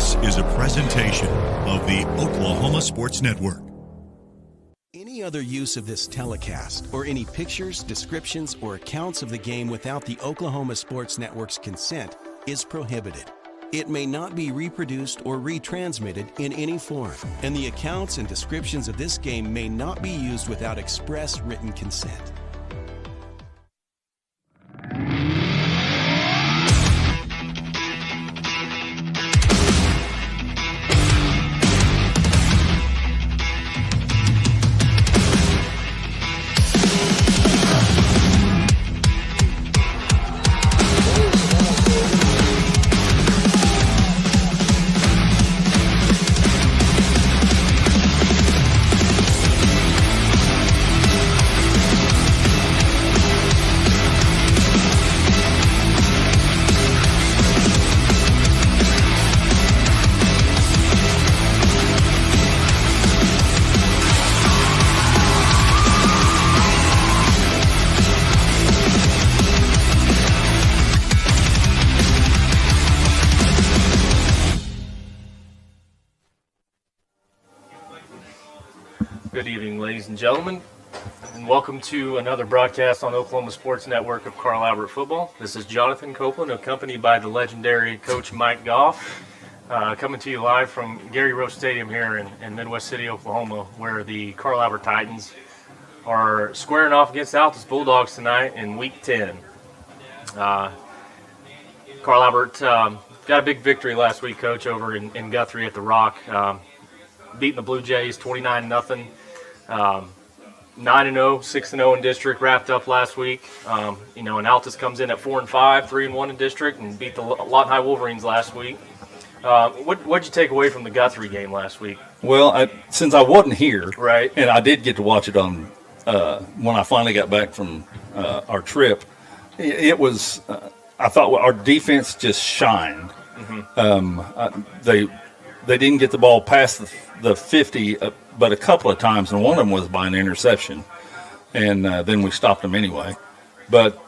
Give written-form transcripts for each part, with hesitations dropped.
This is a presentation of the Oklahoma Sports Network. Any other use of this telecast or any pictures, descriptions, or accounts of the game without the Oklahoma Sports Network's consent is prohibited. It may not be reproduced or retransmitted in any form, and the accounts and descriptions of this game may not be used without express written consent. Good evening, ladies and gentlemen, and welcome to another broadcast on Oklahoma Sports Network of Carl Albert Football. This is Jonathan Copeland, accompanied by the legendary Coach Mike Goff, coming to you live from Gary Rowe Stadium here in Midwest City, Oklahoma, where the Carl Albert Titans are squaring off against Altus Bulldogs tonight in Week 10. Carl Albert got a big victory last week, Coach, over in Guthrie at the Rock, beating the Blue Jays 29-0. 9-0, 6-0 in district, wrapped up last week. And Altus comes in at 4-5, 3-1 in district, and beat the Lawton High Wolverines last week. What'd you take away from the Guthrie game last week? Well, since I wasn't here, right, and I did get to watch it on when I finally got back from our trip, it was. I thought our defense just shined. Mm-hmm. They didn't get the ball past the 50, but a couple of times, and one of them was by an interception, and then we stopped them anyway. But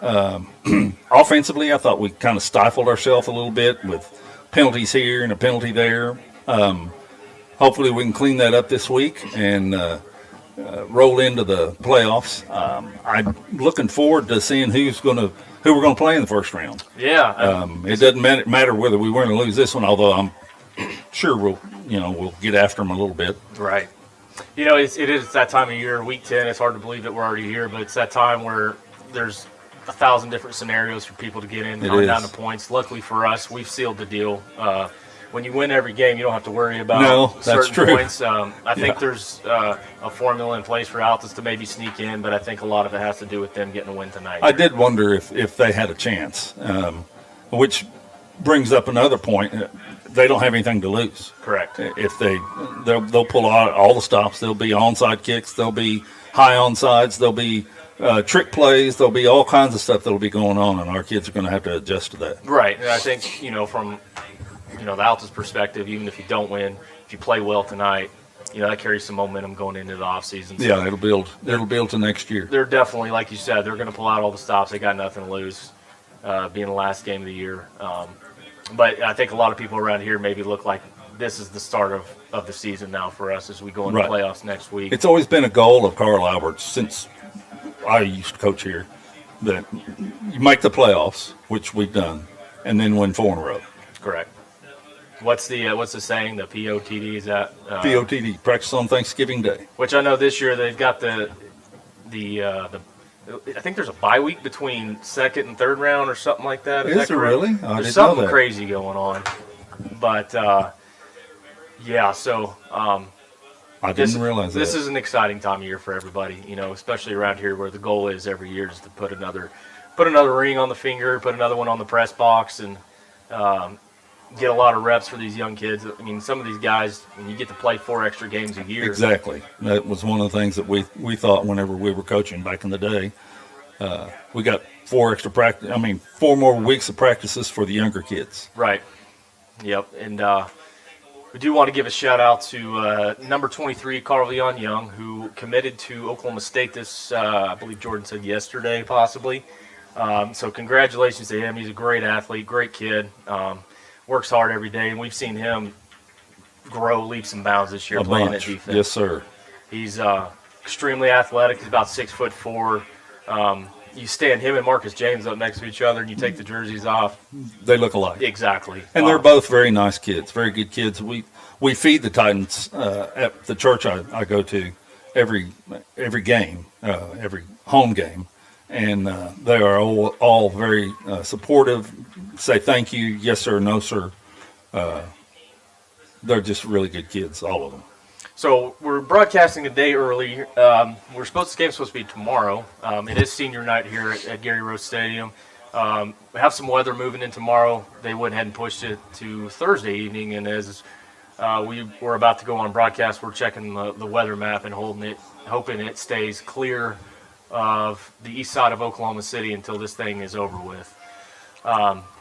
offensively, I thought we kind of stifled ourselves a little bit with penalties here and a penalty there. Hopefully we can clean that up this week and roll into the playoffs. I'm looking forward to seeing who we're going to play in the first round. Yeah. It doesn't matter whether we win or lose this one, although I'm sure we'll get after them a little bit. Right. It is that time of year, Week 10. It's hard to believe that we're already here, but it's that time where there's 1,000 different scenarios for people to get in and down to points. Luckily for us, we've sealed the deal. When you win every game, you don't have to worry about certain points. I think there's a formula in place for Altus to maybe sneak in, but I think a lot of it has to do with them getting a win tonight. I did wonder if they had a chance, which brings up another point. They don't have anything to lose. Correct. If they'll pull out all the stops. There'll be onside kicks. There'll be high onsides. There'll be trick plays. There'll be all kinds of stuff that'll be going on, and our kids are going to have to adjust to that. Right. And I think from the Altus perspective, even if you don't win, if you play well tonight, that carries some momentum going into the offseason. So yeah, it'll build to next year. They're definitely, like you said, they're going to pull out all the stops. They got nothing to lose, being the last game of the year. But I think a lot of people around here maybe look like this is the start of the season now for us as we go into playoffs next week. It's always been a goal of Carl Albert's since I used to coach here that you make the playoffs, which we've done, and then win 4 in a row. Correct. What's the saying? The POTD, is that? POTD, practice on Thanksgiving Day. Which I know this year they've got the I think there's a bye week between second and third round or something like that. Is there really? There's something crazy going on. But, so I didn't realize that. This is an exciting time of year for everybody, especially around here where the goal is every year is to put another ring on the finger, put another one on the press box, and get a lot of reps for these young kids. I mean, some of these guys, when you get to play 4 extra games a year. Exactly. That was one of the things that we thought whenever we were coaching back in the day. We got 4 more weeks of practices for the younger kids. Right. Yep. And we do want to give a shout out to number 23, Carl Leon Young, who committed to Oklahoma State this, I believe Jordan said yesterday, possibly. So congratulations to him. He's a great athlete, great kid. Works hard every day, and we've seen him grow leaps and bounds this year A playing bunch. at defense. Yes, sir. He's extremely athletic. He's about 6'4". You stand him and Marcus James up next to each other, and you take the jerseys off. They look alike. Exactly. And they're both very nice kids, very good kids. We feed the Titans at the church I go to every game, every home game, and they are all very supportive. Say thank you, yes sir, no sir. They're just really good kids, all of them. So we're broadcasting a day early. This game's supposed to be tomorrow. It is senior night here at Gary Rose Stadium. We have some weather moving in tomorrow. They went ahead and pushed it to Thursday evening, and as we were about to go on broadcast, we're checking the weather map and hoping it stays clear of the east side of Oklahoma City until this thing is over with.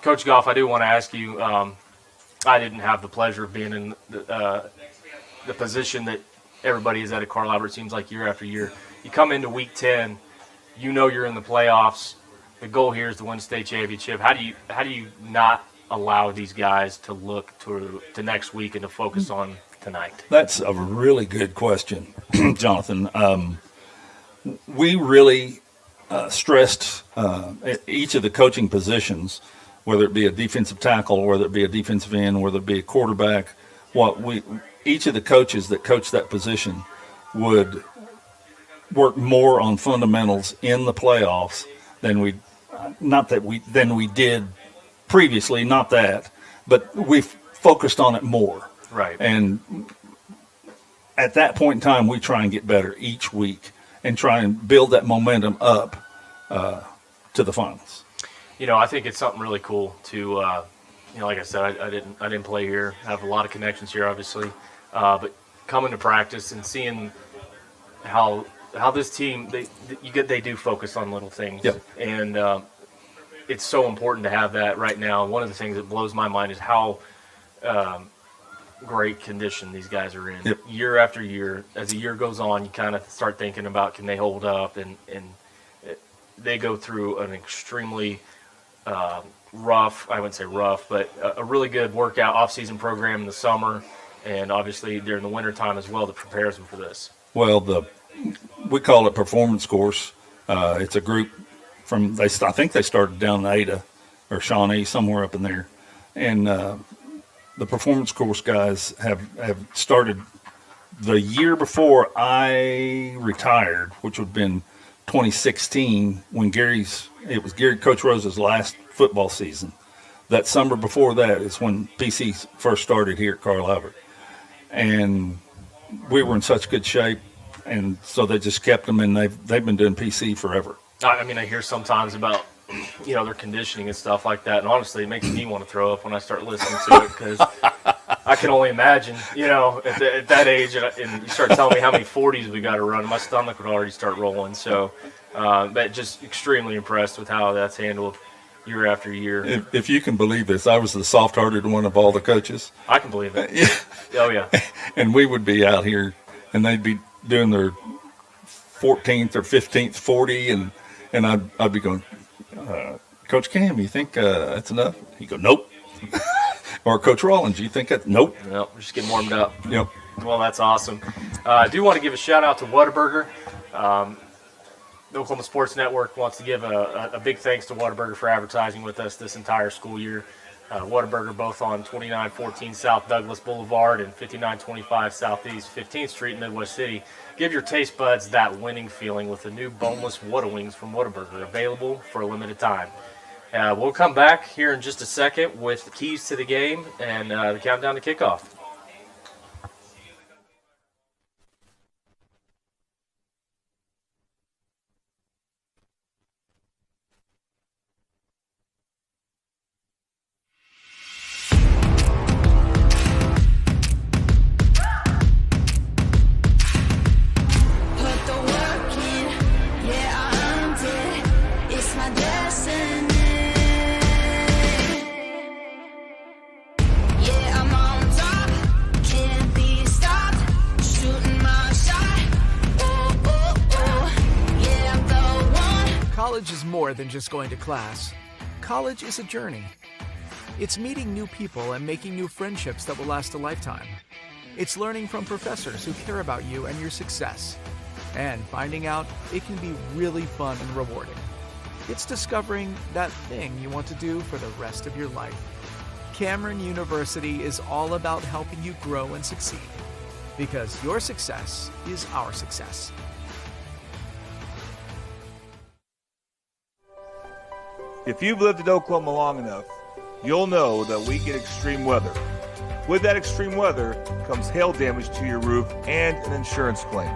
Coach Goff, I do want to ask you, I didn't have the pleasure of being in the position that everybody is at Carl Albert, seems like year after year. You come into week 10, you know you're in the playoffs. The goal here is to win state championship. How do you not allow these guys to look to next week and to focus on tonight? That's a really good question, Jonathan. We really stressed each of the coaching positions, whether it be a defensive tackle, whether it be a defensive end, whether it be a quarterback. Each of the coaches that coach that position would work more on fundamentals in the playoffs than we did previously. Not that, but we focused on it more. Right. And at that point in time, we try and get better each week and try and build that momentum up to the finals. I think it's something really cool to, like I said, I didn't play here. I have a lot of connections here, obviously. But coming to practice and seeing how this team they do focus on little things. Yep. And it's so important to have that right now. One of the things that blows my mind is how great condition these guys are in. Yep. Year after year. As the year goes on, you kind of start thinking about, can they hold up, and they go through an extremely rough, I wouldn't say rough, but a really good workout off-season program in the summer, and obviously during the wintertime as well that prepares them for this. Well, we call it performance course. It's a group I think they started down in Ada or Shawnee, somewhere up in there. And the performance course guys have started the year before I retired, which would have been 2016, when it was Coach Rose's last football season. That summer before that is when PC first started here at Carl Albert. And we were in such good shape, and so they just kept them, and they've been doing PC forever. I hear sometimes about, their conditioning and stuff like that, and honestly, it makes me want to throw up when I start listening to it, because I can only imagine, at that age, and you start telling me how many 40s we got to run, my stomach would already start rolling. So, but just extremely impressed with how that's handled year after year. If you can believe this, I was the soft-hearted one of all the coaches. I can believe it. Yeah. Oh, yeah. And we would be out here, and they'd be doing their 14th or 15th 40, and I'd be going, Coach Cam, you think that's enough? He'd go, nope. Or Coach Rollins, you think that? Nope. Nope, we're just getting warmed up. Yep. Well, that's awesome. I do want to give a shout-out to Whataburger. The Oklahoma Sports Network wants to give a big thanks to Whataburger for advertising with us this entire school year. Whataburger, both on 2914 South Douglas Boulevard and 5925 Southeast 15th Street in Midwest City. Give your taste buds that winning feeling with the new boneless Whata Wings from Whataburger, available for a limited time. We'll come back here in just a second with the keys to the game and the countdown to kickoff. College is more than just going to class. College is a journey. It's meeting new people and making new friendships that will last a lifetime. It's learning from professors who care about you and your success. And finding out it can be really fun and rewarding. It's discovering that thing you want to do for the rest of your life. Cameron University is all about helping you grow and succeed. Because your success is our success. If you've lived in Oklahoma long enough, you'll know that we get extreme weather. With that extreme weather comes hail damage to your roof and an insurance claim.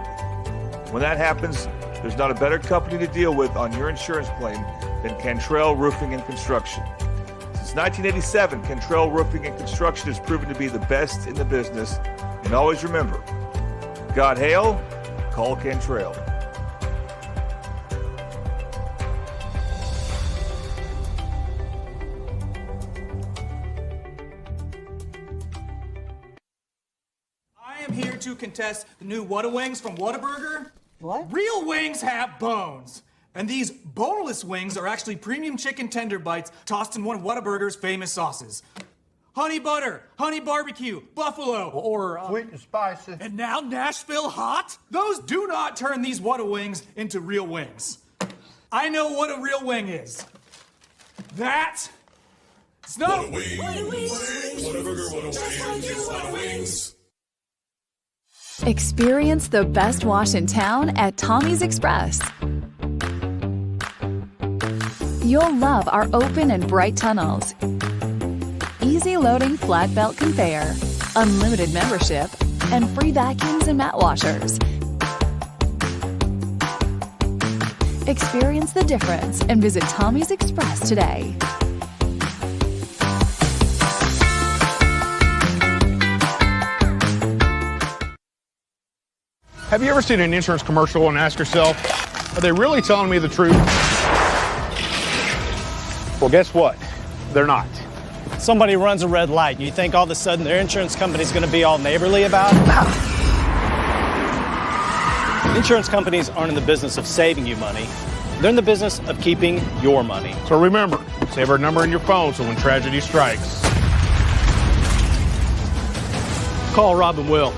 When that happens, there's not a better company to deal with on your insurance claim than Cantrell Roofing and Construction. Since 1987, Cantrell Roofing and Construction has proven to be the best in the business. And always remember, got hail? Call Cantrell. I am here to contest the new Whataburger from Whataburger. What? Real wings have bones. And these boneless wings are actually premium chicken tender bites tossed in one of Whataburger's famous sauces. Honey butter, honey barbecue, buffalo, or Sweet and spicy. and now Nashville hot? Those do not turn these Whata wings into real wings. I know what a real wing is. That it's not Experience the best wash in town at Tommy's Express. You'll love our open and bright tunnels, easy loading flat belt conveyor, unlimited membership, and free vacuums and mat washers. Experience the difference and visit Tommy's Express today. Have you ever seen an insurance commercial and asked yourself, are they really telling me the truth? Well, guess what? They're not. Somebody runs a red light and you think all of a sudden their insurance company's going to be all neighborly about it? Insurance companies aren't in the business of saving you money. They're in the business of keeping your money. So remember, save our number in your phone so when tragedy strikes, call Rob and Will.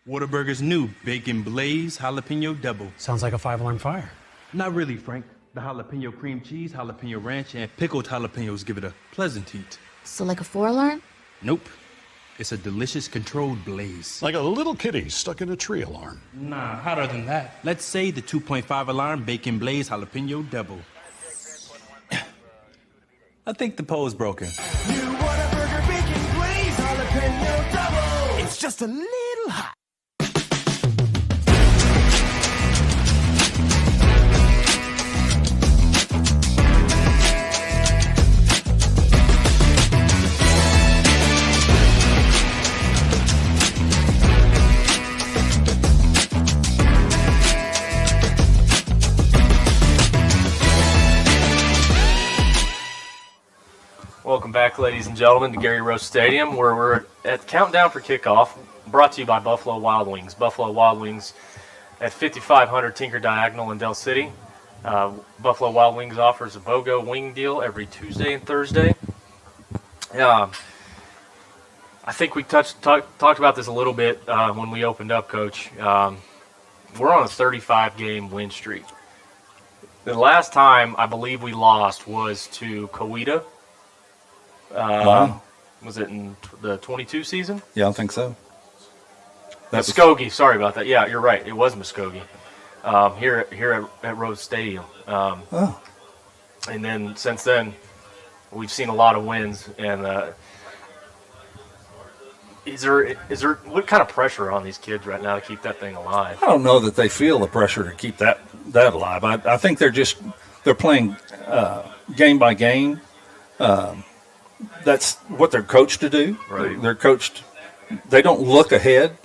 Whataburger's new Bacon Blaze Jalapeno Double. Sounds like a 5-alarm fire. Not really, Frank. The jalapeno cream cheese, jalapeno ranch, and pickled jalapenos give it a pleasant heat. So like a 4-alarm? Nope. It's a delicious controlled blaze. Like a little kitty stuck in a tree alarm. Nah, hotter than that. Let's say the 2.5 alarm Bacon Blaze Jalapeno Double. I think the pole's broken. New Whataburger Bacon Blaze Jalapeno Double. It's just a little hot. Welcome back, ladies and gentlemen, to Gary Rose Stadium, where we're at Countdown for Kickoff, brought to you by Buffalo Wild Wings. Buffalo Wild Wings at 5500 Tinker Diagonal in Del City. Buffalo Wild Wings offers a BOGO wing deal every Tuesday and Thursday. I think we talked about this a little bit when we opened up, Coach. We're on a 35-game win streak. The last time I believe we lost was to Coweta. Was it in the 22 season? Yeah, I think so. Muskogee, sorry about that. Yeah, you're right. It was Muskogee. Here at Rose Stadium. And then since then, we've seen a lot of wins. And is there what kind of pressure on these kids right now to keep that thing alive? I don't know that they feel the pressure to keep that alive. I think they're playing game by game. That's what they're coached to do. Right. They're coached. They don't look ahead.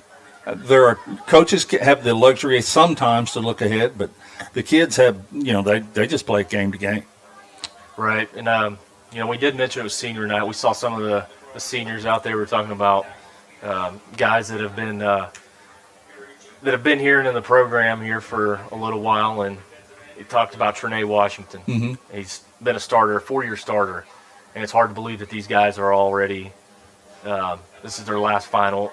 There are coaches have the luxury sometimes to look ahead, but the kids have, they just play game to game. Right. And, we did mention it was senior night. We saw some of the seniors out there. We were talking about guys that have been here and in the program here for a little while. And he talked about Trinae Washington. Mm-hmm. He's been a starter, a 4-year starter. And it's hard to believe that these guys are already This is their last final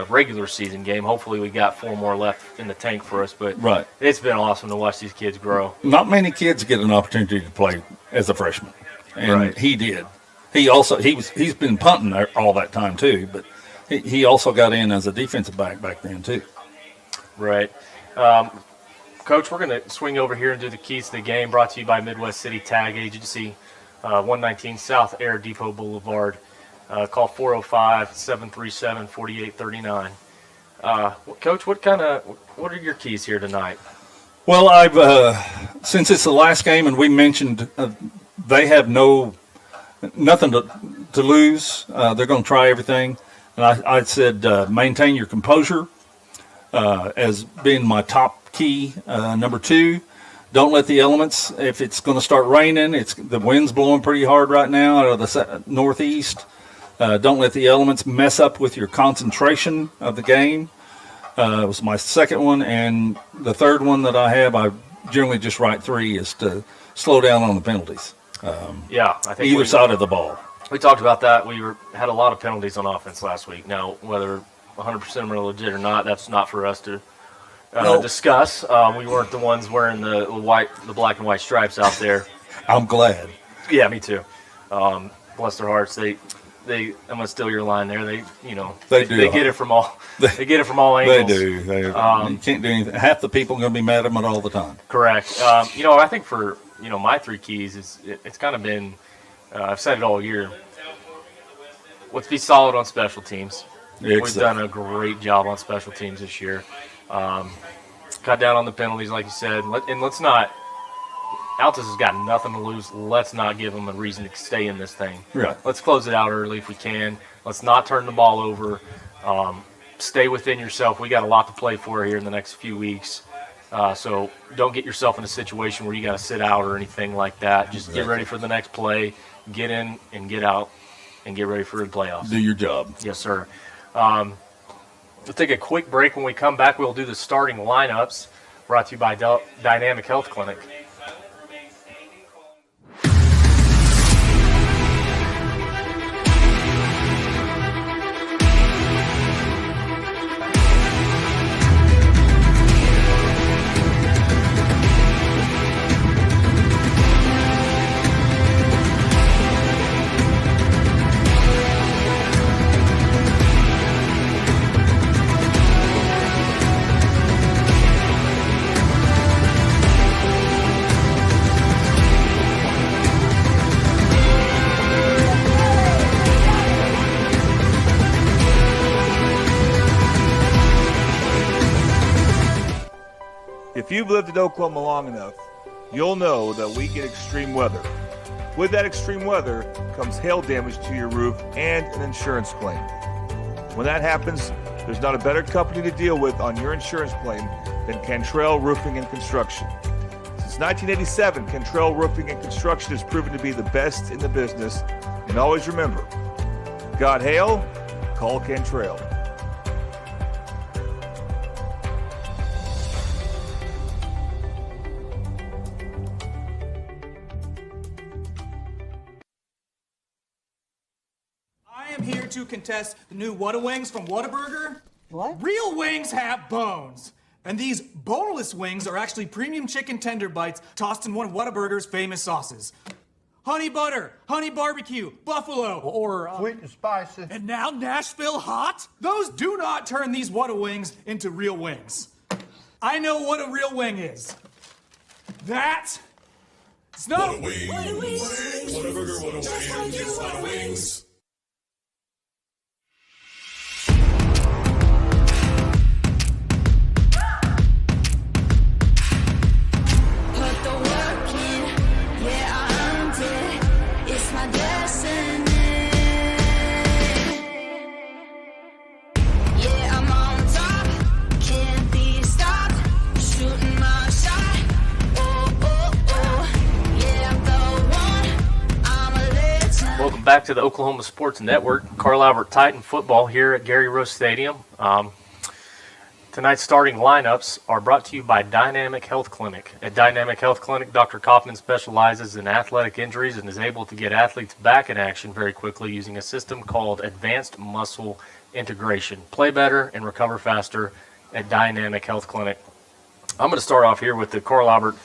regular season game. Hopefully we got 4 more left in the tank for us, but Right. it's been awesome to watch these kids grow. Not many kids get an opportunity to play as a freshman, and Right. he did. He's been punting all that time too, but he also got in as a defensive back then too. Right. Coach, we're going to swing over here and do the keys to the game, brought to you by Midwest City Tag Agency, 119 South Air Depot Boulevard. Call 405-737-4839. Coach, what are your keys here tonight? Well, I've since it's the last game, and we mentioned they have nothing to lose. They're going to try everything, and I said maintain your composure as being my top key. Number 2, don't let the elements. If it's going to start raining, the wind's blowing pretty hard right now out of the northeast. Don't let the elements mess up with your concentration of the game. It was my second one, and the third one that I generally just write 3 is to slow down on the penalties. I think either side of the ball. We talked about that. We had a lot of penalties on offense last week. Now, whether 100% of them are legit or not, that's not for us to discuss. We weren't the ones wearing the black and white stripes out there. I'm glad. Yeah, me too. Bless their hearts. I'm gonna steal your line there. They get it from all. They get it from all angles. They do. You can't do anything. Half the people are going to be mad at them all the time. Correct. I think for my 3 keys is it's kind of been. I've said it all year. Let's be solid on special teams. Exactly. We've done a great job on special teams this year. Cut down on the penalties, like you said, and let's not. Altus has got nothing to lose. Let's not give them a reason to stay in this thing. Right. Let's close it out early if we can. Let's not turn the ball over. Stay within yourself. We got a lot to play for here in the next few weeks. So don't get yourself in a situation where you got to sit out or anything like that. Just get ready for the next play. Get in and get out and get ready for the playoffs. Do your job. Yes, sir. We'll take a quick break. When we come back, we'll do the starting lineups, brought to you by Dynamic Health Clinic. If you've lived in Oklahoma long enough, you'll know that we get extreme weather. With that extreme weather comes hail damage to your roof and an insurance claim. When that happens, there's not a better company to deal with on your insurance claim than Cantrell Roofing and Construction. Since 1987, Cantrell Roofing and Construction has proven to be the best in the business. And always remember, got hail? Call Cantrell. Here to contest the new Whata-Wings from Whataburger. What? Real wings have bones. And these boneless wings are actually premium chicken tender bites tossed in one of Whataburger's famous sauces. Honey butter, honey barbecue, buffalo, Or sweet and spicy. and now Nashville hot? Those do not turn these Whata-Wings into real wings. I know what a real wing is. That is not Whataburger, Whata-Wings. Welcome back to the Oklahoma Sports Network. Carl Albert Titan football here at Gary Rose Stadium. Tonight's starting lineups are brought to you by Dynamic Health Clinic. At Dynamic Health Clinic, Dr. Kaufman specializes in athletic injuries and is able to get athletes back in action very quickly using a system called Advanced Muscle Integration. Play better and recover faster at Dynamic Health Clinic. I'm going to start off here with the Carl Albert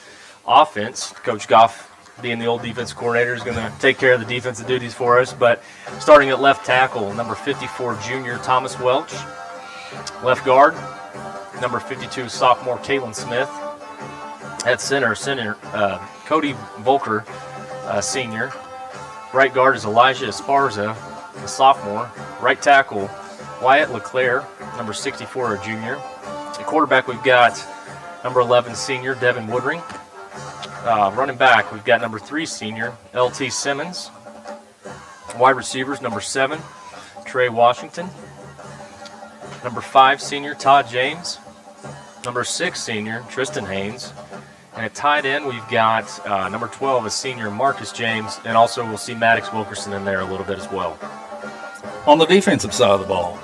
offense. Coach Goff, being the old defense coordinator, is going to take care of the defensive duties for us. But starting at left tackle, number 54, junior Thomas Welch. Left guard, number 52, sophomore Kalen Smith. At center, Cody Volker, senior. Right guard is Elijah Esparza, a sophomore. Right tackle, Wyatt LeClaire, number 64, a junior. At quarterback, we've got number 11, senior Devin Woodring. Running back, we've got number 3, senior LT Simmons. Wide receivers, number 7, Trey Washington. Number 5, senior Todd James. Number 6, senior Tristan Haynes. And at tight end, we've got number 12, a senior Marcus James. And also we'll see Maddox Wilkerson in there a little bit as well. On the defensive side of the ball,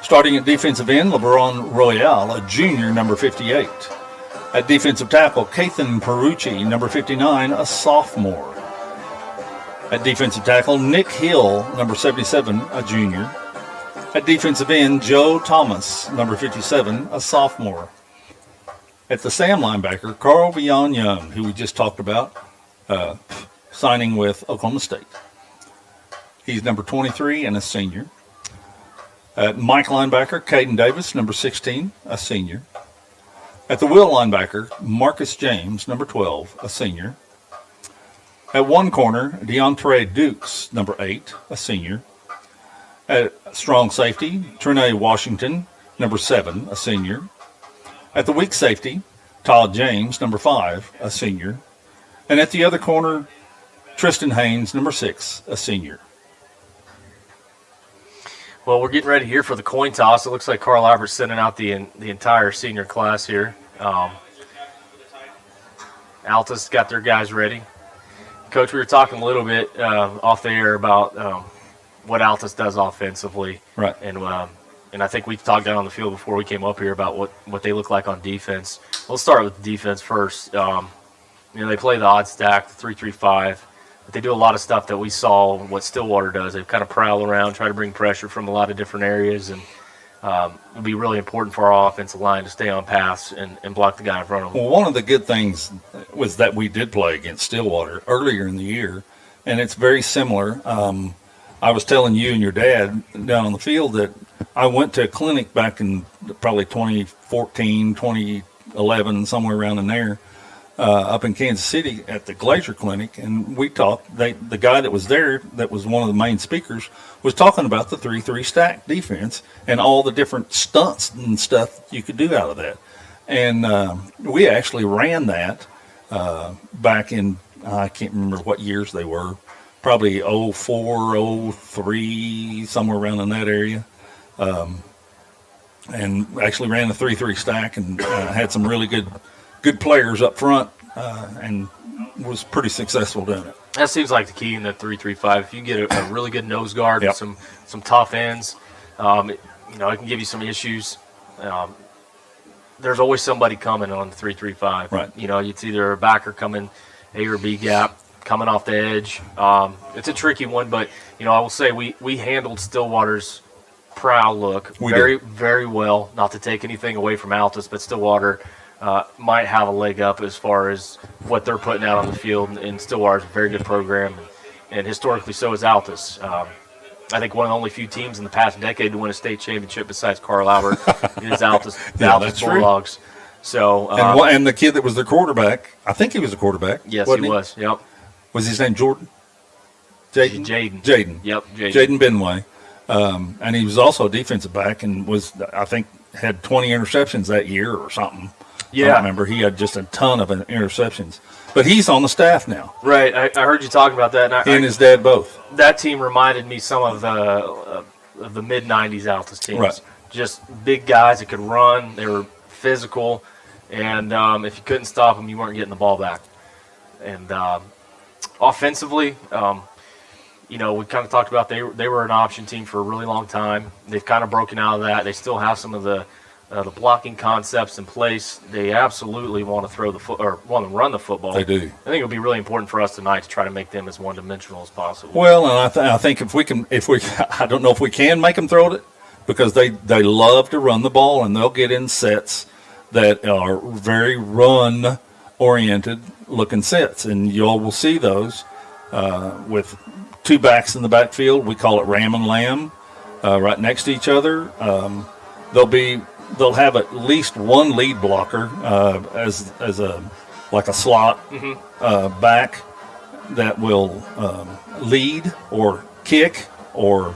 starting at defensive end, LeBron Royale, a junior, number 58. At defensive tackle, Kathan Perucci, number 59, a sophomore. At defensive tackle, Nick Hill, number 77, a junior. At defensive end, Joe Thomas, number 57, a sophomore. At the Sam linebacker, Carl Vion Young, who we just talked about, signing with Oklahoma State. He's number 23 and a senior. At Mike linebacker, Caden Davis, number 16, a senior. At the will linebacker, Marcus James, number 12, a senior. At one corner, DeAndre Dukes, number 8, a senior. At strong safety, Trinae Washington, number 7, a senior. At the weak safety, Todd James, number 5, a senior. And at the other corner, Tristan Haynes, number 6, a senior. Well, we're getting ready here for the coin toss. It looks like Carl Albert's sending out the entire senior class here. Altus got their guys ready. Coach, we were talking a little bit off the air about what Altus does offensively. Right. And I think we talked down on the field before we came up here about what they look like on defense. Let's start with the defense first. They play the odd stack, the 3-3-5. But they do a lot of stuff that we saw what Stillwater does. They kind of prowl around, try to bring pressure from a lot of different areas, and it'll be really important for our offensive line to stay on pass and block the guy in front of them. Well, one of the good things was that we did play against Stillwater earlier in the year, and it's very similar. I was telling you and your dad down on the field that I went to a clinic back in probably 2014, 2011, somewhere around in there, up in Kansas City at the Glacier Clinic, and we talked. The guy that was there, that was one of the main speakers, was talking about the 3-3 stack defense and all the different stunts and stuff you could do out of that. And we actually ran that back in, I can't remember what years they were, probably 04, 03, somewhere around in that area. And actually ran the 3-3 stack and had some really good players up front, and was pretty successful doing it. That seems like the key in the 3-3-5. If you get a really good nose guard, Yep. and some tough ends, it can give you some issues. There's always somebody coming on the 3-3-5. Right. It's either a backer coming A or B gap, coming off the edge. It's a tricky one, but I will say we handled Stillwater's prowl look very well. Not to take anything away from Altus, but Stillwater might have a leg up as far as what they're putting out on the field. And Stillwater's a very good program, and historically so is Altus. I think one of the only few teams in the past decade to win a state championship besides Carl Albert is Altus, the Altus Bulldogs. True. So, and the kid that was the quarterback, I think he was the quarterback. Yes, he was. Yep. Was his name Jordan? Jaden. Yep. Jaden Benway. And he was also a defensive back and had 20 interceptions that year or something. Yeah. I don't remember. He had just a ton of interceptions. But he's on the staff now. Right. I heard you talking about that. And he and his dad both. That team reminded me some of the mid-'90s Altus teams. Right. Just big guys that could run. They were physical. And if you couldn't stop them, you weren't getting the ball back. And offensively, we kind of talked about they were an option team for a really long time. They've kind of broken out of that. They still have some of the the blocking concepts in place. They absolutely want to throw the foot or want to run the football. They do. I think it'll be really important for us tonight to try to make them as one-dimensional as possible. Well, and I think if we I don't know if we can make them throw it, because they love to run the ball, and they'll get in sets that are very run-oriented looking sets, and y'all will see those with two backs in the backfield. We call it ram and lamb, right next to each other. They'll have at least one lead blocker as a slot back that will lead or kick or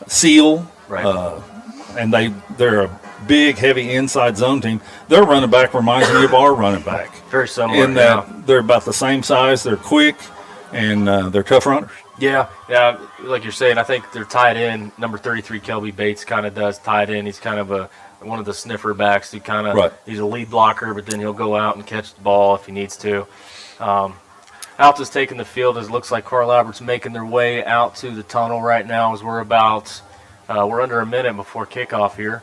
seal. Right. And they're a big, heavy inside zone team. Their running back reminds me of our running back. Very similar. In that they're about the same size. They're quick and they're tough runners. Yeah, like you're saying, I think they're tied in. Number 33, Kelby Bates, kind of does tied in. He's kind of one of the sniffer backs. He's a lead blocker, but then he'll go out and catch the ball if he needs to. Altus taking the field as it looks like Carl Albert's making their way out to the tunnel right now as we're under a minute before kickoff here.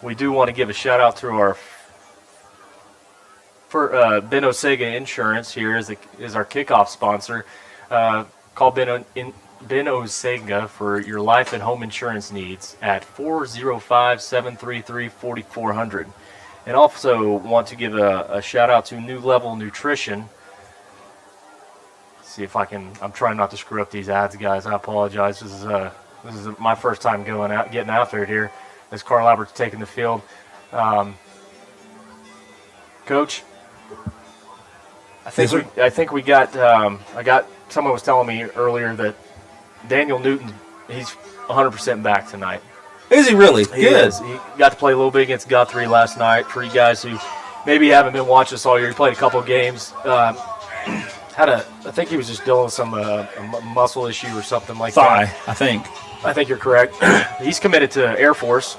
We do want to give a shout out to our Ben Osega Insurance here is our kickoff sponsor. Call Ben Osega for your life and home insurance needs at 405-733-4400. And also want to give a shout out to New Level Nutrition. See if I'm trying not to screw up these ads, guys. I apologize. This is my first time getting after it here as Carl Albert's taking the field. Coach, I think we got. Someone was telling me earlier that Daniel Newton, he's 100% back tonight. Is he really? He is. He got to play a little bit against Guthrie last night. For you guys who maybe haven't been watching us all year, he played a couple of games. I think he was just dealing with some muscle issue or something like that. I think you're correct. He's committed to Air Force,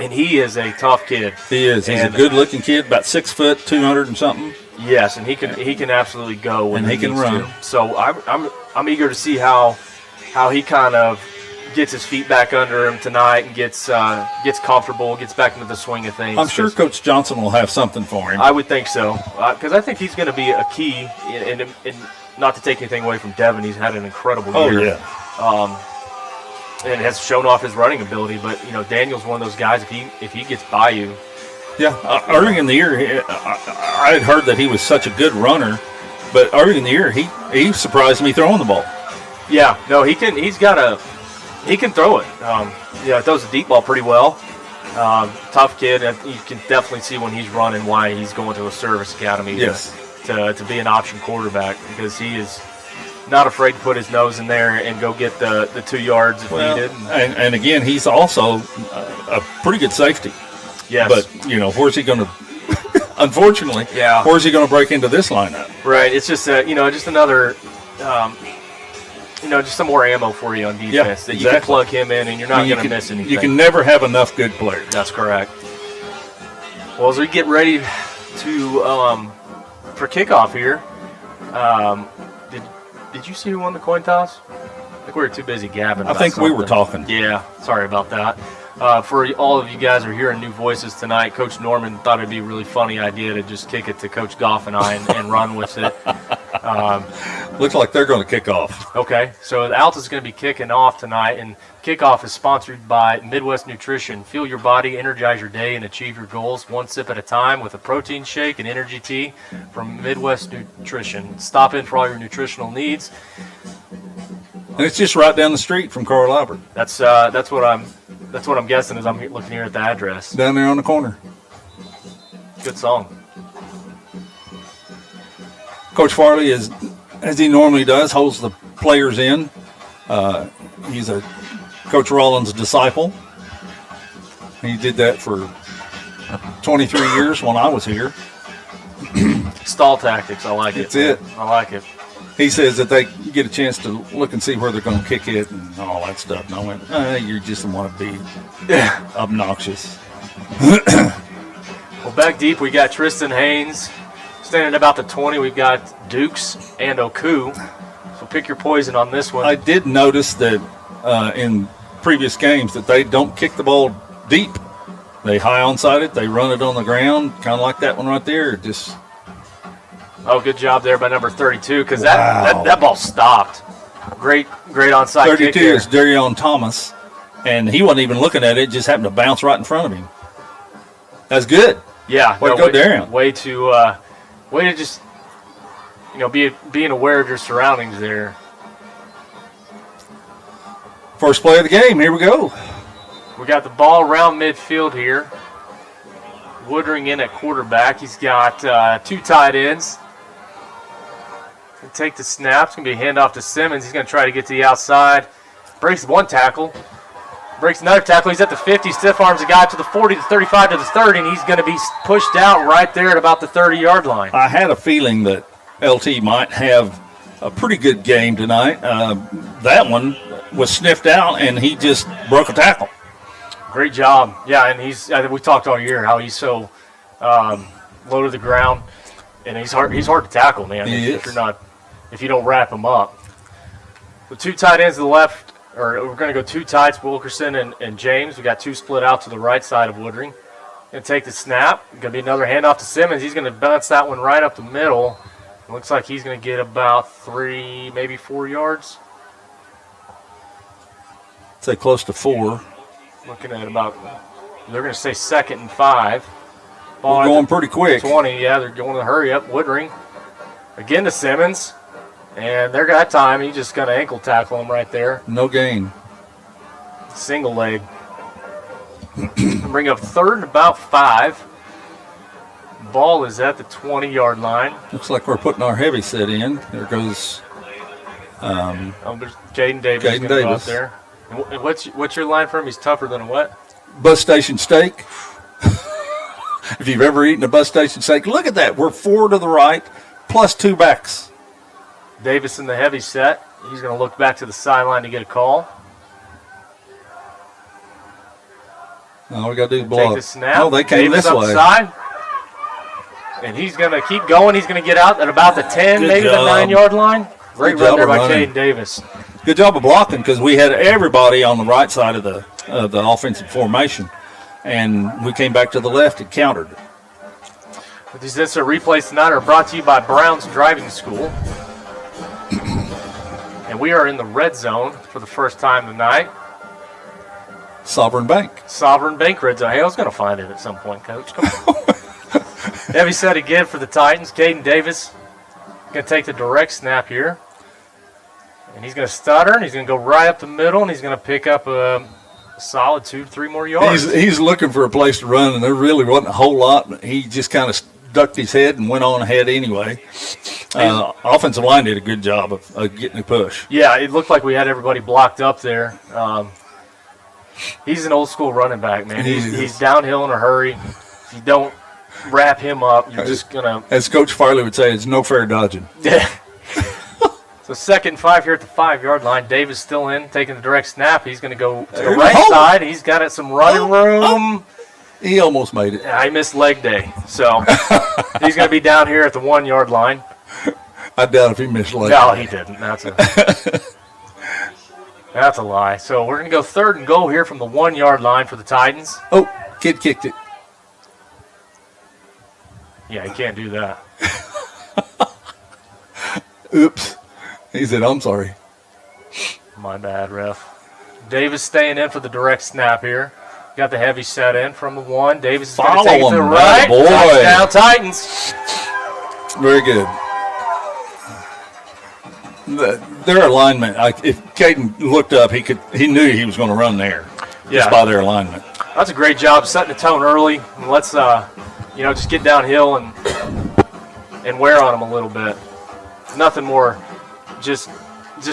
and he is a tough kid. He is. He's a good-looking kid, about 6 foot, 200 and something. Yes, and he can absolutely go when he can run. To. So I'm eager to see how he kind of gets his feet back under him tonight and gets comfortable, gets back into the swing of things. I'm sure Coach Johnson will have something for him. I would think so, because I think he's going to be a key. And not to take anything away from Devin, he's had an incredible year. Oh yeah. And has shown off his running ability. But Daniel's one of those guys. If he gets by you. Yeah, early in the year, I had heard that he was such a good runner, but early in the year, he surprised me throwing the ball. Yeah, no, he can. He can throw it. Throws the deep ball pretty well. Tough kid. You can definitely see when he's running why he's going to a service academy. Yes. To be an option quarterback, because he is not afraid to put his nose in there and go get the 2 yards if needed. And again, he's also a pretty good safety. Yes. But, where's he going to – unfortunately, where's he going to break into this lineup? Right. It's just, just another just some more ammo for you on defense that you can plug him in and you're not going to miss anything. You can never have enough good players. That's correct. Well, as we get ready to for kickoff here, did you see who won the coin toss? I think we were too busy gabbing. I think we were talking. Yeah. Sorry about that. For all of you guys who are hearing new voices tonight, Coach Norman thought it'd be a really funny idea to just kick it to Coach Goff and I and run with it. Looks like they're going to kick off. Okay, so the Altus is going to be kicking off tonight, and kickoff is sponsored by Midwest Nutrition. Fuel your body, energize your day, and achieve your goals one sip at a time with a protein shake and energy tea from Midwest Nutrition. Stop in for all your nutritional needs. And it's just right down the street from Carl Albert. That's what I'm guessing as I'm looking here at the address. Down there on the corner. Good song. Coach Farley is, as he normally does, holds the players in. He's a Coach Rollins' disciple. He did that for 23 years when I was here. Stall tactics, I like it. That's it. I like it. He says that they get a chance to look and see where they're going to kick it and all that stuff. And I went, you just want to be obnoxious. Well, back deep, we got Tristan Haynes. Standing at about the 20, we've got Dukes and Oku. So pick your poison on this one. I did notice that in previous games that they don't kick the ball deep. They high onside it. They run it on the ground, kind of like that one right there. Just good job there by number 32 because that ball stopped. Great onside 32 kick there. is Darion Thomas, and he wasn't even looking at it. It just happened to bounce right in front of him. That's good. Yeah. Way to go, Darion. Way to just being aware of your surroundings there. First play of the game. Here we go. We got the ball around midfield here. Woodring in at quarterback. He's got 2 tight ends. He'll take the snap. It's going to be a handoff to Simmons. He's going to try to get to the outside. Breaks one tackle. Breaks another tackle. He's at the 50. Stiff arms a guy to the 40, to 35, to the 30, and he's going to be pushed out right there at about the 30-yard line. I had a feeling that LT might have a pretty good game tonight. That one was sniffed out, and he just broke a tackle. Great job. Yeah, and we talked all year how he's so low to the ground, and he's hard to tackle, man, if you don't wrap him up. The 2 tight ends to the left, or we're going to go 2 tights, Wilkerson and James. We got 2 split out to the right side of Woodring. Going to take the snap. Going to be another handoff to Simmons. He's going to bounce that one right up the middle. It looks like he's going to get about 3, maybe 4 yards. Say close to 4. Looking at they're going to say 2nd and 5. Ball We're going pretty quick. 20, yeah, they're going to hurry up. Woodring. Again to Simmons. And they're got time. He's just going to ankle tackle him right there. No gain. Single leg. Bring up 3rd and about 5. Ball is at the 20-yard line. Looks like we're putting our heavy set in. There goes there's Caden Davis. Caden Davis. Go out there. And what's your line for him? He's tougher than a what? Bus station steak. If you've ever eaten a bus station steak, look at that. We're 4 to the right, plus 2 backs. Davis in the heavy set. He's going to look back to the sideline to get a call. All we got to do is blow Take up. the snap. Oh, they came Davis this way. Upside. And he's going to keep going. He's going to get out at about the 10, Good maybe job. the 9-yard line. Great Good run job there by of running. Caden Davis. Good job of blocking because we had everybody on the right side of the offensive formation, and we came back to the left and countered. These instant replays tonight are brought to you by Brown's Driving School. And we are in the red zone for the first time tonight. Sovereign Bank red zone. Hey, I was going to find it at some point, Coach. Come on. Heavy set again for the Titans. Caden Davis going to take the direct snap here. And he's going to stutter, and he's going to go right up the middle, and he's going to pick up a solid 2-3 more yards. He's looking for a place to run, and there really wasn't a whole lot. But he just kind of ducked his head and went on ahead anyway. Offensive line did a good job of getting the push. Yeah, it looked like we had everybody blocked up there. He's an old-school running back, man. He's downhill in a hurry. If you don't wrap him up, you're just going to – as Coach Farley would say, it's no fair dodging. Yeah. So 2nd and 5 here at the 5-yard line. Davis still in, taking the direct snap. He's going to go to the right side. He's got some running room. He almost made it. I missed leg day, so he's going to be down here at the 1-yard line. I doubt if he missed leg No, day. he didn't. That's a lie. So we're going to go 3rd and goal here from the 1-yard line for the Titans. Oh, kid kicked it. Yeah, he can't do that. Oops. He said, I'm sorry. My bad, ref. Davis staying in for the direct snap here. Got the heavy set in from the 1. Davis is going to take it to the right. Boy. Touchdown, Titans. Very good. Their alignment, if Caden looked up, he knew he was going to run there just by their alignment. That's a great job setting the tone early. Let's just get downhill and wear on them a little bit. Nothing more. Just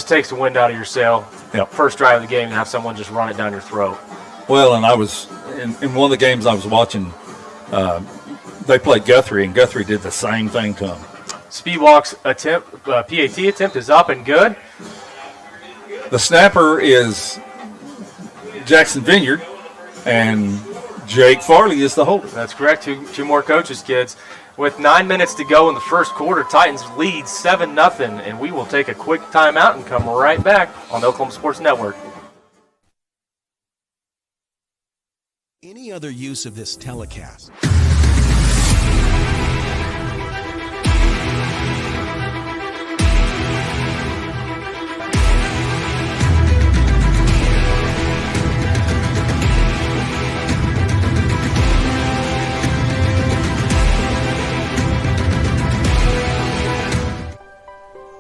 takes the wind out of your sail. Yep. First drive of the game, and have someone just run it down your throat. Well, and I was in one of the games I was watching. They played Guthrie, and Guthrie did the same thing to them. Speedwalk's PAT attempt is up and good. The snapper is Jackson Vineyard, and Jake Farley is the holder. That's correct. Two more coaches, kids. With 9 minutes to go in the first quarter, Titans lead 7-0, and we will take a quick timeout and come right back on the Oklahoma Sports Network. Any other use of this telecast?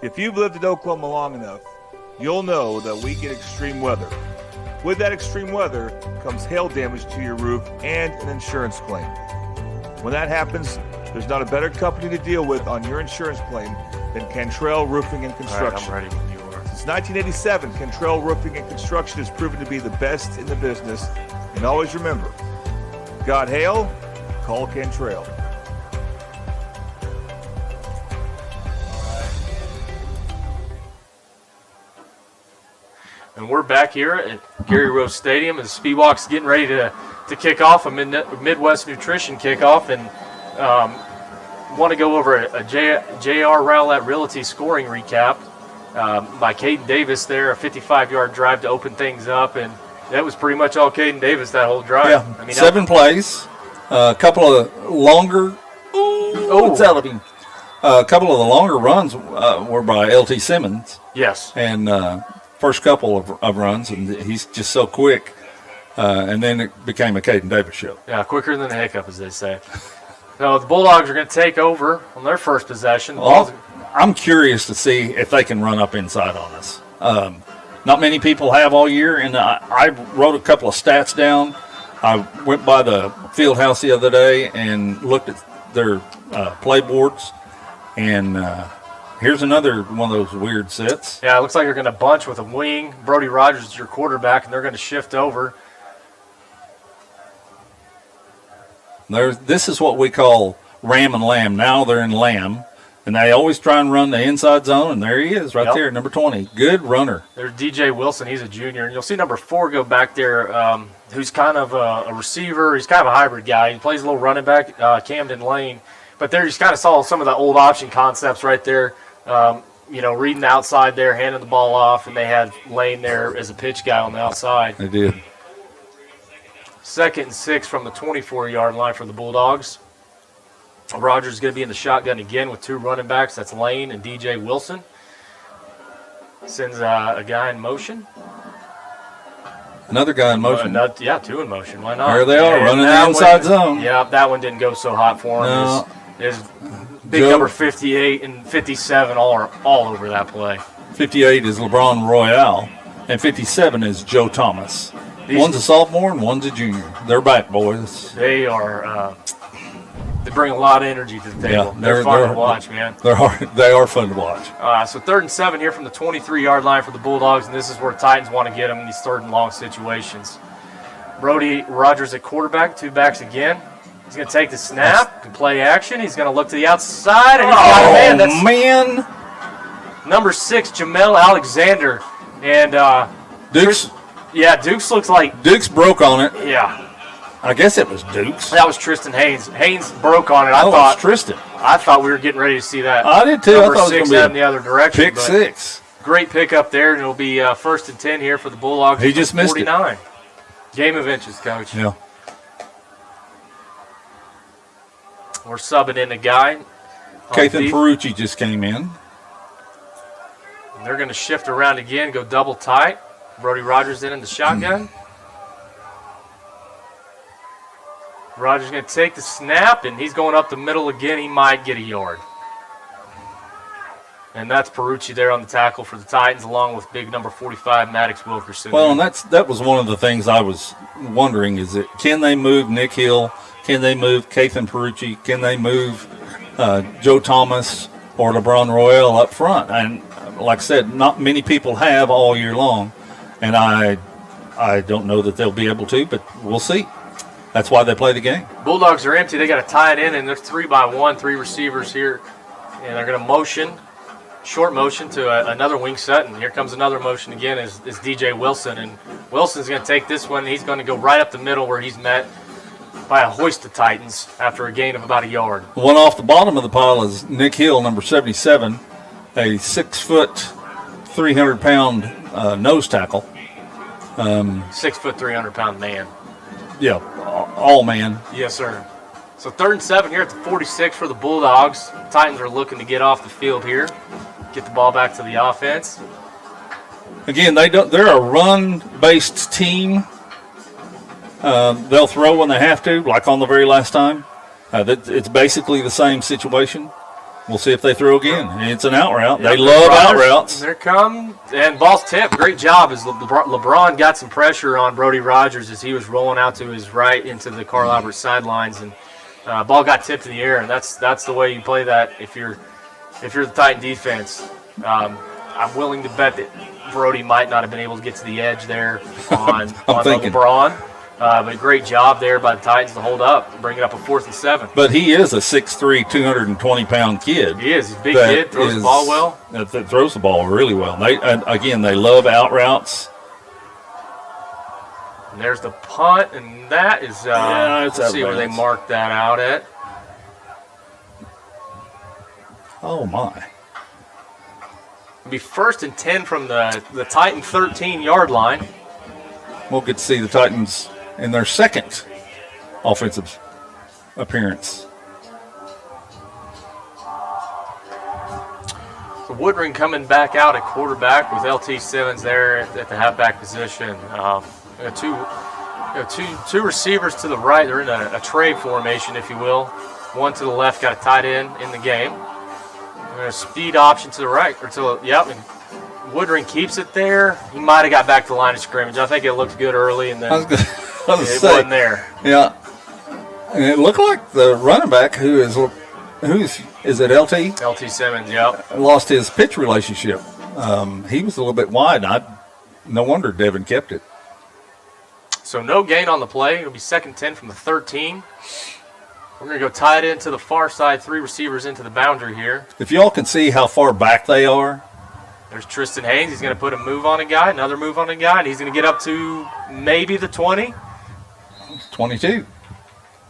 If you've lived in Oklahoma long enough, you'll know that we get extreme weather. With that extreme weather comes hail damage to your roof and an insurance claim. When that happens, there's not a better company to deal with on your insurance claim than Cantrell Roofing and Construction. All right, I'm ready when you are. Since 1987, Cantrell Roofing and Construction has proven to be the best in the business. And always remember, got hail? Call Cantrell. And we're back here at Gary Rose Stadium as Speedwalk's getting ready to kick off a Midwest Nutrition kickoff, and want to go over a J.R. Rowlett Realty scoring recap by Caden Davis there, a 55-yard drive to open things up, and that was pretty much all Caden Davis that whole drive. Yeah, I mean, 7 plays, a couple of longer. It's out of him. A couple of the longer runs were by L.T. Simmons. Yes. And first couple of runs, and he's just so quick. And then it became a Caden Davis show. Yeah, quicker than a hiccup, as they say. So the Bulldogs are going to take over on their first possession. I'm curious to see if they can run up inside on us. Not many people have all year, and I wrote a couple of stats down. I went by the field house the other day and looked at their play boards, and here's another one of those weird sets. Yeah, it looks like they're going to bunch with a wing. Brody Rogers is your quarterback, and they're going to shift over. This is what we call ram and lamb. Now they're in lamb, and they always try and run the inside zone, and there he is right there, number 20. Good runner. There's DJ Wilson. He's a junior. And you'll see number 4 go back there, who's kind of a receiver. He's kind of a hybrid guy. He plays a little running back, Camden Lane. But there you just kind of saw some of the old option concepts right there. Reading the outside there, handing the ball off, and they had Lane there as a pitch guy on the outside. They did. 2nd and 6 from the 24-yard line for the Bulldogs. Rogers is going to be in the shotgun again with 2 running backs. That's Lane and DJ Wilson. Sends a guy in motion. Another guy in motion. 2 in motion. Why not? There they are, running the inside zone. Yeah, that one didn't go so hot for him. No. His big number 58 and 57 all over that play. 58 is LeBron Royale, and 57 is Joe Thomas. One's a sophomore and one's a junior. They're back, boys. They are. They bring a lot of energy to the table. Yeah, they're fun to watch, man. They are fun to watch. So 3rd and 7 here from the 23-yard line for the Bulldogs, and this is where Titans want to get them in these 3rd and long situations. Brody Rogers at quarterback, 2 backs again. He's going to take the snap, play action. He's going to look to the outside, and he's got a man. That's man. Number 6, Jamel Alexander, and Dukes. Dukes looks like Dukes broke on it. Yeah. I guess it was Dukes. That was Tristan Haynes. Haynes broke on it. I thought it was Tristan. I thought we were getting ready to see that. I did too. Number I thought 6 it was going to in the other direction. Pick 6. Great pick up there, and it'll be 1st and 10 here for the Bulldogs. He just missed 49. Game of inches, Coach. Yeah. We're subbing in a guy. Kathan Ferrucci just came in. And they're going to shift around again, go double tight. Brody Rogers in the shotgun. Rogers going to take the snap, and he's going up the middle again. He might get a yard. And that's Ferrucci there on the tackle for the Titans, along with big number 45, Maddox Wilkerson. Well, and that was one of the things I was wondering, is that can they move Nick Hill? Can they move Kathan Ferrucci? Can they move Joe Thomas or LeBron Royale up front? And like I said, not many people have all year long. And I don't know that they'll be able to, but we'll see. That's why they play the game. Bulldogs are empty. They got to tie it in, and there's 3-by-1, 3 receivers here. And they're going to motion, short motion to another wing set. And here comes another motion again is DJ Wilson. And Wilson's going to take this one. He's going to go right up the middle where he's met by a hoist of Titans after a gain of about a yard. One off the bottom of the pile is Nick Hill, number 77, a 6-foot, 300-pound nose tackle. 6 foot, 300-pound man. Yeah, all man. Yes, sir. So 3rd and 7 here at the 46 for the Bulldogs. Titans are looking to get off the field here, get the ball back to the offense. Again, they're a run-based team. They'll throw when they have to, like on the very last time. It's basically the same situation. We'll see if they throw again. It's an out route. They love out routes. There come, and ball's tipped. Great job as LeBron got some pressure on Brody Rogers as he was rolling out to his right into the Carl Albert sidelines, and ball got tipped in the air. And that's the way you play that if you're the Titan defense. I'm willing to bet that Brody might not have been able to get to the edge there on LeBron. But great job there by the Titans to hold up, bring it up a 4th and 7. But he is a 6'3", 220-pound kid. He is. He's a big kid, throws the ball well. That throws the ball really well. They love out routes. And there's the punt, and that is, let's see where they marked that out at. Oh, my. It'll be 1st and 10 from the Titan 13-yard line. We'll get to see the Titans in their second offensive appearance. So Woodring coming back out at quarterback with LT Simmons there at the halfback position. Two receivers to the right. They're in a tray formation, if you will. One to the left, got a tight end in the game. And a speed option to the right, and Woodring keeps it there. He might have got back to the line of scrimmage. I think it looked good early, and then it wasn't there. Yeah, and it looked like the running back who's it LT? LT Simmons, yep. Lost his pitch relationship. He was a little bit wide. No wonder Devin kept it. So no gain on the play. It'll be 2nd and 10 from the 13. We're going to go tight end to the far side, 3 receivers into the boundary here. If y'all can see how far back they are. There's Tristan Haynes. He's going to put a move on a guy, another move on a guy, and he's going to get up to maybe the 20. 22.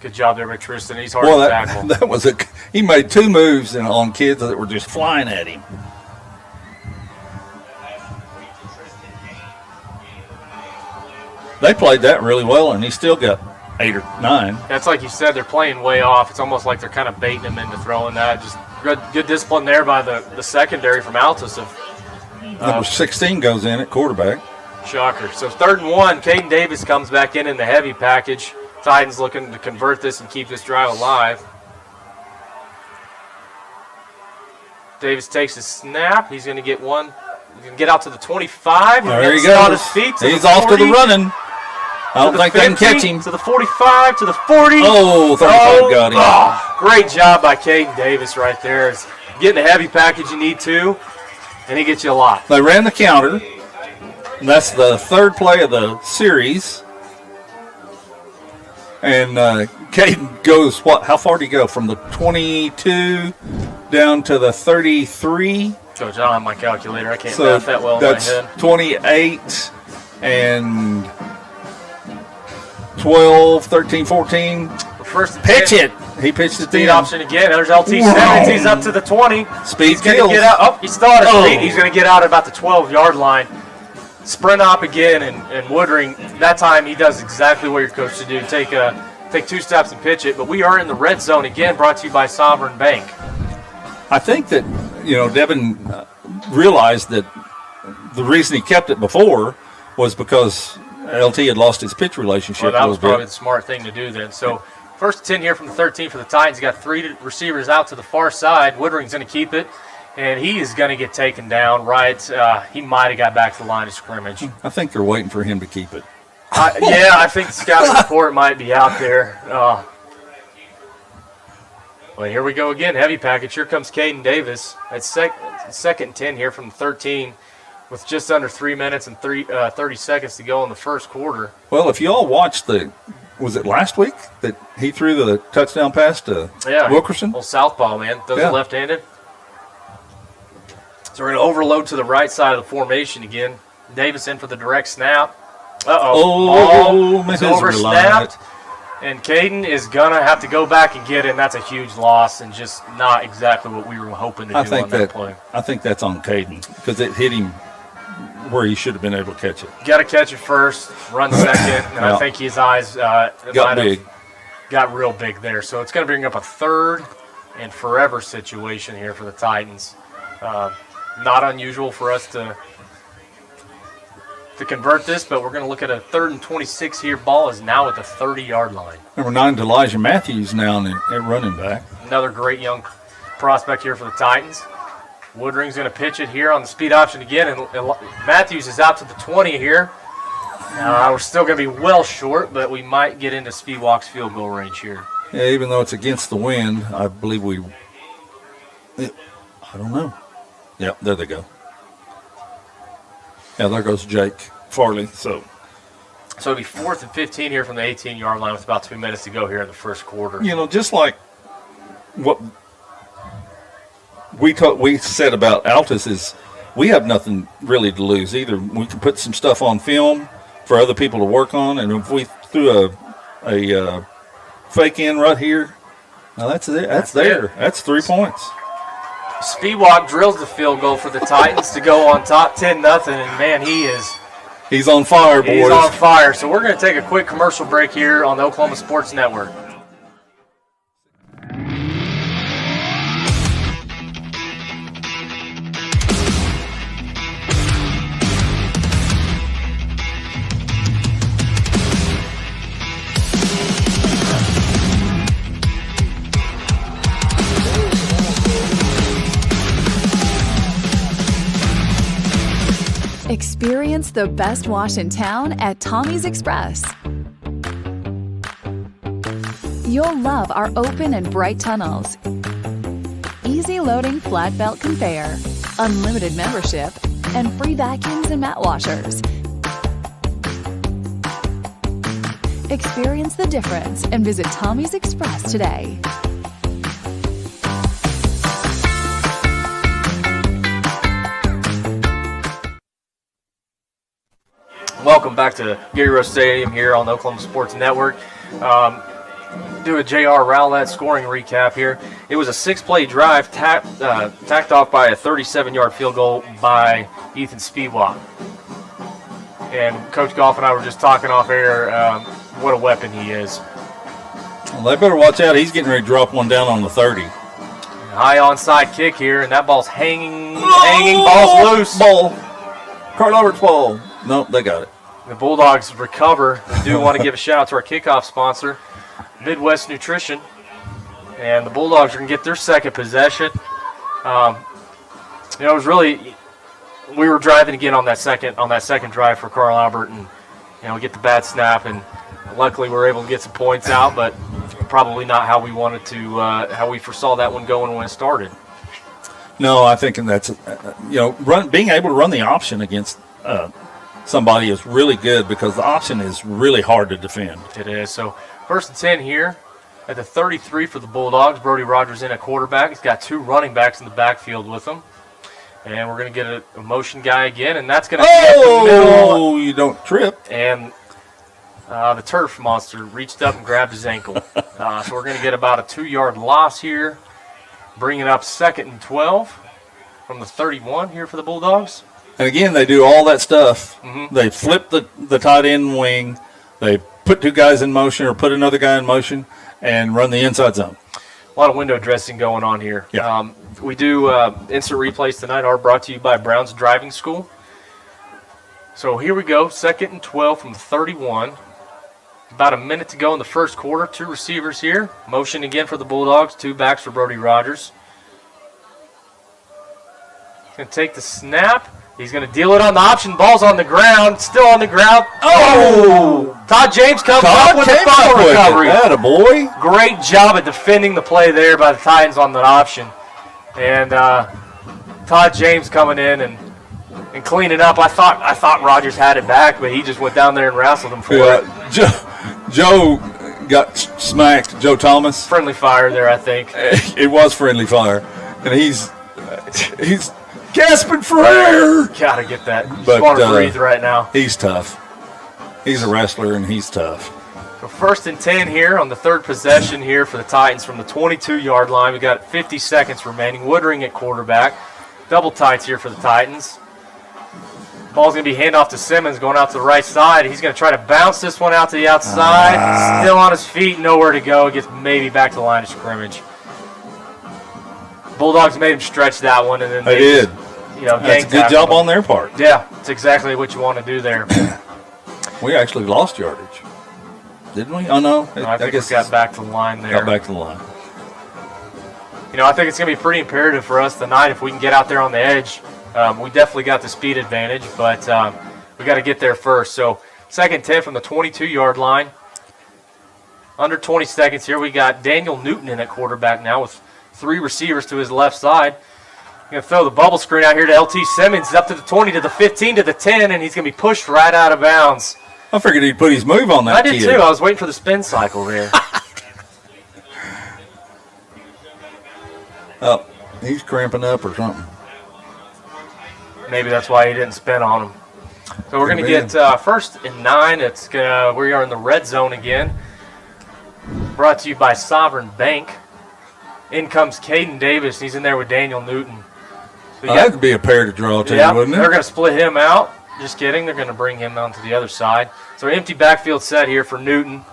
Good job there by Tristan. He's hard to tackle. He made 2 moves on kids that were just flying at him. They played that really well, and he still got 8 or 9. That's like you said, they're playing way off. It's almost like they're kind of baiting him into throwing that. Just good discipline there by the secondary from Altus. Number 16 goes in at quarterback. Shocker. So 3rd and 1, Caden Davis comes back in the heavy package. Titans looking to convert this and keep this drive alive. Davis takes his snap. He's going to get one. He's going to get out to the 25. There he goes. On his feet. He's off to the running. I don't think they can catch him. To the 45, to the 40. Oh, 35 got him. Oh, great job by Caden Davis right there. It's getting the heavy package you need to, and he gets you a lot. They ran the counter, and that's the 3rd play of the series. And Caden goes, how far did he go? From the 22 down to the 33? Coach, I don't have my calculator. I can't math that well in my head. 28 and 12, 13, 14. First pitch it. He pitched it. Speed option again. There's LT Simmons. He's up to the 20. Speed kills. Get out. Oh, he started. He's going to get out at about the 12-yard line. Sprint op again, and Woodring, that time he does exactly what you're coached to do. Take 2 steps and pitch it. But we are in the red zone again, brought to you by Sovereign Bank. I think that, Devin realized that the reason he kept it before was because LT had lost his pitch relationship. Well, that was probably the smart thing to do then. So 1st and 10 here from the 13 for the Titans. Got 3 receivers out to the far side. Woodring's going to keep it, and he is going to get taken down right. He might have got back to the line of scrimmage. I think they're waiting for him to keep it. I think the scouting report might be out there. Well, here we go again. Heavy package. Here comes Caden Davis. It's 2nd and 10 here from the 13 with just under 3 minutes and 30 seconds to go in the first quarter. Well, if you all watched was it last week that he threw the touchdown pass to Wilkerson? Old southpaw, man. Those are left-handed. So we're going to overload to the right side of the formation again. Davis in for the direct snap. Oh, it's over-snapped. And Caden is going to have to go back and get it, and that's a huge loss and just not exactly what we were hoping to do on that play. I think that's on Caden because it hit him where he should have been able to catch it. Got to catch it first, run second, and I think his eyes got big. got real big there. So it's going to bring up a 3rd and forever situation here for the Titans. Not unusual for us to convert this, but we're going to look at a 3rd and 26 here. Ball is now at the 30-yard line. Number 9, Elijah Matthews now at running back. Another great young prospect here for the Titans. Woodring's going to pitch it here on the speed option again, and Matthews is out to the 20 here. We're still going to be well short, but we might get into Speedwalk's field goal range here. Yeah, even though it's against the wind, I believe I don't know. Yeah, there they go. Yeah, there goes Jake Farley. So it'll be 4th and 15 here from the 18-yard line with about 2 minutes to go here in the first quarter. Just like what we said about Altus is we have nothing really to lose either. We can put some stuff on film for other people to work on, and if we threw a fake in right here, now that's it. That's there. That's 3 points. Speedwalk drills the field goal for the Titans to go on top 10-0, and man, he's on fire, boys. He's on fire. So we're going to take a quick commercial break here on the Oklahoma Sports Network. Experience the best wash in town at Tommy's Express. You'll love our open and bright tunnels, easy loading flat belt conveyor, unlimited membership, and free vacuums and mat washers. Experience the difference and visit Tommy's Express today. Welcome back to Gary Rose Stadium here on the Oklahoma Sports Network. Do a J.R. Rowlett scoring recap here. It was a 6-play drive tacked off by a 37-yard field goal by Ethan Speedwalk. And Coach Goff and I were just talking off air what a weapon he is. Well, they better watch out. He's getting ready to drop one down on the 30. High onside kick here, and that ball's hanging. Ball's loose. Carl Albert's ball. Nope, they got it. The Bulldogs recover. I do want to give a shout out to our kickoff sponsor, Midwest Nutrition. And the Bulldogs are going to get their second possession. It was really, we were driving again on that second drive for Carl Albert, and we get the bad snap, and luckily we were able to get some points out, but probably not how we wanted to, how we foresaw that one going when it started. No, I think that's being able to run the option against somebody is really good because the option is really hard to defend. It is. So 1st and 10 here at the 33 for the Bulldogs. Brody Rogers in at quarterback. He's got 2 running backs in the backfield with him. And we're going to get a motion guy again, and that's going to be at the middle. Oh, you don't trip. And the turf monster reached up and grabbed his ankle. So we're going to get about a 2-yard loss here, bringing up 2nd and 12 from the 31 here for the Bulldogs. And again, they do all that stuff. Mm-hmm. They flip the tight end wing. They put 2 guys in motion or put another guy in motion and run the inside zone. A lot of window dressing going on here. Yeah. We do instant replays tonight are brought to you by Brown's Driving School. So here we go, 2nd and 12 from the 31. About a minute to go in the first quarter. 2 receivers here. Motion again for the Bulldogs. 2 backs for Brody Rogers. Going to take the snap. He's going to deal it on the option. Ball's on the ground. Still on the ground. Oh! Todd James comes up with the fumble recovery. Attaboy. Great job at defending the play there by the Titans on that option. And Todd James coming in and cleaning up. I thought Rogers had it back, but he just went down there and wrestled him for it. Joe got smacked. Joe Thomas. Friendly fire there, I think. It was friendly fire. And he's gasping for air. Gotta get that. Just want to breathe right now. He's tough. He's a wrestler, and he's tough. So 1st and 10 here on the 3rd possession here for the Titans from the 22-yard line. We got 50 seconds remaining. Woodring at quarterback. Double tights here for the Titans. Ball's going to be handoff to Simmons going out to the right side. He's going to try to bounce this one out to the outside. Still on his feet, nowhere to go. Gets maybe back to the line of scrimmage. Bulldogs made him stretch that one, and then they did. That's a good job on their part. Yeah, it's exactly what you want to do there. We actually lost yardage, didn't we? Oh no, I think we got back to the line there. Got back to the line. I think it's going to be pretty imperative for us tonight if we can get out there on the edge. We definitely got the speed advantage, but we got to get there first. So 2nd and 10 from the 22-yard line. Under 20 seconds here. We got Daniel Newton in at quarterback now with 3 receivers to his left side. Going to throw the bubble screen out here to LT Simmons up to the 20, to the 15, to the 10, and he's going to be pushed right out of bounds. I figured he'd put his move on that. I did too. I was waiting for the spin cycle there. Oh, he's cramping up or something. Maybe that's why he didn't spin on him. So we're going to get 1st and 9. We are in the red zone again. Brought to you by Sovereign Bank. In comes Caden Davis. He's in there with Daniel Newton. So that could be a pair to draw to, wouldn't it? They're going to split him out. Just kidding. They're going to bring him onto the other side. So empty backfield set here for Newton.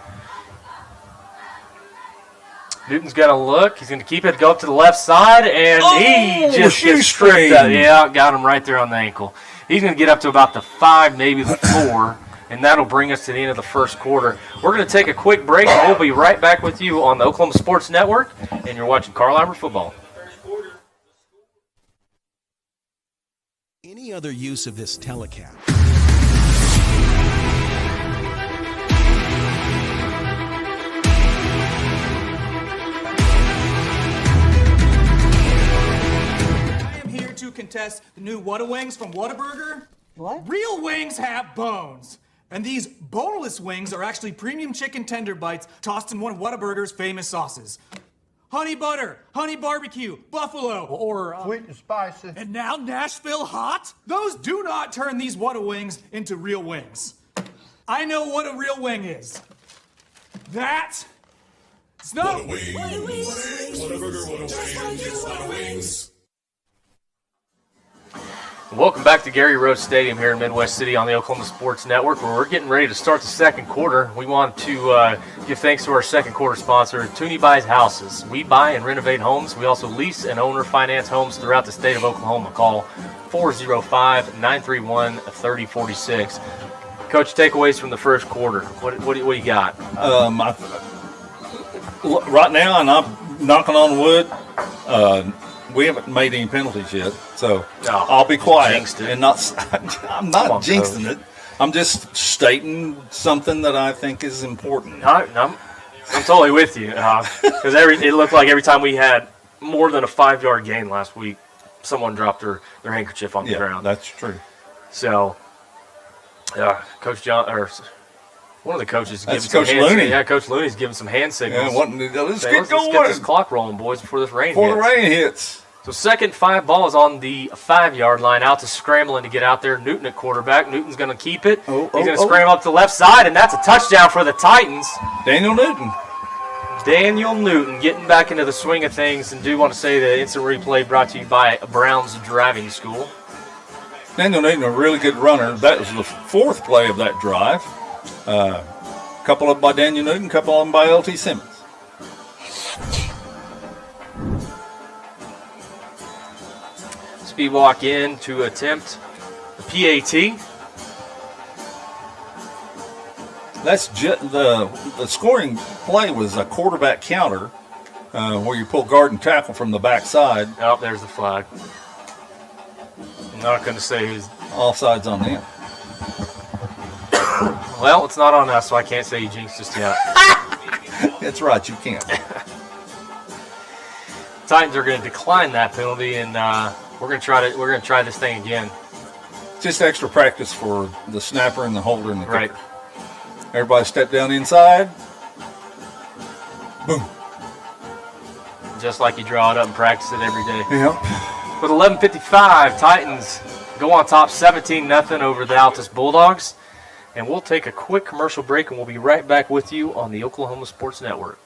Newton's going to look. He's going to keep it, go up to the left side, and he just gets stripped out. Yeah, got him right there on the ankle. He's going to get up to about the 5, maybe the 4, and that'll bring us to the end of the first quarter. We're going to take a quick break, and we'll be right back with you on the Oklahoma Sports Network, and you're watching Carl Albert Football. Any other use of this telecast? To contest the new Whataburger from Whataburger. What? Real wings have bones. And these boneless wings are actually premium chicken tender bites tossed in one of Whataburger's famous sauces. Honey butter, honey barbecue, buffalo, or sweet and spicy. And now Nashville hot? Those do not turn these Whata wings into real wings. I know what a real wing is. That's not Wings. Welcome back to Gary Rhodes Stadium here in Midwest City on the Oklahoma Sports Network, where we're getting ready to start the second quarter. We want to give thanks to our second quarter sponsor, Tooney Buys Houses. We buy and renovate homes. We also lease and owner finance homes throughout the state of Oklahoma. Call 405-931-3046. Coach, takeaways from the first quarter. What do you got? Right now, and I'm knocking on wood, we haven't made any penalties yet, so I'll be quiet and not. I'm not jinxing it. I'm just stating something that I think is important. I'm totally with you because it looked like every time we had more than a 5-yard gain last week, someone dropped their handkerchief on the ground. That's true. So, Coach John or one of the coaches. That's Coach Looney. Yeah, Coach Looney's giving some hand signals. Let's get going. Let's get this clock rolling, boys, before this rain hits. Before the rain hits. So 2nd 5, ball is on the 5-yard line. Altus scrambling to get out there. Newton at quarterback. Newton's going to keep it. He's going to scramble up to the left side, and that's a touchdown for the Titans. Daniel Newton getting back into the swing of things, and do want to say the instant replay brought to you by Brown's Driving School. Daniel Newton, a really good runner. That was the 4th play of that drive. A couple of them by Daniel Newton, a couple of them by LT Simmons. Speed walk in to attempt the PAT. That's the scoring play was a quarterback counter where you pull guard and tackle from the backside. Oh, there's the flag. I'm not going to say who's offsides on them. Well, it's not on us, so I can't say you jinxed just yet. That's right, you can't. Titans are going to decline that penalty, and we're going to try this thing again. Just extra practice for the snapper and the holder and the kicker. Right. Everybody step down inside. Boom. Just like you draw it up and practice it every day. Yep. With 11:55, Titans go on top 17-0 over the Altus Bulldogs. And we'll take a quick commercial break, and we'll be right back with you on the Oklahoma Sports Network.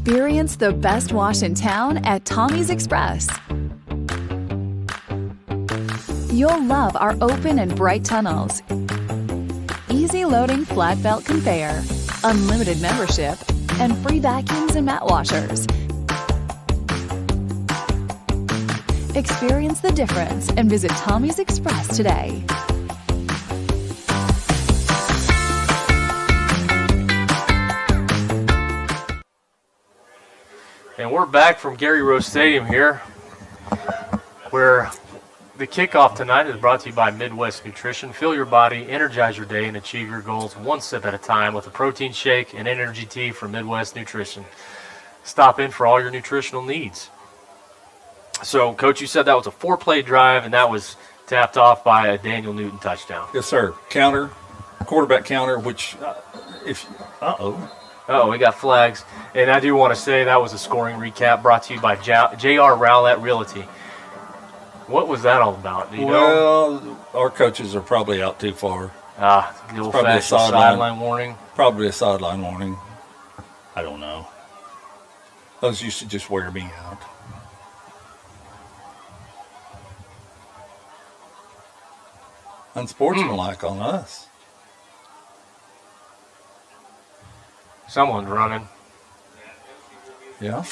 Experience the best wash in town at Tommy's Express. You'll love our open and bright tunnels, easy loading flat belt conveyor, unlimited membership, and free vacuums and mat washers. Experience the difference and visit Tommy's Express today. And we're back from Gary Rose Stadium here, where the kickoff tonight is brought to you by Midwest Nutrition. Fill your body, energize your day, and achieve your goals one sip at a time with a protein shake and energy tea from Midwest Nutrition. Stop in for all your nutritional needs. So, Coach, you said that was a 4-play drive, and that was tapped off by a Daniel Newton touchdown. Yes, sir. Counter, quarterback counter, which we got flags. And I do want to say that was a scoring recap brought to you by J.R. Rowlett Realty. What was that all about? Do you know? Our coaches are probably out too far. The old-fashioned sideline warning. Probably a sideline warning. I don't know. Those used to just wear me out. Unsportsmanlike on us. Someone's running. Yeah.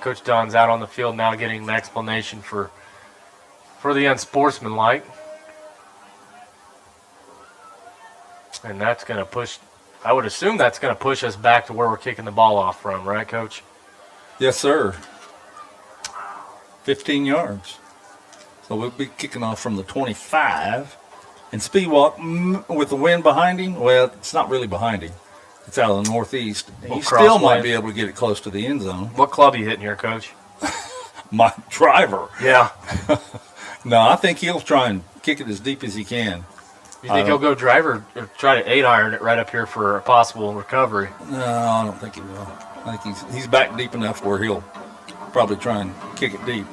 Coach Don's out on the field now getting an explanation for the unsportsmanlike. And that's going to push, I would assume that's going to push us back to where we're kicking the ball off from, right, Coach? Yes, sir. 15 yards. So we'll be kicking off from the 25. And speed walk with the wind behind him. Well, it's not really behind him. It's out of the northeast. He still might be able to get it close to the end zone. What club are you hitting here, Coach? My driver. Yeah. No, I think he'll try and kick it as deep as he can. You think he'll go driver or try to 8-iron it right up here for a possible recovery? No, I don't think he will. I think he's back deep enough where he'll probably try and kick it deep.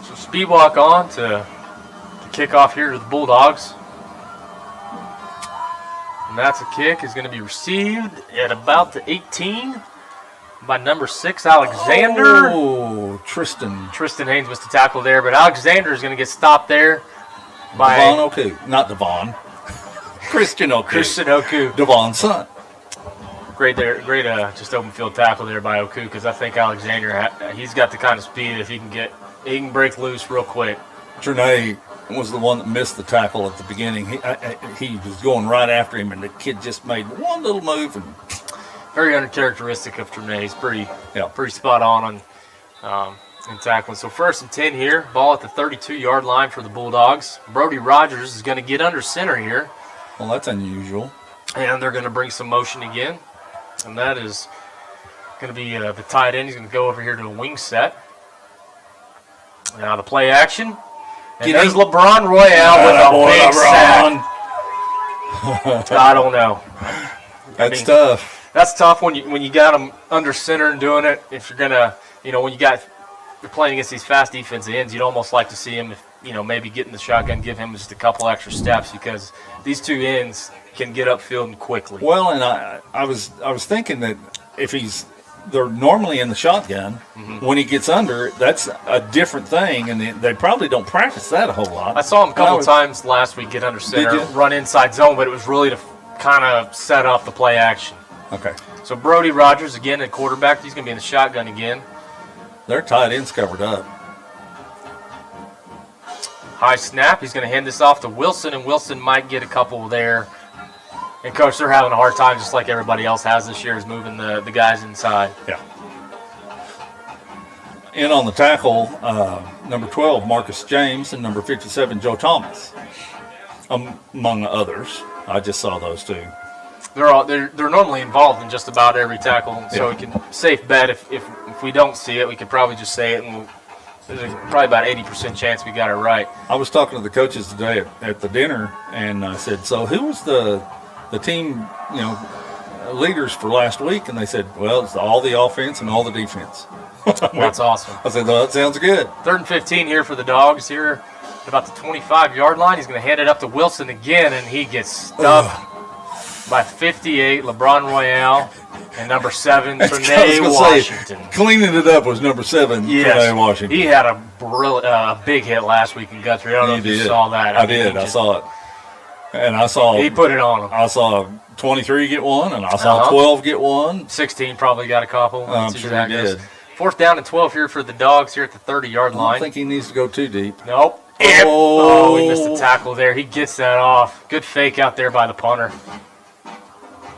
So speed walk on to kick off here to the Bulldogs. And that's a kick is going to be received at about the 18 by number 6, Alexander. Oh, Tristan Haynes was the tackle there, but Alexander is going to get stopped there by Devon Oku. Not Devon. Christian Oku. Devon's son. Great there, just open field tackle there by Oku, because I think Alexander, he's got the kind of speed if he can break loose real quick. Trinae was the one that missed the tackle at the beginning. He was going right after him, and the kid just made one little move. And very uncharacteristic of Trinae. He's pretty spot on in tackling. So 1st and 10 here. Ball at the 32-yard line for the Bulldogs. Brody Rogers is going to get under center here. Well, that's unusual. And they're going to bring some motion again. And that is going to be the tight end. He's going to go over here to a wing set. Now the play action. And there's LeBron Royale with a big sack. I don't know. That's tough. That's tough when you got him under center and doing it. If you're gonna, when you're playing against these fast defensive ends, you'd almost like to see him, maybe get in the shotgun, give him just a couple extra steps, because these two ends can get upfield quickly. Well, and I was thinking that if they're normally in the shotgun. When he gets under, that's a different thing, and they probably don't practice that a whole lot. I saw him a couple times last week get under center, run inside zone, but it was really to kind of set up the play action. Okay. So Brody Rogers again at quarterback. He's going to be in the shotgun again. Their tight end's covered up. High snap. He's going to hand this off to Wilson, and Wilson might get a couple there. And, Coach, they're having a hard time, just like everybody else has this year, is moving the guys inside. Yeah. In on the tackle, number 12, Marcus James, and number 57, Joe Thomas, among others. I just saw those two. They're normally involved in just about every tackle, so we can safe bet if we don't see it, we could probably just say it, and there's probably about 80% chance we got it right. I was talking to the coaches today at the dinner, and I said, so who was the team, leaders for last week? And they said, well, it's all the offense and all the defense. That's awesome. I said, well, that sounds good. 3rd and 15 here for the Dogs here at about the 25-yard line. He's going to hand it up to Wilson again, and he gets stuffed by 58, LeBron Royale. And number 7, I was Trey gonna Washington. Say, cleaning it up was number 7, Trey Washington. He had a big hit last week in Guthrie. I don't know if you saw that. I did. I saw it. And I saw he put it on him. I saw 23 get one, and I saw 12 get one. 16 probably got a couple. I'm sure he did. 4th down and 12 here for the Dogs here at the 30-yard line. I don't think he needs to go too deep. Nope. Oh, he missed a tackle there. He gets that off. Good fake out there by the punter.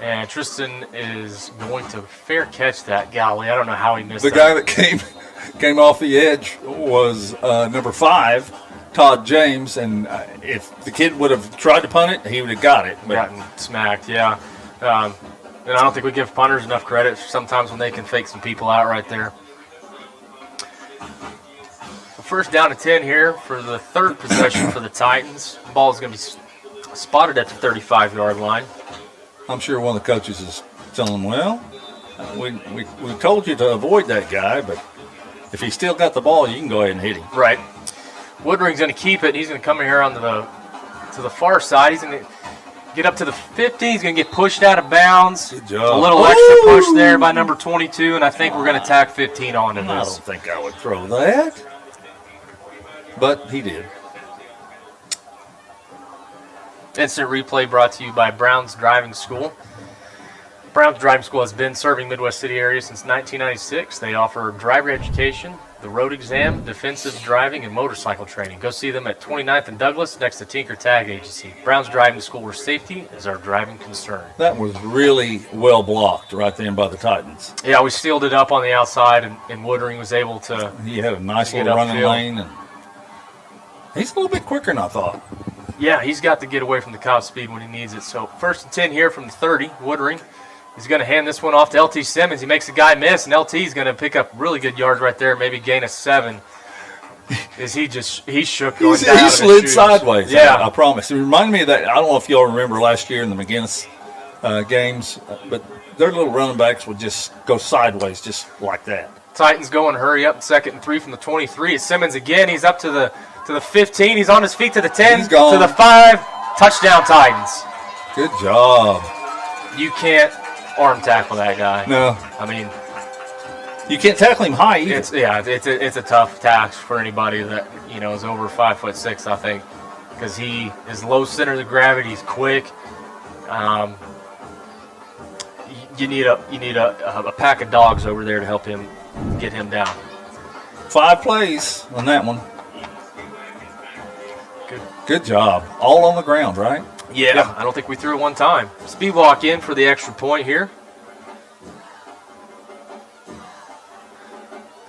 And Tristan is going to fair catch that. Golly, I don't know how he missed that. The guy that came off the edge was number 5, Todd James, and if the kid would have tried to punt it, he would have got it. But gotten smacked, yeah. And I don't think we give punters enough credit sometimes when they can fake some people out right there. First down and 10 here for the 3rd possession for the Titans. The ball is going to be spotted at the 35-yard line. I'm sure one of the coaches is telling them, well, we told you to avoid that guy, but if he's still got the ball, you can go ahead and hit him. Right. Woodring's going to keep it. He's going to come in here on to the far side. He's going to get up to the 50. He's going to get pushed out of bounds. Good job. A little extra push there by number 22, and I think we're going to tack 15 on in this. I don't think I would throw that. But he did. Instant replay brought to you by Brown's Driving School. Brown's Driving School has been serving Midwest City area since 1996. They offer driver education, the road exam, defensive driving, and motorcycle training. Go see them at 29th and Douglas next to Tinker Tag Agency. Brown's Driving School, where safety is our driving concern. That was really well blocked right then by the Titans. Yeah, we sealed it up on the outside, and Woodring was able to. He had a nice little running lane, and he's a little bit quicker than I thought. Yeah, he's got to get away from the top speed when he needs it. So 1st and 10 here from the 30, Woodring. He's going to hand this one off to LT Simmons. He makes the guy miss, and LT is going to pick up really good yards right there, maybe gain a 7. He shook going down. He slid sideways. Yeah. I promise. It reminded me of that. I don't know if y'all remember last year in the McGinnis games, but their little running backs would just go sideways just like that. Titans going hurry up, 2nd and 3 from the 23. It's Simmons again. He's up to the 15. He's on his feet to the 10. He's gone. To the 5. Touchdown Titans. Good job. You can't arm tackle that guy. No. I mean, you can't tackle him high either. It's a tough task for anybody that is over 5'6", I think, because he is low center of gravity. He's quick. You need a pack of dogs over there to help him get him down. 5 plays on that one. Good job. All on the ground, right? Yeah, I don't think we threw it one time. Speed walk in for the extra point here.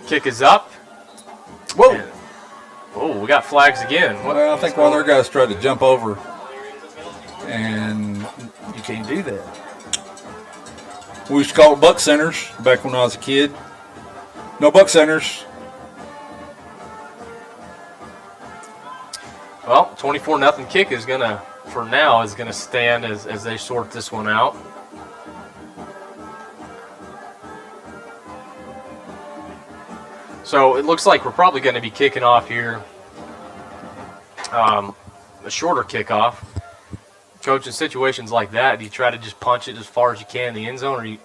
Kick is up. Whoa. Oh, we got flags again. Well, I think one of their guys tried to jump over, and you can't do that. We used to call it buck centers back when I was a kid. No buck centers. Well, 24-0 kick is going to, for now, is going to stand as they sort this one out. So it looks like we're probably going to be kicking off here a shorter kickoff. Coach, in situations like that, do you try to just punch it as far as you can in the end zone, or you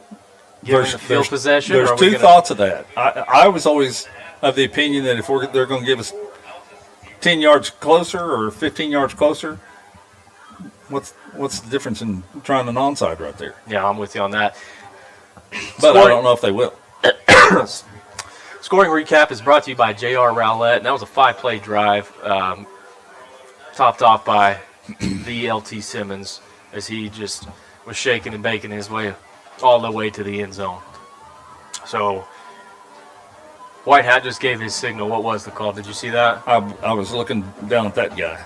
give them the field possession? There's two thoughts of that. I was always of the opinion that if they're going to give us 10 yards closer or 15 yards closer, what's the difference in trying an onside right there? Yeah, I'm with you on that. But I don't know if they will. Scoring recap is brought to you by J.R. Rowlett, and that was a 5-play drive topped off by the LT Simmons as he just was shaking and baking his way all the way to the end zone. So White Hat just gave his signal. What was the call? Did you see that? I was looking down at that guy.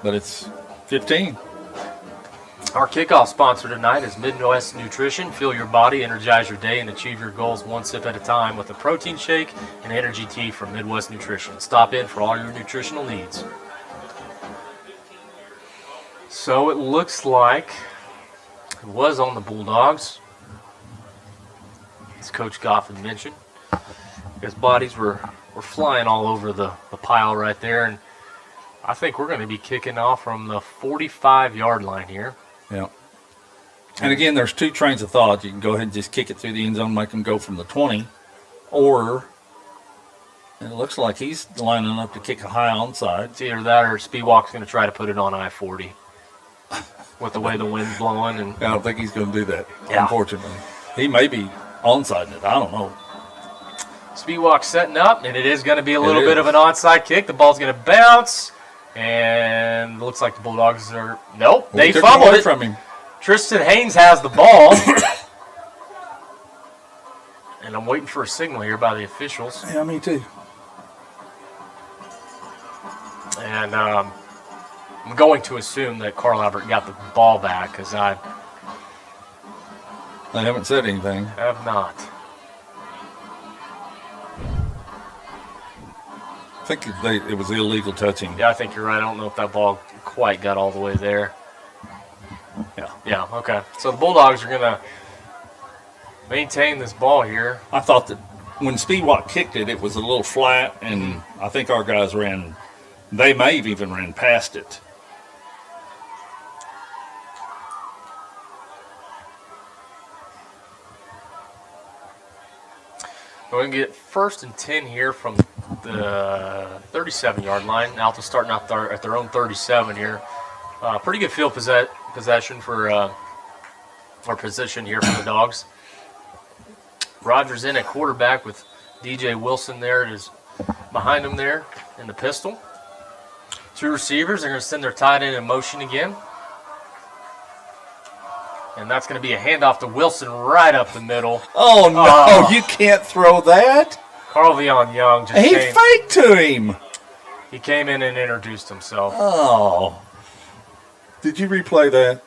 But it's 15. Our kickoff sponsor tonight is Midwest Nutrition. Fuel your body, energize your day, and achieve your goals one sip at a time with a protein shake and energy tea from Midwest Nutrition. Stop in for all your nutritional needs. So it looks like it was on the Bulldogs, as Coach Goffin mentioned. His bodies were flying all over the pile right there, and I think we're going to be kicking off from the 45-yard line here. Yeah. And again, there's two trains of thought. You can go ahead and just kick it through the end zone, make them go from the 20, or it looks like he's lining up to kick a high onside. It's either that or Speedwalk's going to try to put it on I-40 with the way the wind's blowing. And I don't think he's going to do that, Yeah. unfortunately. He may be onside it. I don't know. Speedwalk's setting up, and it is going to be a little bit of an onside kick. The ball's going to bounce, and it looks like the Bulldogs are – nope, they took fumbled away it. from him. Tristan Haynes has the ball. And I'm waiting for a signal here by the officials. Yeah, me too. And I'm going to assume that Carl Albert got the ball back because I haven't said anything. have not. I think it was illegal touching. Yeah, I think you're right. I don't know if that ball quite got all the way there. Yeah. Yeah, okay. So the Bulldogs are going to maintain this ball here. I thought that when Speedwalk kicked it, it was a little flat, and I think our guys they may have even ran past it. We're going to get 1st and 10 here from the 37-yard line. Altus starting out at their own 37 here. Pretty good field possession for our position here for the Dogs. Rogers in at quarterback with DJ Wilson there is behind him there in the pistol. Two receivers are going to send their tight end in motion again. And that's going to be a handoff to Wilson right up the middle. Oh, no, you can't throw that. Carl Vion Young just He faked to him. He came in and introduced himself. Oh. Did you replay that?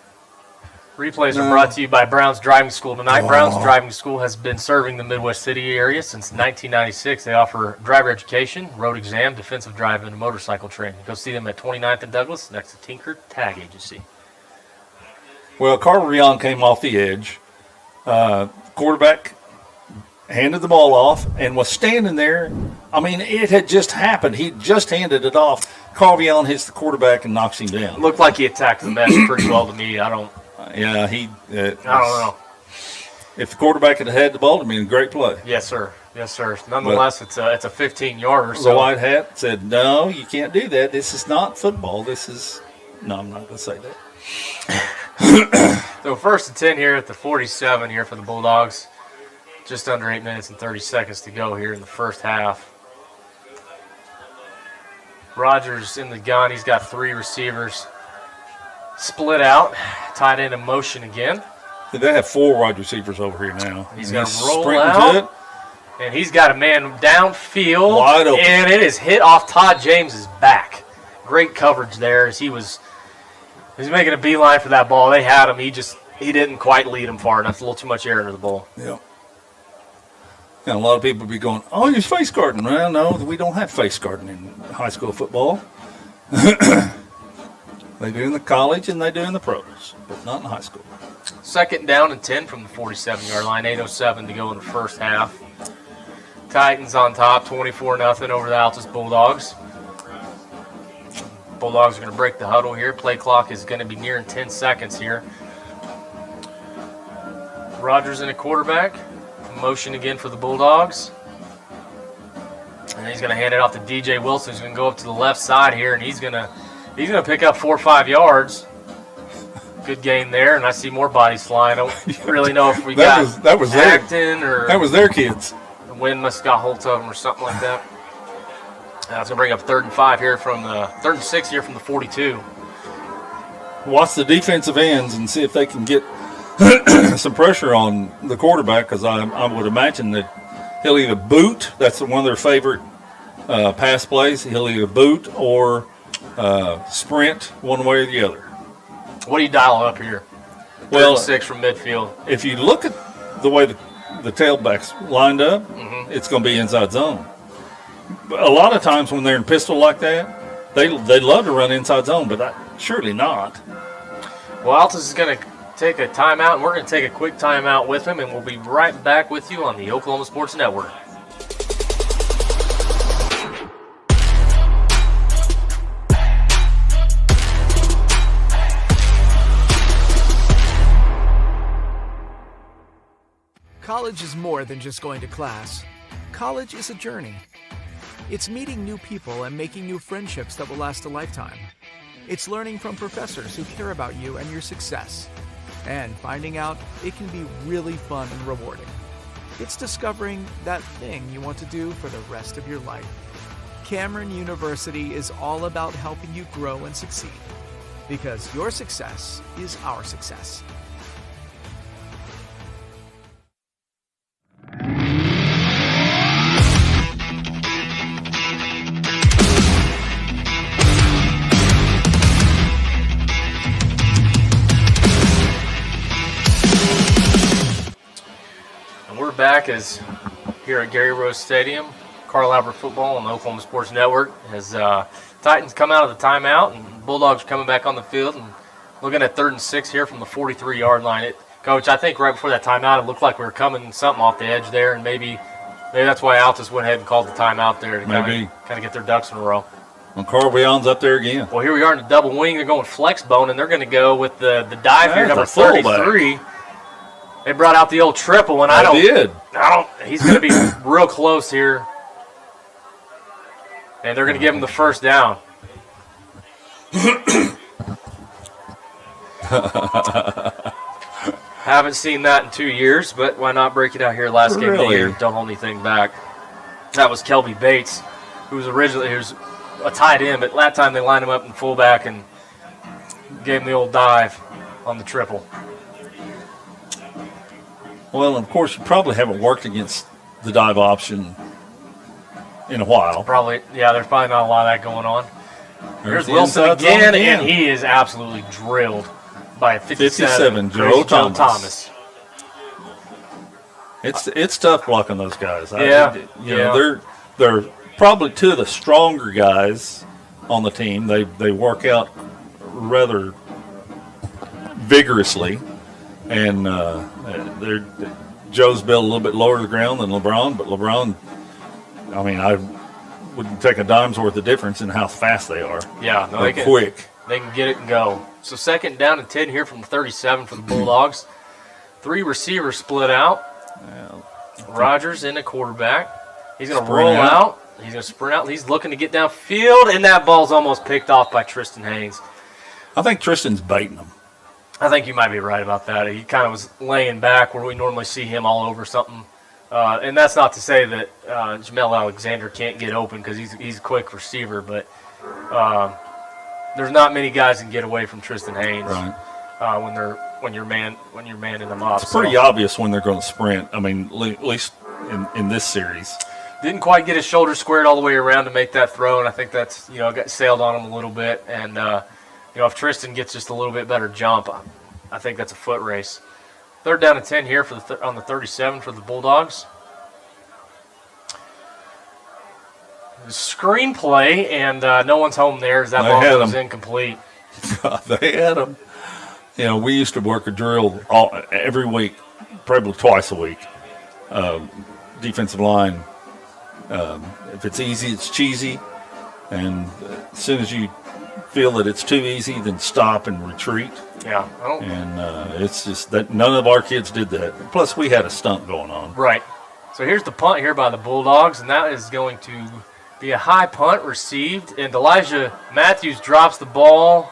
Replays are brought to you by Brown's Driving School tonight. Brown's Driving School has been serving the Midwest City area since 1996. They offer driver education, road exam, defensive driving, and motorcycle training. Go see them at 29th and Douglas next to Tinker Tag Agency. Well, Carter Rion came off the edge. Quarterback handed the ball off and was standing there. I mean, it had just happened. He just handed it off. Carvion hits the quarterback and knocks him down. Looked like he attacked the mesh pretty well to me. I don't know. If the quarterback had the ball, it'd been a great play. Yes, sir. Yes, sir. Nonetheless, it's a 15-yarder. The white hat said, "No, you can't do that. This is not football. This is." No, I'm not going to say that. So 1st and 10 here at the 47 here for the Bulldogs. Just under 8 minutes and 30 seconds to go here in the first half. Rogers in the gun. He's got 3 receivers split out. Tight end in motion again. They have 4 wide receivers over here now. He's going to roll out. And he's got a man downfield. Wide open. And it is hit off Todd James's back. Great coverage there as he was making a beeline for that ball. They had him. He didn't quite lead him far enough. A little too much air into the ball. Yeah. And a lot of people be going, "Oh, he's face guarding." Well, no, we don't have face guarding in high school football. They do in the college and they do in the pros, but not in high school. 2nd down and 10 from the 47-yard line. 8:07 to go in the first half. Titans on top, 24-0 over the Altus Bulldogs. Bulldogs are going to break the huddle here. Play clock is going to be nearing 10 seconds here. Rogers in a quarterback. Motion again for the Bulldogs. And he's going to hand it off to DJ Wilson. He's going to go up to the left side here, and he's going to pick up 4 or 5 yards. Good gain there, and I see more bodies flying. I don't really know if we got Acton or that was their kids. The wind must have got hold of them or something like that. It's going to bring up 3rd and 5 here from the 3rd and 6 here from the 42. Watch the defensive ends and see if they can get some pressure on the quarterback, because I would imagine that he'll either boot. That's one of their favorite pass plays. He'll either boot or sprint, one way or the other. What do you dial up here? 3rd and 6 from midfield. If you look at the way the tailback's lined up, it's going to be inside zone. But a lot of times when they're in pistol like that, they love to run inside zone, but surely not. Well, Altus is going to take a timeout, and we're going to take a quick timeout with him, and we'll be right back with you on the Oklahoma Sports Network. College is more than just going to class. College is a journey. It's meeting new people and making new friendships that will last a lifetime. It's learning from professors who care about you and your success. And finding out it can be really fun and rewarding. It's discovering that thing you want to do for the rest of your life. Cameron University is all about helping you grow and succeed. Because your success is our success. Back as here at Gary Rose Stadium, Carl Albert football on the Oklahoma Sports Network, as Titans come out of the timeout and Bulldogs are coming back on the field and looking at 3rd and 6 here from the 43-yard line. Coach, I think right before that timeout it looked like we were coming something off the edge there, and maybe that's why Altus went ahead and called the timeout there to kind of get their ducks in a row. Well, Carl Beyond's up there again. Well, here we are in the double wing. They're going flex bone, and they're going to go with the dive here, number 33. They brought out the old triple, and he's going to be real close here. And they're going to give him the first down. Haven't seen that in 2 years, but why not break it out here last game of the year? Don't hold anything back. That was Kelby Bates, who was a tight end, but that time they lined him up in fullback and gave him the old dive on the triple. Well, of course, you probably haven't worked against the dive option in a while. Probably, yeah, there's probably not a lot of that going on. Here's Wilson again, and he is absolutely drilled by 57 Joe Thomas. It's tough blocking those guys. They're probably two of the stronger guys on the team. They work out rather vigorously. And Joe's built a little bit lower to the ground than LeBron, but LeBron, I wouldn't take a dime's worth of difference in how fast they are. Yeah, they're quick. They can get it and go. So 2nd down and 10 here from the 37 for the Bulldogs. 3 receivers split out. Rogers in a quarterback. He's going to roll out. He's going to sprint out. He's looking to get downfield, and that ball's almost picked off by Tristan Haynes. I think Tristan's baiting him. I think you might be right about that. He kind of was laying back where we normally see him all over something. And that's not to say that Jamel Alexander can't get open because he's a quick receiver, but there's not many guys that can get away from Tristan Haynes when you're manning them up. It's pretty obvious when they're going to sprint. at least in this series. Didn't quite get his shoulder squared all the way around to make that throw, and I think that's got sailed on him a little bit. And if Tristan gets just a little bit better jump, I think that's a foot race. 3rd down and 10 here on the 37 for the Bulldogs. The screenplay, and no one's home there as that ball was incomplete. They had him. We used to work a drill every week, probably twice a week. Defensive line, if it's easy, it's cheesy. And as soon as you feel that it's too easy, then stop and retreat. Yeah. It's just that none of our kids did that. Plus, we had a stunt going on. Right. So here's the punt here by the Bulldogs, and that is going to be a high punt received. And Elijah Matthews drops the ball.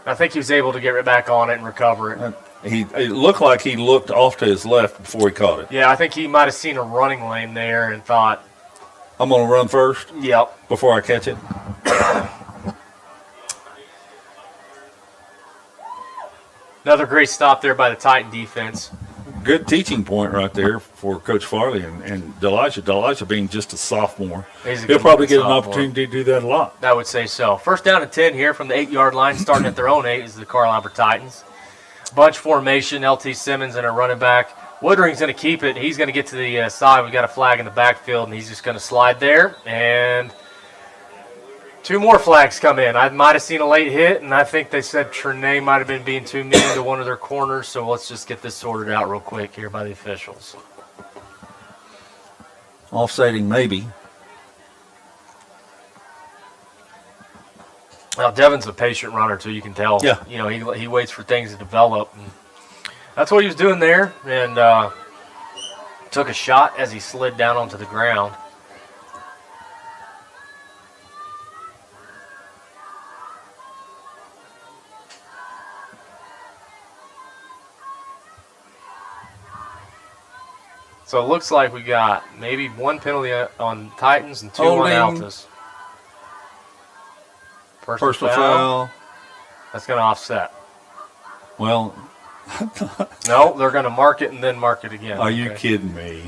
I think he was able to get right back on it and recover it. It looked like he looked off to his left before he caught it. Yeah, I think he might have seen a running lane there and thought, I'm going to run first? Yep. Before I catch it? Another great stop there by the Titan defense. Good teaching point right there for Coach Farley and Delijah. Delijah being just a sophomore. He'll probably get an opportunity to do that a lot. I would say so. 1st down and 10 here from the 8-yard line, starting at their own 8 is the Carl Albert Titans. Bunch formation, LT Simmons and a running back. Woodring's going to keep it. He's going to get to the side. We've got a flag in the backfield, and he's just going to slide there. And 2 more flags come in. I might have seen a late hit, and I think they said Trene might have been being too mean to one of their corners. So let's just get this sorted out real quick here by the officials. Offsetting maybe. Well, Devin's a patient runner, too, you can tell. Yeah. He waits for things to develop. And That's what he was doing there, and took a shot as he slid down onto the ground. So it looks like we got maybe one penalty on Titans and 2 on Altus. Personal foul. That's going to offset. Well, no, they're going to mark it and then mark it again. Are you kidding me?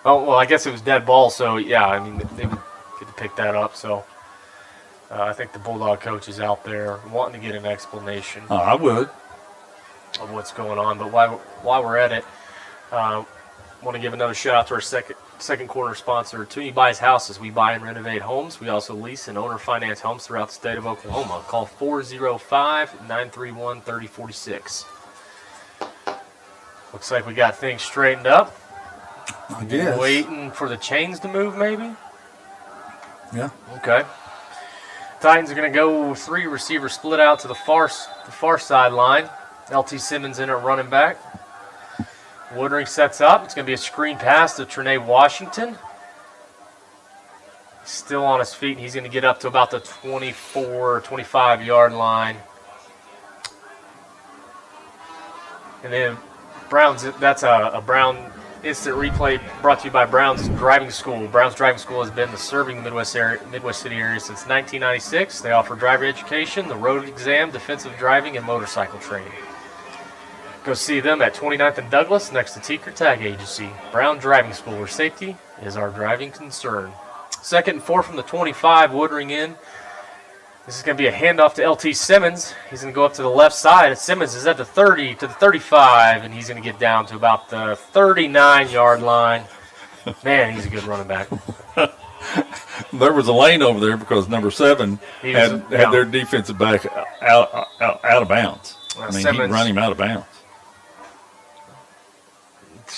Oh, well, I guess it was dead ball, so yeah, I mean, they would get to pick that up. So I think the Bulldog coach is out there wanting to get an explanation. I would. Of what's going on. But while we're at it, want to give another shout out to our second quarter sponsor, Tooney Buys Houses. We buy and renovate homes. We also lease and owner finance homes throughout the state of Oklahoma. Call 405-931-3046. Looks like we got things straightened up. I guess. Waiting for the chains to move, maybe? Yeah. Okay. Titans are going to go 3 receivers split out to the far sideline. LT Simmons in at running back. Woodring sets up. It's going to be a screen pass to Trinae Washington. Still on his feet. He's going to get up to about the 24, 25-yard line. And then Browns, that's a Brown instant replay brought to you by Brown's Driving School. Brown's Driving School has been serving the Midwest City area since 1996. They offer driver education, the road exam, defensive driving, and motorcycle training. Go see them at 29th and Douglas next to Tinker Tag Agency. Brown Driving School, where safety is our driving concern. 2nd and 4 from the 25, Woodring in. This is going to be a handoff to LT Simmons. He's going to go up to the left side. Simmons is at the 30 to the 35, and he's going to get down to about the 39-yard line. Man, he's a good running back. There was a lane over there because number 7 had their defensive back out of bounds. I mean, he run him out of bounds.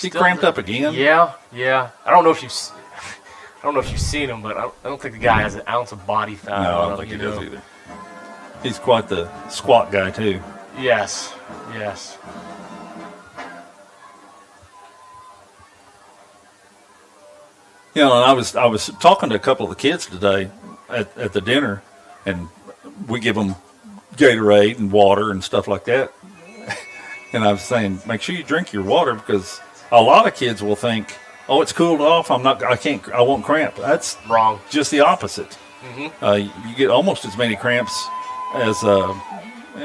He cramped up again. Yeah. I don't know if you've seen him, but I don't think the guy has an ounce of body fat. No, I don't think he does either. He's quite the squat guy too. Yes. You know, and I was talking to a couple of the kids today at the dinner, and we give them Gatorade and water and stuff like that. And I was saying, make sure you drink your water, because a lot of kids will think, oh, it's cooled off, I won't cramp. That's wrong. Just the opposite. Mm-hmm. You get almost as many cramps as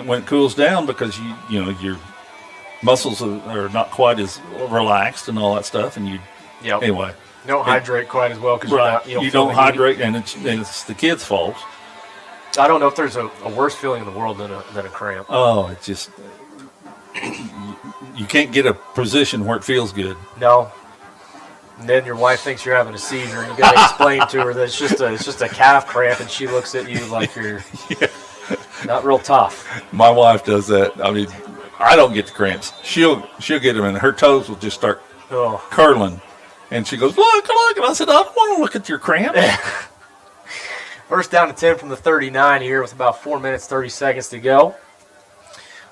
when it cools down, because you know your muscles are not quite as relaxed and all that stuff, and anyway. You don't hydrate quite as well because you don't hydrate, and it's the kids' fault. I don't know if there's a worse feeling in the world than a cramp. Oh, it's just you can't get a position where it feels good. No. And then your wife thinks you're having a seizure, and you got to explain to her that it's just a calf cramp, and she looks at you like you're not real tough. My wife does that. I mean, I don't get the cramps. She'll get them, and her toes will just start curling. And she goes, look. And I said, I don't want to look at your cramp. First down to 10 from the 39 here with about 4 minutes, 30 seconds to go.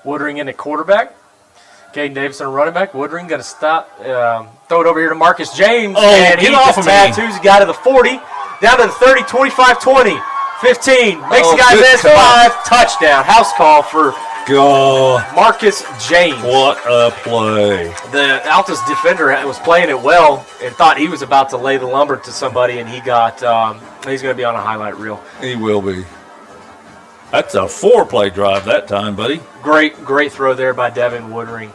Woodring in at quarterback. Caden Davison running back. Woodring going to stop. Throw it over here to Marcus James. And he just tattoos the guy to the 40. Down to the 30, 25, 20, 15. Makes the guy miss 5. Touchdown. House call for Marcus James. What a play. The Altus defender was playing it well and thought he was about to lay the lumber to somebody, and he got he's going to be on a highlight reel. He will be. That's a 4-play drive that time, buddy. Great throw there by Devin Woodring.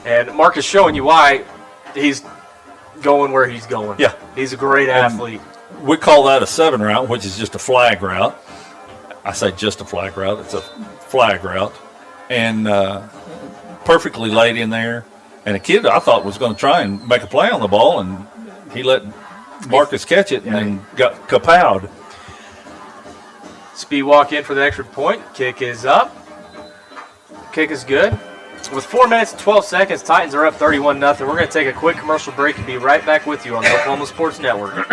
And Marcus showing you why he's going where he's going. Yeah. He's a great athlete. We call that a 7 route, which is just a flag route. I say just a flag route. It's a flag route. And perfectly laid in there. And a kid I thought was going to try and make a play on the ball, and he let Marcus catch it and then got kapowed. Speed walk in for the extra point. Kick is up. Kick is good. With 4 minutes and 12 seconds, Titans are up 31-0. We're going to take a quick commercial break and be right back with you on the Oklahoma Sports Network.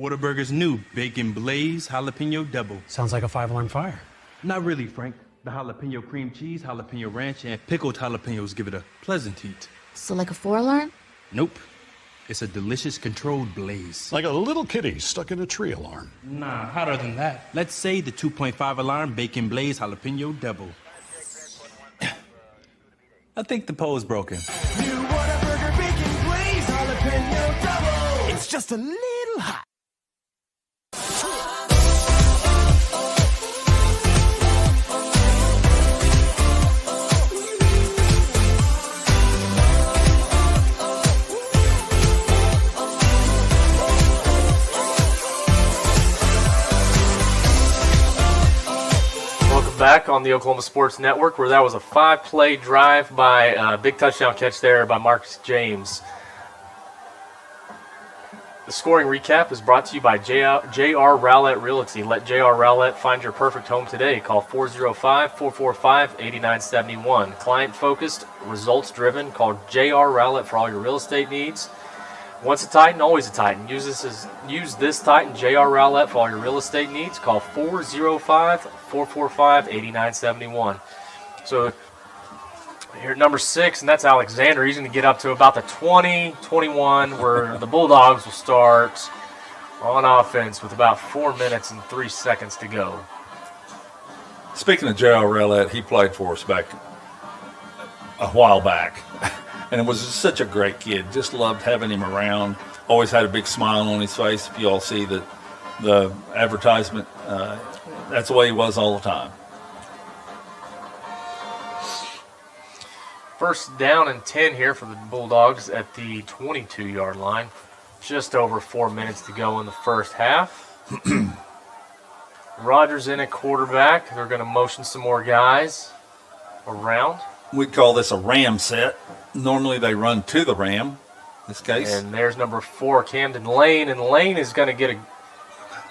Whataburger's new Bacon Blaze Jalapeno Double. Sounds like a 5-alarm fire. Not really, Frank. The jalapeno cream cheese, jalapeno ranch, and pickled jalapenos give it a pleasant heat. So like a 4-alarm? Nope. It's a delicious controlled blaze. Like a little kitty stuck in a tree alarm. Nah, hotter than that. Let's say the 2.5 alarm Bacon Blaze Jalapeno Double. I think the pole's broken. New Whataburger Bacon Blaze Jalapeno Double. It's just a little hot. Back on the Oklahoma Sports Network, where that was a 5-play drive by big touchdown catch there by Marcus James. The scoring recap is brought to you by J.R. Rowlett Realty. Let J.R. Rowlett find your perfect home today. Call 405-445-8971. Client-focused, results-driven. Call J.R. Rowlett for all your real estate needs. Once a Titan, always a Titan. Use this Titan, J.R. Rowlett, for all your real estate needs. Call 405-445-8971. So here at number 6, and that's Alexander. He's going to get up to about the 20, 21, where the Bulldogs will start on offense with about 4 minutes and 3 seconds to go. Speaking of J.R. Rowlett, he played for us back a while back. And it was such a great kid. Just loved having him around. Always had a big smile on his face. If you all see the advertisement, that's the way he was all the time. First down and 10 here for the Bulldogs at the 22-yard line. Just over 4 minutes to go in the first half. Rogers in at quarterback. They're going to motion some more guys around. We call this a ram set. Normally they run to the ram, in this case. And there's number 4, Camden Lane. And Lane is going to get a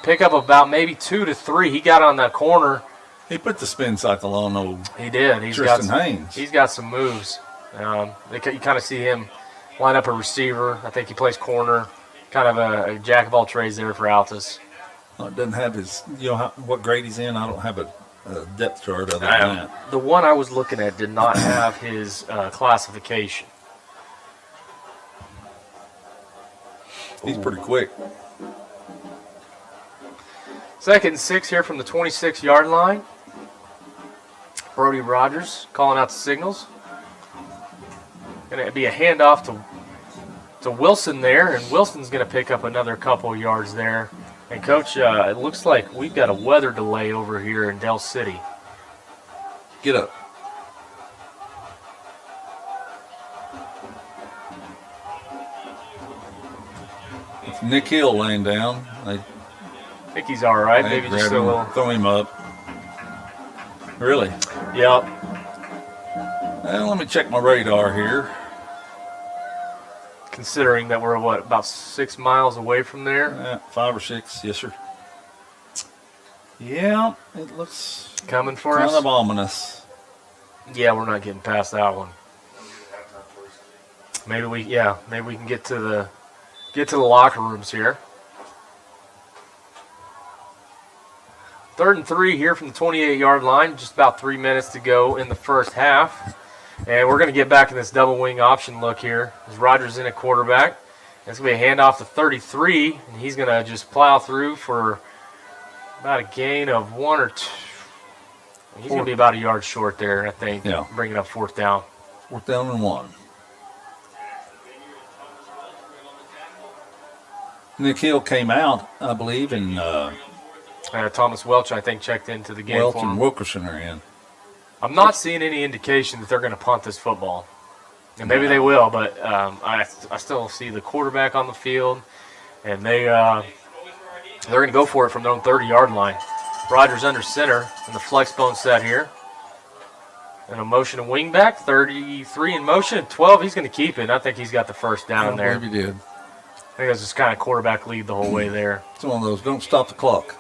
pickup about maybe 2 to 3. He got on that corner. He put the spin cycle on old He did. Tristan Haynes. He's got some moves. You kind of see him line up a receiver. I think he plays corner. Kind of a jack of all trades there for Altus. Well, it doesn't have his, what grade he's in. I don't have a depth chart other than that. The one I was looking at did not have his classification. He's pretty quick. 2nd and 6 here from the 26-yard line. Brody Rogers calling out the signals. Going to be a handoff to Wilson there, and Wilson's going to pick up another couple yards there. And, Coach, it looks like we've got a weather delay over here in Del City. Get up. It's Nick Hill laying down. I think he's all right. Maybe just a little. Throw him up. Really? Yep. Well, let me check my radar here. Considering that we're, about 6 miles away from there? 5 or 6, yes, sir. Yeah, it looks coming for us. Kind of ominous. Yeah, we're not getting past that one. Maybe we can get to the locker rooms here. 3rd and 3 here from the 28-yard line. Just about 3 minutes to go in the first half. And we're going to get back in this double wing option look here. As Rogers in at quarterback. It's going to be a handoff to 33, and he's going to just plow through for about a gain of 1 or 2. He's going to be about a yard short there, I think. Yeah. Bringing up 4th down. 4th down and 1. Nick Hill came out, I believe, and Thomas Welch, I think, checked into the game. Welch for him. and Wilkerson are in. I'm not seeing any indication that they're going to punt this football. And maybe they will, but I still see the quarterback on the field, and they're going to go for it from their own 30-yard line. Rogers under center in the flex bone set here. And a motion to wing back, 33 in motion, at 12, he's going to keep it. I think he's got the first down there. I believe he did. I think that's just kind of quarterback lead the whole way there. It's one of those, don't stop the clock.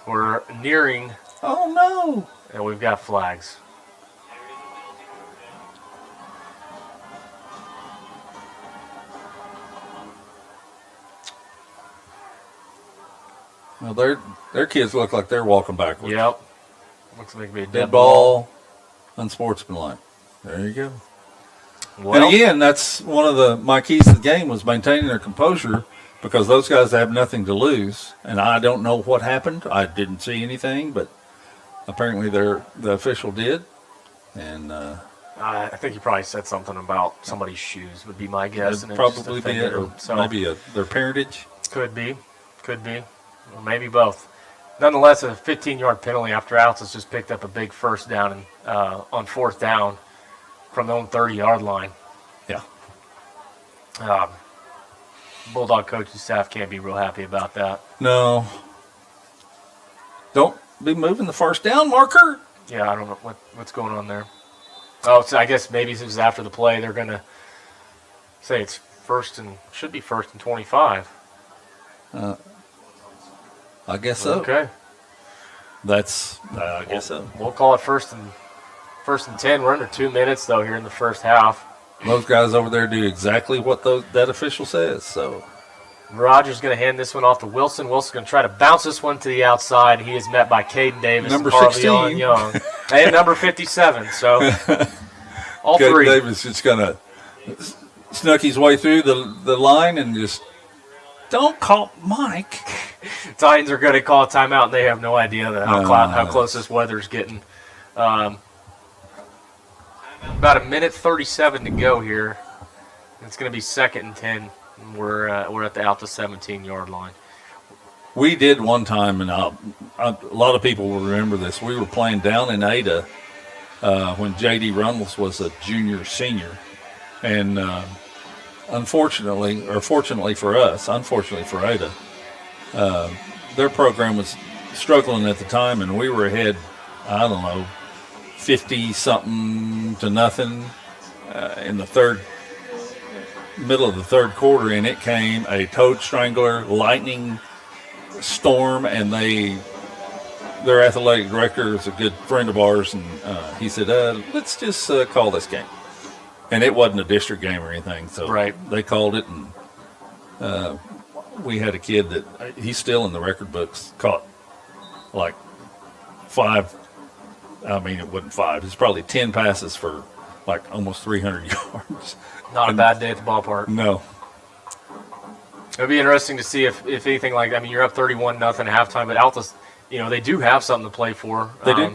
We're nearing. Oh, no. And we've got flags. Well, their kids look like they're walking backwards. Yep. Looks like it'd be a Dead ball, unsportsmanlike. There you go. Well, and again, that's one of my keys to the game was maintaining their composure because those guys have nothing to lose. And I don't know what happened. I didn't see anything, but apparently the official did. And I think you probably said something about somebody's shoes would be my guess. And probably be it, or maybe their parentage. Could be, or maybe both. Nonetheless, a 15-yard penalty after Altus just picked up a big first down on fourth down from their own 30-yard line. Yeah. Bulldog coaching staff can't be real happy about that. No. Don't be moving the first down marker. Yeah, I don't know what's going on there. Oh, so I guess maybe since it's after the play, they're going to say it's should be first and 25. I guess so. Okay. I guess so. We'll call it first and 10. We're under 2 minutes, though, here in the first half. Those guys over there do exactly what that official says. So Rogers going to hand this one off to Wilson. Wilson's going to try to bounce this one to the outside. He is met by Caden Davis, number and 16, Young, and number 57. So all Caden three. Davis just kind of snuck his way through the line and just don't call Mike. Titans are going to call a timeout, and they have no idea that how close this weather's getting. About a minute 37 to go here. It's going to be 2nd and 10. We're at the Altus 17-yard line. We did one time, and a lot of people will remember this. We were playing down in Ada when J.D. Runnels was a senior, and fortunately for us, unfortunately for Ada, their program was struggling at the time, and we were ahead, I don't know, 50-something to nothing in the middle of the third quarter, and it came a toad strangler, lightning storm, and their athletic director is a good friend of ours, and he said, let's just call this game. And it wasn't a district game or anything, so they called it, and we had a kid that he's still in the record books, caught like 5. I mean, it wasn't 5. It's probably 10 passes for like almost 300 yards. Not a bad day at the ballpark. No. It'll be interesting to see if anything like that. I mean, you're up 31-0 at halftime, but Altus, they do have something to play for. They do.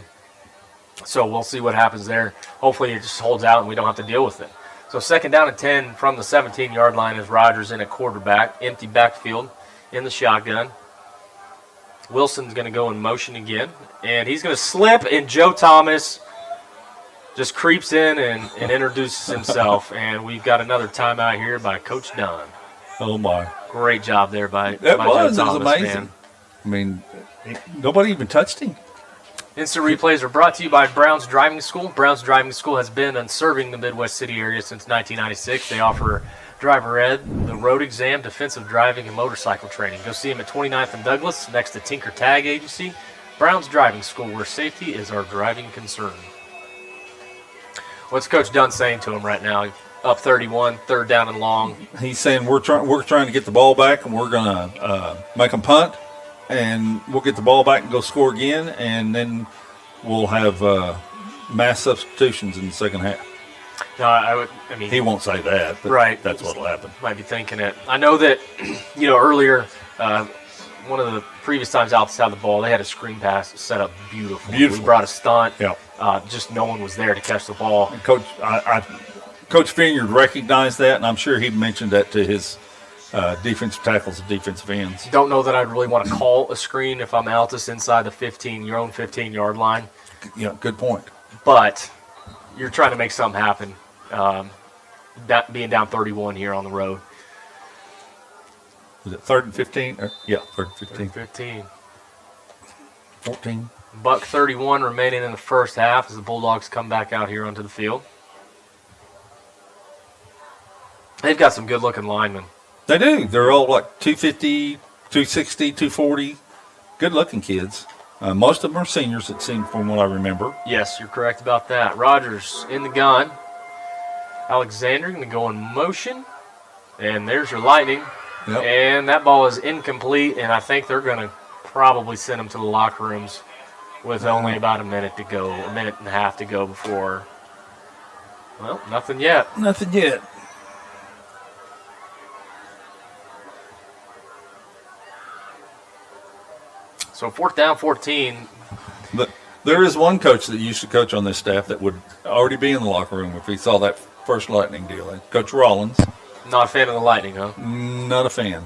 So we'll see what happens there. Hopefully it just holds out and we don't have to deal with it. So 2nd down and 10 from the 17-yard line as Rogers in a quarterback, empty backfield in the shotgun. Wilson's going to go in motion again, and he's going to slip, and Joe Thomas just creeps in and introduces himself, and we've got another timeout here by Coach Dunn. Oh, my. Great job there by Joe Thomas. It was amazing. Man. I mean, nobody even touched him. Instant replays are brought to you by Brown's Driving School. Brown's Driving School has been serving the Midwest City area since 1996. They offer driver ed, the road exam, defensive driving, and motorcycle training. Go see them at 29th and Douglas next to Tinker Tag Agency. Brown's Driving School, where safety is our driving concern. What's Coach Dunn saying to him right now? Up 31, 3rd down and long. He's saying we're trying to get the ball back, and we're going to make them punt, and we'll get the ball back and go score again, and then we'll have mass substitutions in the second half. No, I mean, he won't say that, but right. That's what'll happen. Might be thinking it. I know that, earlier, one of the previous times Altus had the ball, they had a screen pass set up beautiful. We brought a stunt. Yeah. Just no one was there to catch the ball. And Coach Finyard recognized that, and I'm sure he mentioned that to his defensive tackles and defensive ends. Don't know that I'd really want to call a screen if I'm Altus inside the your own 15-yard line. Yeah, good point. But you're trying to make something happen, being down 31 here on the road. Was it 3rd and 15? Yeah, 3rd and 15. 15. 14. Buck 31 remaining in the first half as the Bulldogs come back out here onto the field. They've got some good-looking linemen. They do. They're all like 250, 260, 240. Good-looking kids. Most of them are seniors, it seems, from what I remember. Yes, you're correct about that. Rogers in the gun. Alexander going to go in motion. And there's your Lightning. Yep. And that ball is incomplete, and I think they're going to probably send them to the locker rooms with only about a minute to go, a minute and a half to go before. Well, nothing yet. Nothing yet. So 4th down, 14. But there is one coach that used to coach on this staff that would already be in the locker room if he saw that first Lightning deal. Coach Rollins. Not a fan of the Lightning, huh? Not a fan.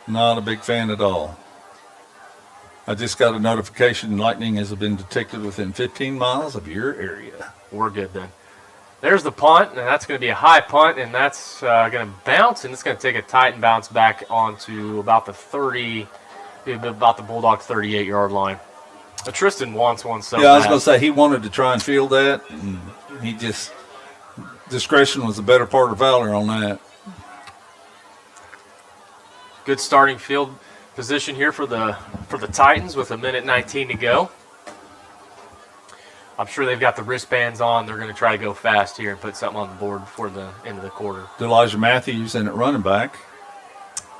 Not a big fan at all. I just got a notification Lightning has been detected within 15 miles of your area. We're good then. There's the punt, and that's going to be a high punt, and that's going to bounce, and it's going to take a tight and bounce back onto about the 30, about the Bulldog 38-yard line. Tristan wants one so yeah, I was bad. going to say he wanted to try and field that, and he just discretion was the better part of valor on that. Good starting field position here for the Titans with 1:19 to go. I'm sure they've got the wristbands on. They're going to try to go fast here and put something on the board before the end of the quarter. Elijah Matthews in at running back.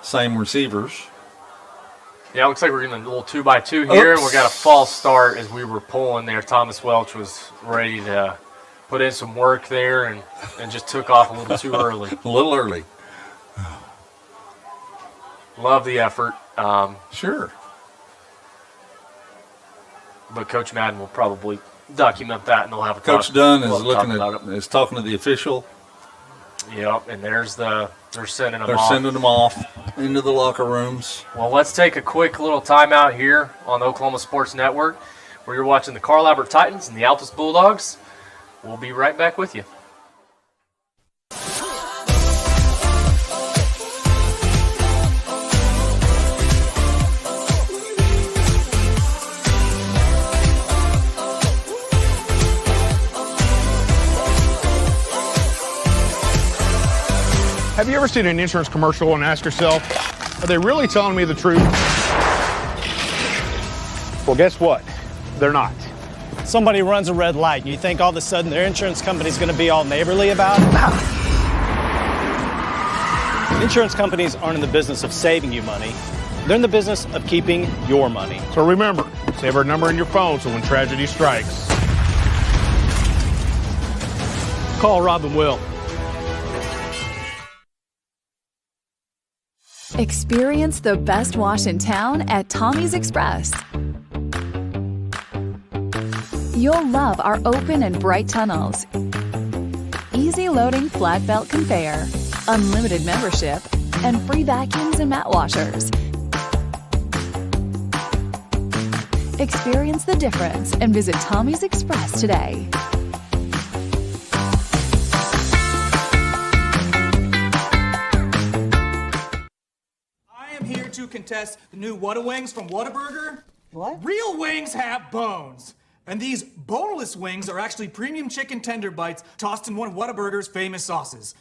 Same receivers. Yeah, it looks like we're getting a little 2-by-2 here, and we got a false start as we were pulling there. Thomas Welch was ready to put in some work there and just took off a little too early. A little early. Love the effort. Sure. But Coach Madden will probably document that, and they'll have a Coach talk. Dunn is we'll looking talk at is talking to the official. Yep, and they're sending them They're off. sending them off into the locker rooms. Well, let's take a quick little timeout here on the Oklahoma Sports Network, where you're watching the Carl Albert Titans and the Altus Bulldogs. We'll be right back with you. Have you ever seen an insurance commercial and ask yourself, are they really telling me the truth? Well, guess what? They're not. Somebody runs a red light, and you think all of a sudden their insurance company's going to be all neighborly about it? Insurance companies aren't in the business of saving you money. They're in the business of keeping your money. So remember, save our number in your phone so when tragedy strikes, call Rob and Will. Experience the best wash in town at Tommy's Express. You'll love our open and bright tunnels, easy loading flat belt conveyor, unlimited membership, and free vacuums and mat washers. Experience the difference and visit Tommy's Express today. To contest the new Whataburgers from Whataburger. What? Real wings have bones. And these boneless wings are actually premium chicken tender bites tossed in one of Whataburger's famous sauces.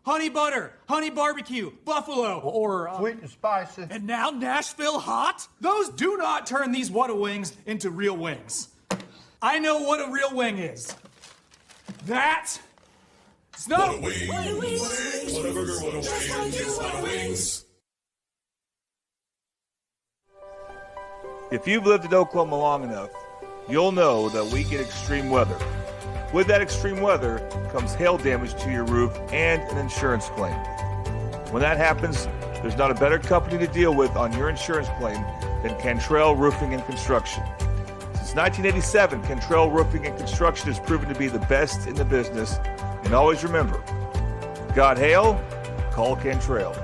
Honey butter, honey barbecue, buffalo, or sweet and spicy. And now Nashville hot? Those do not turn these Whata wings into real wings. I know what a real wing is. That it's not Whata wings. Whataburger, Whata wings. If you've lived in Oklahoma long enough, you'll know that we get extreme weather. With that extreme weather comes hail damage to your roof and an insurance claim. When that happens, there's not a better company to deal with on your insurance claim than Cantrell Roofing and Construction. Since 1987, Cantrell Roofing and Construction has proven to be the best in the business. And always remember, got hail? Call Cantrell.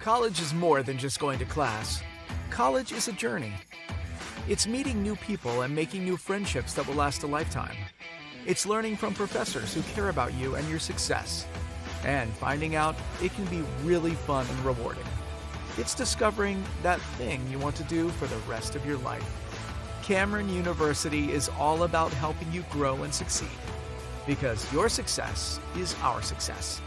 College is more than just going to class. College is a journey. It's meeting new people and making new friendships that will last a lifetime. It's learning from professors who care about you and your success. And finding out it can be really fun and rewarding. It's discovering that thing you want to do for the rest of your life. Cameron University is all about helping you grow and succeed. Because your success is our success.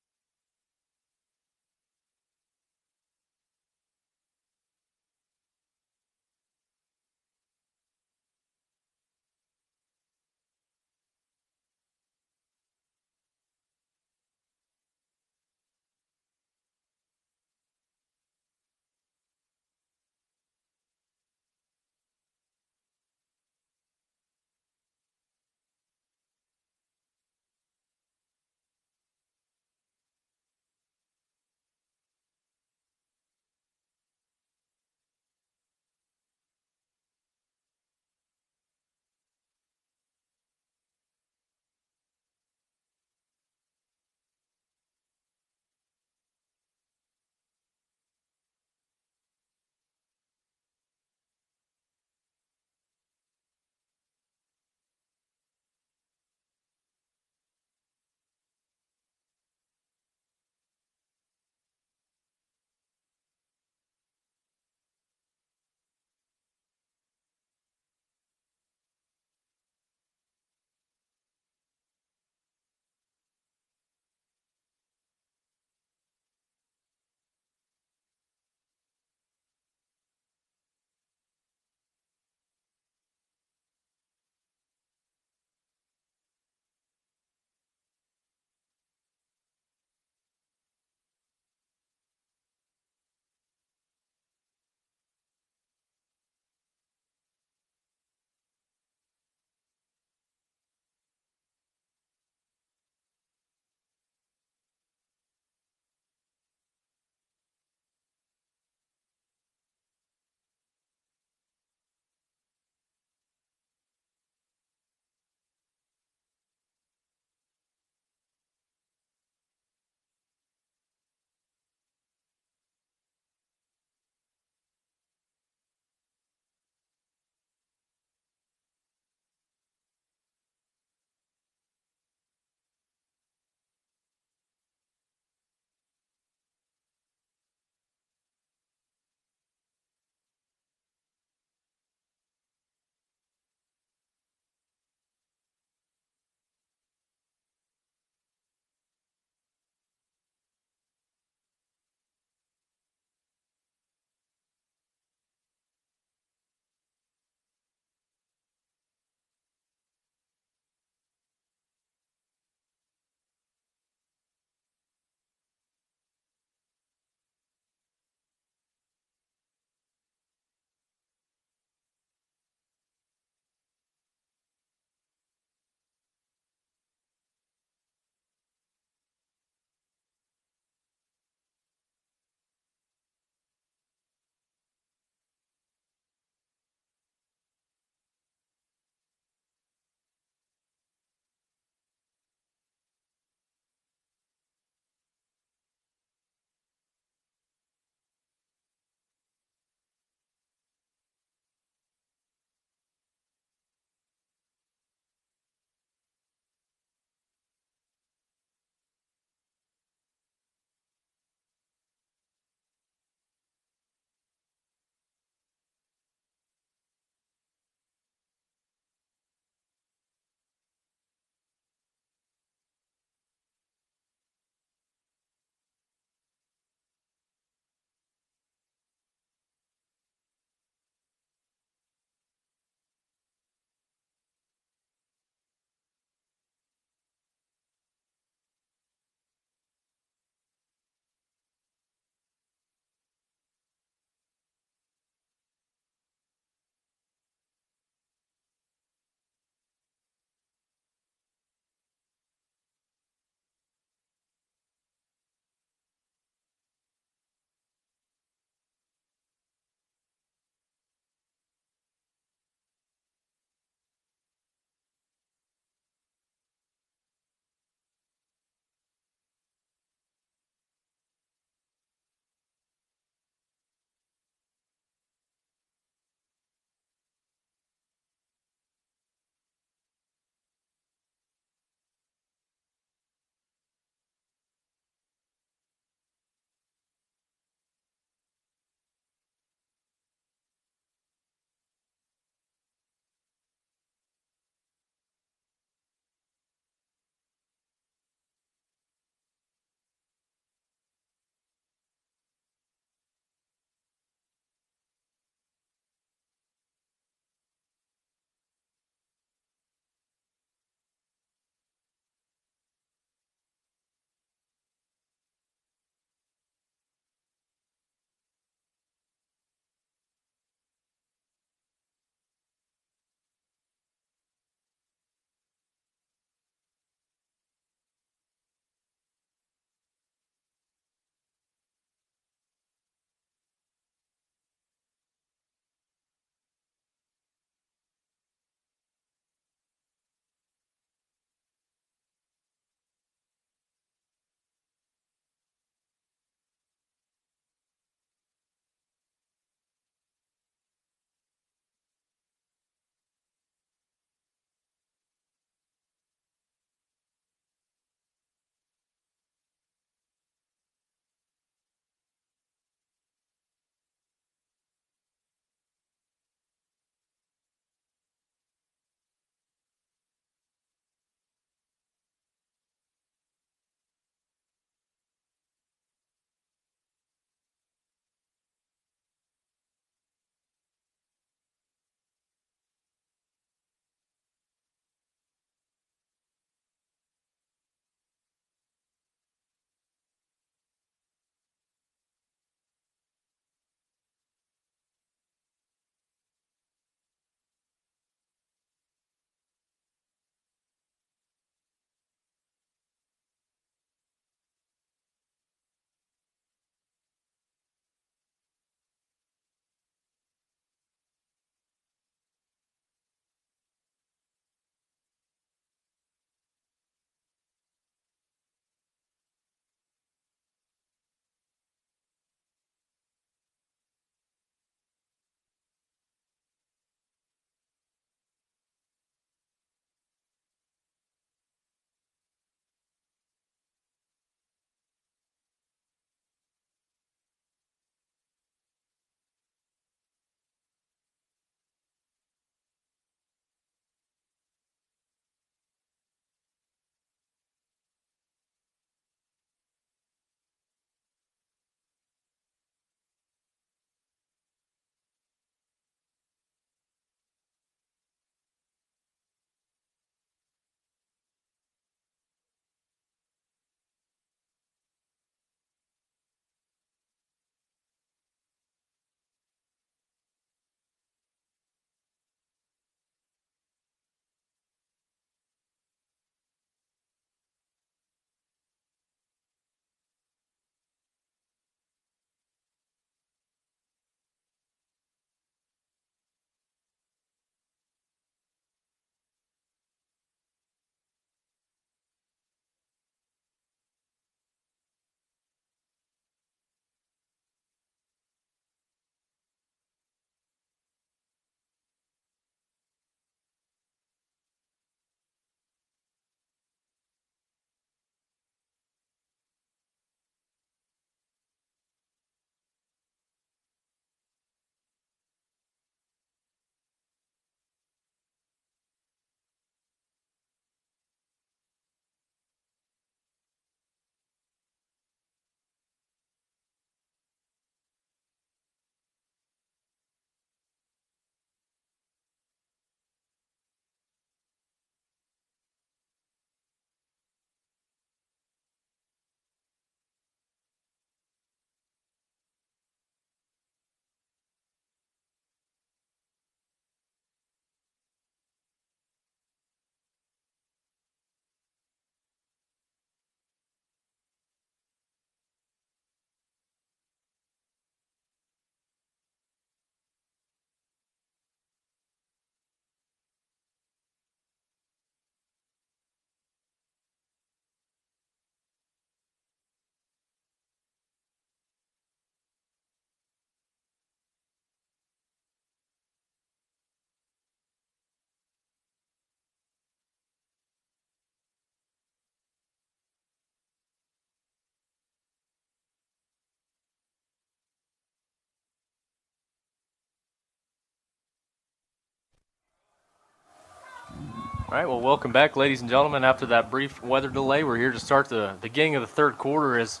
All right, well, welcome back, ladies and gentlemen. After that brief weather delay, we're here to start the beginning of the third quarter as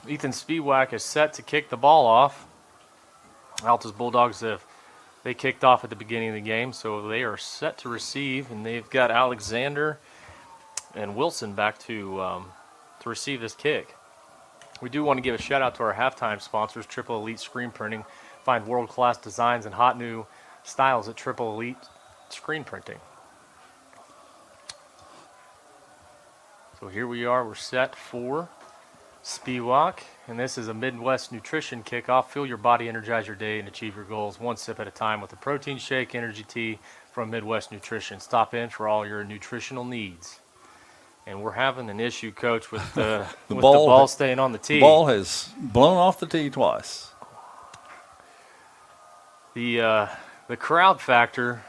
Ethan Spiewak is set to kick the ball off. Altus Bulldogs they kicked off at the beginning of the game, so they are set to receive, and they've got Alexander and Wilson back to receive this kick. We do want to give a shout out to our halftime sponsors, Triple Elite Screen Printing. Find world-class designs and hot new styles at Triple Elite Screen Printing. So here we are, we're set for Spiewak, and this is a Midwest Nutrition Kickoff. Fuel your body, energize your day, and achieve your goals one sip at a time with a protein shake, energy tea from Midwest Nutrition. Stop in for all your nutritional needs. And we're having an issue, Coach, with the ball staying on the tee. The ball has blown off the tee twice. The crowd factor.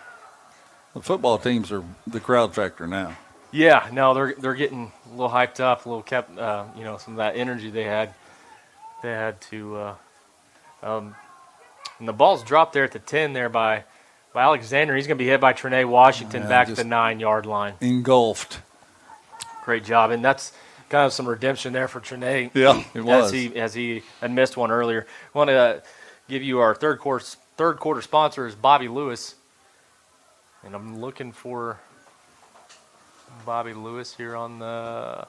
The football teams are the crowd factor now. Yeah, no, they're getting a little hyped up, a little kept, some of that energy they had to. And the ball's dropped there at the 10 there by Alexander. He's going to be hit by Trinae Washington back at the 9-yard line. Engulfed. Great job, and that's kind of some redemption there for Trinae. Yeah, it was. As he had missed one earlier. I want to give you our third quarter sponsor is Bobby Lewis, and I'm looking for Bobby Lewis here on the.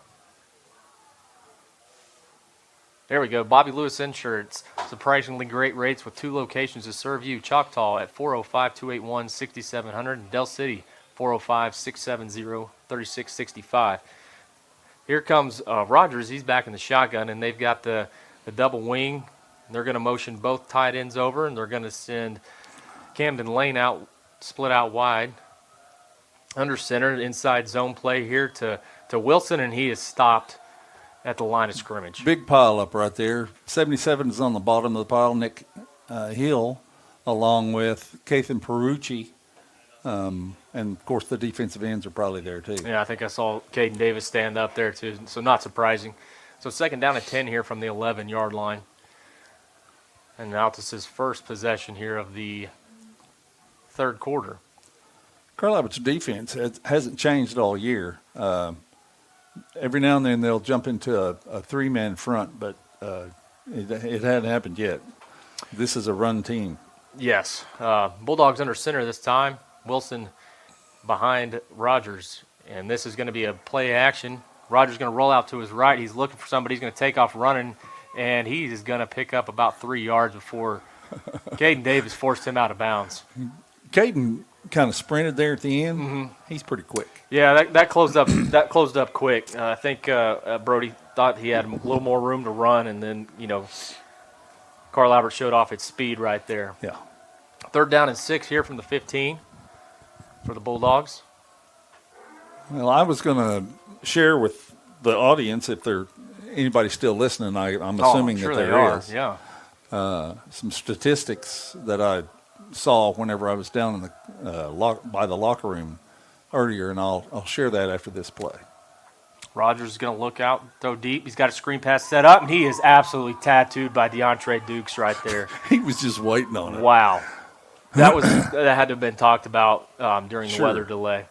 There we go. Bobby Lewis Insurance. Surprisingly great rates with 2 locations to serve you. Choctaw at 405-281-6700 and Del City 405-670-3665. Here comes Rogers. He's back in the shotgun, and they've got the double wing. They're going to motion both tight ends over, and they're going to send Camden Lane out, split out wide. Under center, inside zone play here to Wilson, and he is stopped at the line of scrimmage. Big pile up right there. 77 is on the bottom of the pile. Nick Hill, along with Kathan Perucci. And, of course, the defensive ends are probably there, too. Yeah, I think I saw Caden Davis stand up there, too, so not surprising. So second down and 10 here from the 11-yard line. And Altus' first possession here of the third quarter. Carl Abbott's defense hasn't changed all year. Every now and then they'll jump into a 3-man front, but it hadn't happened yet. This is a run team. Yes. Bulldogs under center this time. Wilson behind Rogers, and this is going to be a play action. Rogers going to roll out to his right. He's looking for somebody. He's going to take off running, and he is going to pick up about 3 yards before Caden Davis forced him out of bounds. Caden kind of sprinted there at the end. Mm-hmm. He's pretty quick. Yeah, that closed up. That closed up quick. I think Brody thought he had a little more room to run, and then Carl Albert showed off its speed right there. Yeah. Third down and 6 here from the 15 for the Bulldogs. Well, I was going to share with the audience, if there anybody still listening, I'm assuming sure that there are. is. Yeah. Some statistics that I saw whenever I was down in the by the locker room earlier, and I'll share that after this play. Rogers is going to look out, throw deep. He's got a screen pass set up, and he is absolutely tattooed by DeAndre Dukes right there. He was just waiting on it. Wow. That had to have been talked about during the weather delay.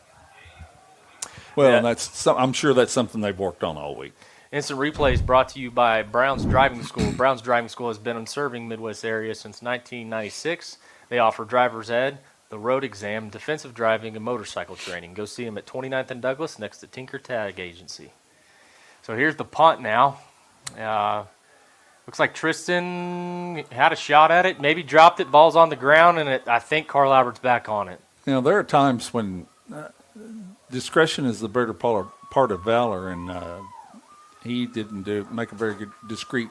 Well, I'm sure that's something they've worked on all week. Instant Replay is brought to you by Brown's Driving School. Brown's Driving School has been serving Midwest area since 1996. They offer driver's ed, the road exam, defensive driving, and motorcycle training. Go see them at 29th and Douglas next to Tinker Tag Agency. So here's the punt now. Looks like Tristan had a shot at it, maybe dropped it, ball's on the ground, and I think Carl Albert's back on it. There are times when discretion is the better part of valor, and he didn't make a very good discreet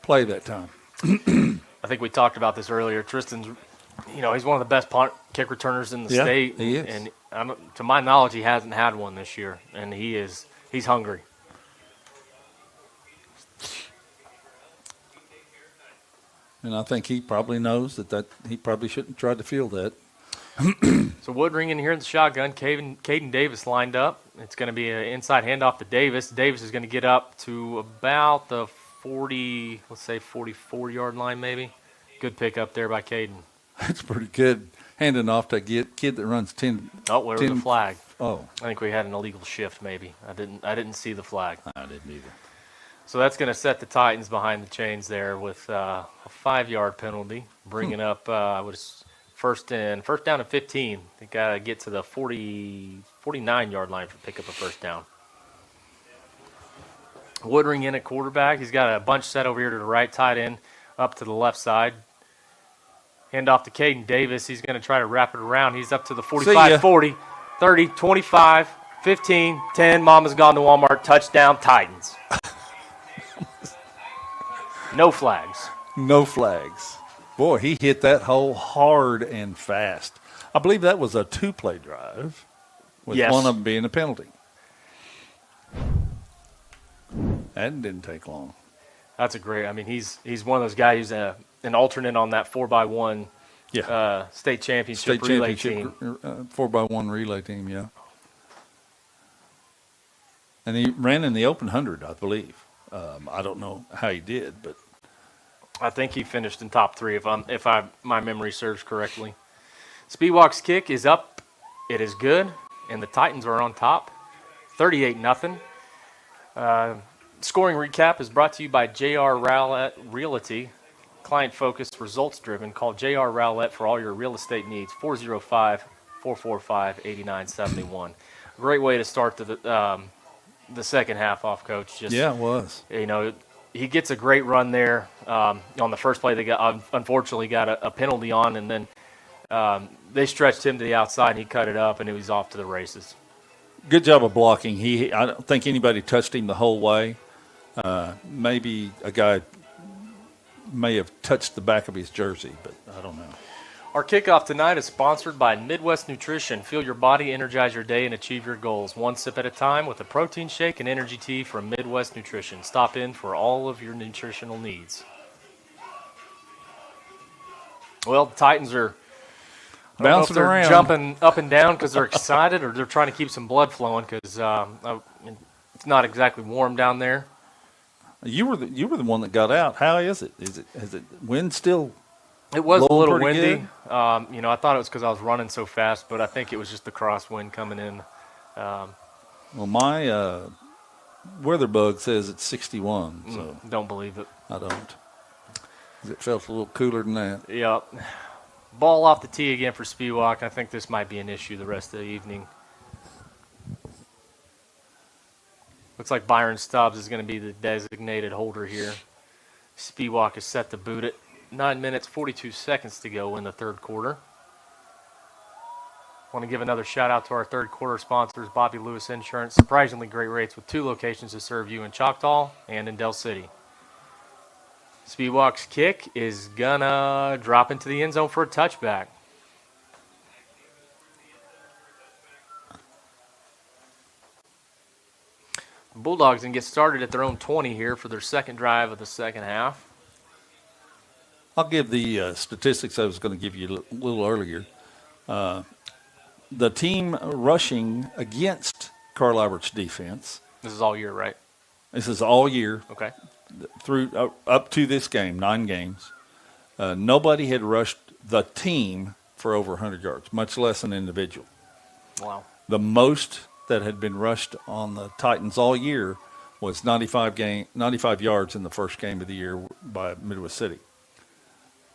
play that time. I think we talked about this earlier. Tristan's, he's one of the best punt kick returners in the state. He is. And to my knowledge, he hasn't had one this year, and he's hungry. And I think he probably knows that he probably shouldn't try to field that. So Woodring in here in the shotgun. Caden Davis lined up. It's going to be an inside handoff to Davis. Davis is going to get up to about the 44-yard line maybe. Good pick up there by Caden. That's pretty good. handing off to a kid that runs 10. Oh, where was the flag? Oh, I think we had an illegal shift. Maybe I didn't see the flag. I didn't either. So that's going to set the Titans behind the chains there with a 5-yard penalty, bringing up first down and 15. They got to get to the 49-yard line to pick up a first down. Woodring in at quarterback. He's got a bunch set over here to the right, tight end up to the left side. Hand off to Caden Davis. He's going to try to wrap it around. He's up to the 45, 40, 30, 25, 15, 10. Mama's gone to Walmart. Touchdown, Titans. No flags. No flags. Boy, he hit that hole hard and fast. I believe that was a 2-play drive with one of them being a penalty. That didn't take long. That's a great. I mean, he's one of those guys who's an alternate on that 4x1 state championship relay team. 4x1 relay team, yeah. And he ran in the open 100, I believe. I don't know how he did, but I think he finished in top 3 if my memory serves correctly. Speedwalk's kick is up. It is good, and the Titans are on top, 38-0. Scoring recap is brought to you by J.R. Rowlett Realty. Client-focused, results-driven. Call J.R. Rowlett for all your real estate needs, 405-445-8971. Great way to start the second half off, Coach. Yeah, it was. You know, he gets a great run there. On the first play, they unfortunately got a penalty on, and then they stretched him to the outside, and he cut it up, and he was off to the races. Good job of blocking. I don't think anybody touched him the whole way. Maybe a guy may have touched the back of his jersey, but I don't know. Our kickoff tonight is sponsored by Midwest Nutrition. Feel your body, energize your day, and achieve your goals. One sip at a time with a protein shake and energy tea from Midwest Nutrition. Stop in for all of your nutritional needs. Well, the Titans are bouncing around, jumping up and down because they're excited, or they're trying to keep some blood flowing because it's not exactly warm down there. You were the one that got out. How is it? Is it wind still? It was a little windy. I thought it was because I was running so fast, but I think it was just the crosswind coming in. Well, my weather bug says it's 61. So don't believe it. I don't. It felt a little cooler than that. Yep. Ball off the tee again for Spiewak. I think this might be an issue the rest of the evening. Looks like Byron Stubbs is going to be the designated holder here. Spiewak is set to boot it. 9 minutes, 42 seconds to go in the third quarter. Want to give another shout out to our third quarter sponsors, Bobby Lewis Insurance. Surprisingly great rates with 2 locations to serve you in Choctaw and in Del City. Spiewak's kick is gonna drop into the end zone for a touchback. The Bulldogs can get started at their own 20 here for their second drive of the second half. I'll give the statistics I was going to give you a little earlier. The team rushing against Carl Albert's defense. This is all year, right? This is all year. Okay. Through up to this game, 9 games. Nobody had rushed the team for over 100 yards, much less an individual. Wow. The most that had been rushed on the Titans all year was 95 yards in the first game of the year by Midwest City.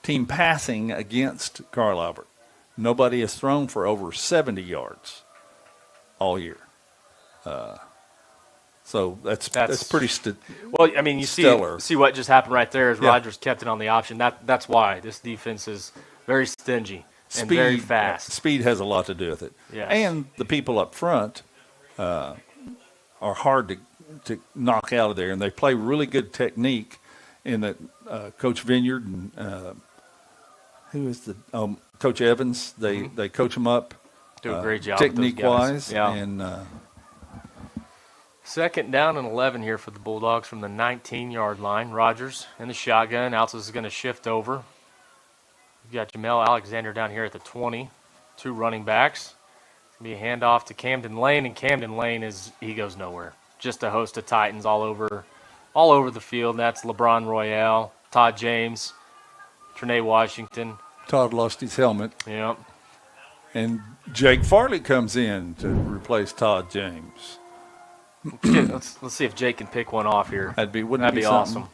Team passing against Carl Albert. Nobody has thrown for over 70 yards all year. So that's pretty well, I mean, you stellar. see what just happened right there is Rodgers kept it on the option. That's why this defense is very stingy and very fast. Speed has a lot to do with it. Yes. And the people up front are hard to knock out of there, and they play really good technique in that Coach Vineyard and who is Coach Evans. They coach them up. Do a great job technique-wise. Yeah. And second down and 11 here for the Bulldogs from the 19-yard line. Rodgers in the shotgun. Altus is going to shift over. You've got Jamel Alexander down here at the 20. 2 running backs. It's going to be a handoff to Camden Lane, and Camden Lane he goes nowhere. Just a host of Titans all over the field. That's LeBron Royale, Todd James, Trinae Washington. Todd lost his helmet. Yep. And Jake Farley comes in to replace Todd James. Let's see if Jake can pick one off here. That'd be awesome.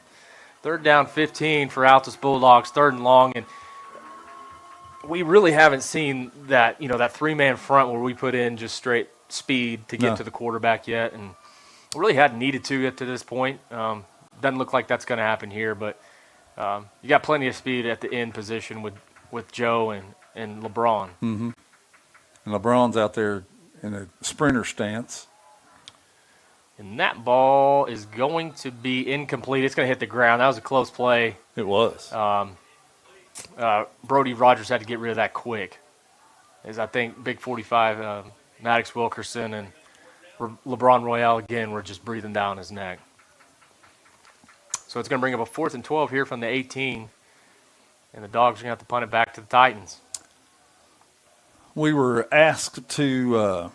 3rd down 15 for Altus Bulldogs, 3rd and long, and we really haven't seen that, that 3-man front where we put in just straight speed to get to the quarterback yet, and we really hadn't needed to get to this point. Doesn't look like that's going to happen here, but you got plenty of speed at the end position with Joe and LeBron. Mm-hmm. And LeBron's out there in a sprinter stance. And that ball is going to be incomplete. It's going to hit the ground. That was a close play. It was. Brody Rogers had to get rid of that quick. As I think Big 45, Maddox Wilkerson and LeBron Royale again were just breathing down his neck. So it's going to bring up a 4th and 12 here from the 18. And the Dogs are going to have to punt it back to the Titans. We were asked to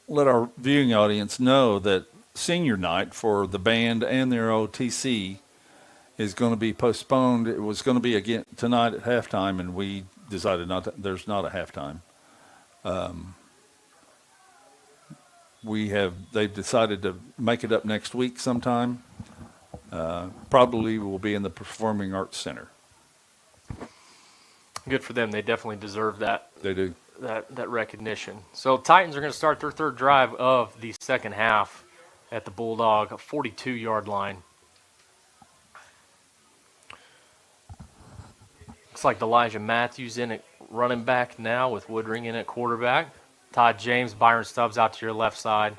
let our viewing audience know that senior night for the band and their OTC is going to be postponed. It was going to be again tonight at halftime, and we decided there's not a halftime. They've decided to make it up next week sometime. Probably will be in the Performing Arts Center. Good for them. They definitely deserve that. They do. That recognition. So Titans are going to start their 3rd drive of the second half at the Bulldog 42-yard line. Looks like Elijah Matthews in at running back now with Woodring in at quarterback. Todd James, Byron Stubbs out to your left side.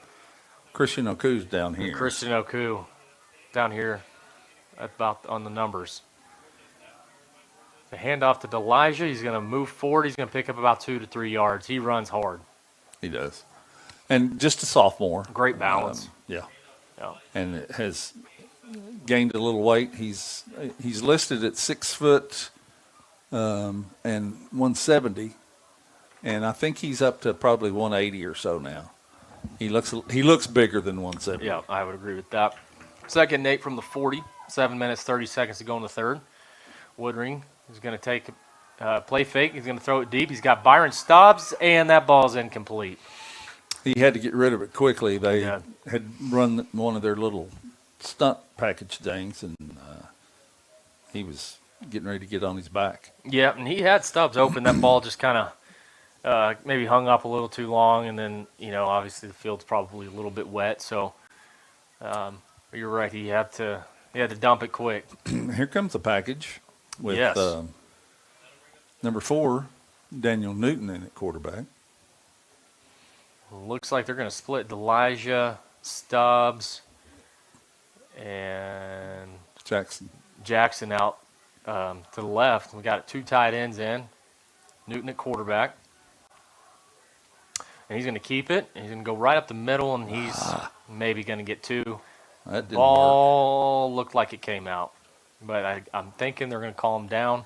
Christian Oku's down here. Christian Oku down here about on the numbers. The handoff to Elijah. He's going to move forward. He's going to pick up about 2 to 3 yards. He runs hard. He does. And just a sophomore. Great balance. Yeah. And it has gained a little weight. He's listed at 6 foot and 170. And I think he's up to probably 180 or so now. He looks bigger than 170. Yeah, I would agree with that. Second, Nate from the 40. 7 minutes, 30 seconds to go in the 3rd. Woodring is going to take play fake. He's going to throw it deep. He's got Byron Stubbs, and that ball's incomplete. He had to get rid of it quickly. They had run one of their little stunt package things, and he was getting ready to get on his back. Yeah, and he had Stubbs open. That ball just kind of maybe hung up a little too long, and then, obviously the field's probably a little bit wet. So you're right. He had to dump it quick. Here comes the package with yes. Number 4, Daniel Newton in at quarterback. Looks like they're going to split Elijah, Stubbs, and Jackson out to the left. We got 2 tight ends in. Newton at quarterback. And he's going to keep it. He's going to go right up the middle, and he's maybe going to get 2. That didn't Ball looked like it came out. But I'm thinking they're going to call him down.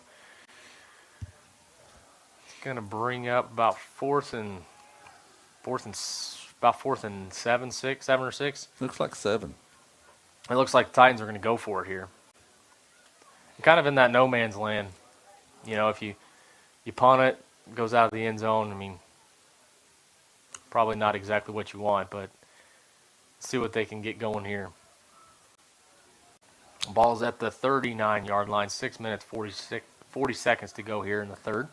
It's going to bring up about fourth and 7 or 6. Looks like 7. It looks like the Titans are going to go for it here. Kind of in that no man's land. If you punt it, it goes out of the end zone. I mean, probably not exactly what you want, but see what they can get going here. Ball's at the 39-yard line. 6 minutes, 40 seconds to go here in the 3rd.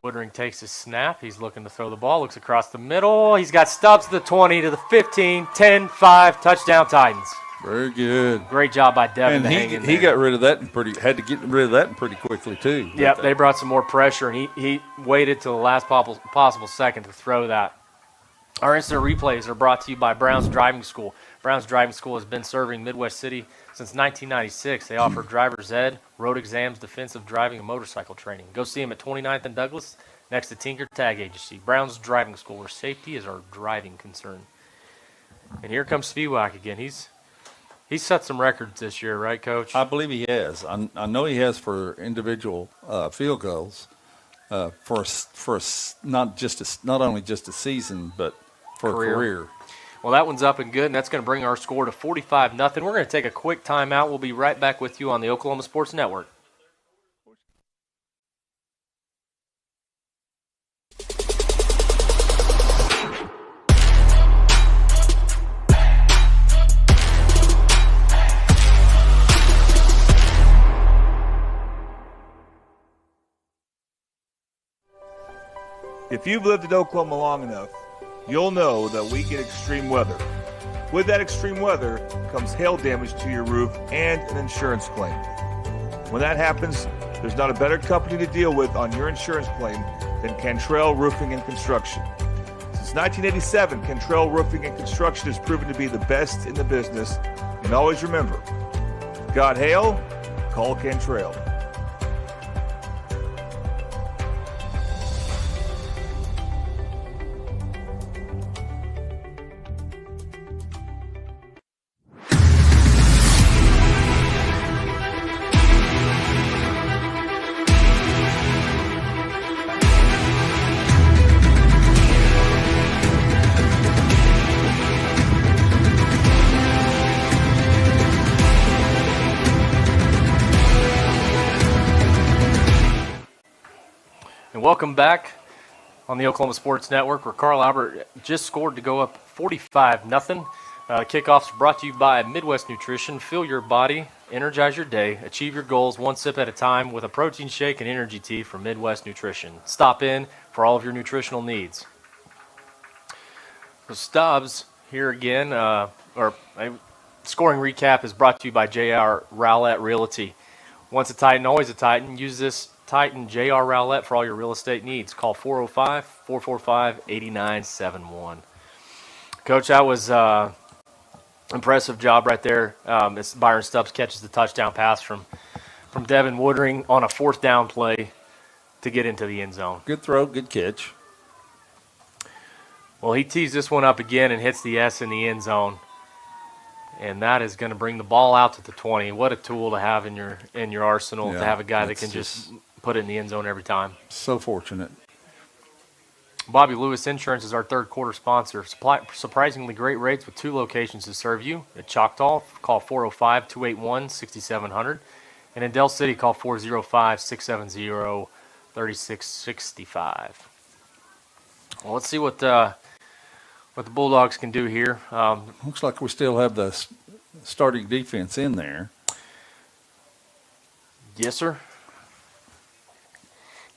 Woodring takes his snap. He's looking to throw the ball. Looks across the middle. He's got Stubbs to the 20, to the 15, 10, 5. Touchdown Titans. Very good. Great job by Devin And to hang in there. he got rid of that had to get rid of that pretty quickly too. Yep, they brought some more pressure, and he waited till the last possible second to throw that. Our instant replays are brought to you by Brown's Driving School. Brown's Driving School has been serving Midwest City since 1996. They offer driver's ed, road exams, defensive driving, and motorcycle training. Go see them at 29th and Douglas, next to Tinker Tag Agency. Brown's Driving School, where safety is our driving concern. And here comes Spiewak again. He's set some records this year, right, Coach? I believe he has. I know he has for individual field goals, not only just a season, but for a career. Well, that one's up and good, and that's going to bring our score to 45-0. We're going to take a quick timeout. We'll be right back with you on the Oklahoma Sports Network. If you've lived in Oklahoma long enough, you'll know that we get extreme weather. With that extreme weather comes hail damage to your roof and an insurance claim. When that happens, there's not a better company to deal with on your insurance claim than Cantrell Roofing and Construction. Since 1987, Cantrell Roofing and Construction has proven to be the best in the business. And always remember, got hail? Call Cantrell. And welcome back on the Oklahoma Sports Network, where Carl Albert just scored to go up 45-0. Kickoff's brought to you by Midwest Nutrition. Fill your body, energize your day, achieve your goals one sip at a time with a protein shake and energy tea from Midwest Nutrition. Stop in for all of your nutritional needs. So Stubbs here again, scoring recap is brought to you by J.R. Rowlett Realty. Once a Titan, always a Titan. Use this Titan J.R. Rowlett for all your real estate needs. Call 405-445-8971. Coach, that was impressive job right there. As Byron Stubbs catches the touchdown pass from Devin Woodring on a fourth down play to get into the end zone. Good throw, good catch. Well, he tees this one up again and hits the S in the end zone. And that is going to bring the ball out to the 20. What a tool to have in your arsenal, to have a guy that can just put it in the end zone every time. So fortunate. Bobby Lewis Insurance is our third quarter sponsor. Surprisingly great rates with 2 locations to serve you. At Choctaw, call 405-281-6700. And in Del City, call 405-670-3665. Well, let's see what the Bulldogs can do here. Looks like we still have the starting defense in there. Yes, sir.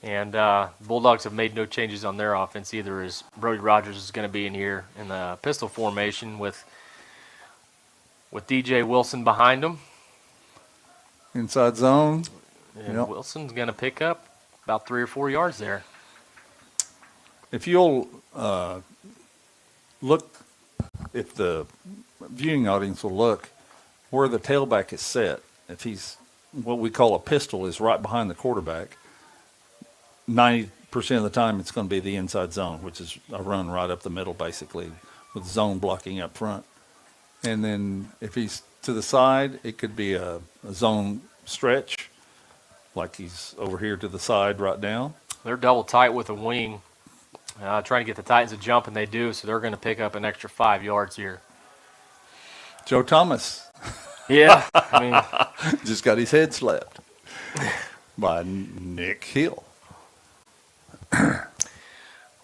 And Bulldogs have made no changes on their offense either, as Brody Rogers is going to be in here in the pistol formation with DJ Wilson behind him. Inside zone. And yep. Wilson's going to pick up about 3 or 4 yards there. If you'll look, if the viewing audience will look where the tailback is set, if he's what we call a pistol is right behind the quarterback, 90% of the time it's going to be the inside zone, which is a run right up the middle basically with zone blocking up front. And then if he's to the side, it could be a zone stretch like he's over here to the side right now. They're double tight with a wing. Trying to get the Titans to jump, and they do, so they're going to pick up an extra 5 yards here. Joe Thomas. Yeah. I mean, just got his head slapped by Nick Hill. Well,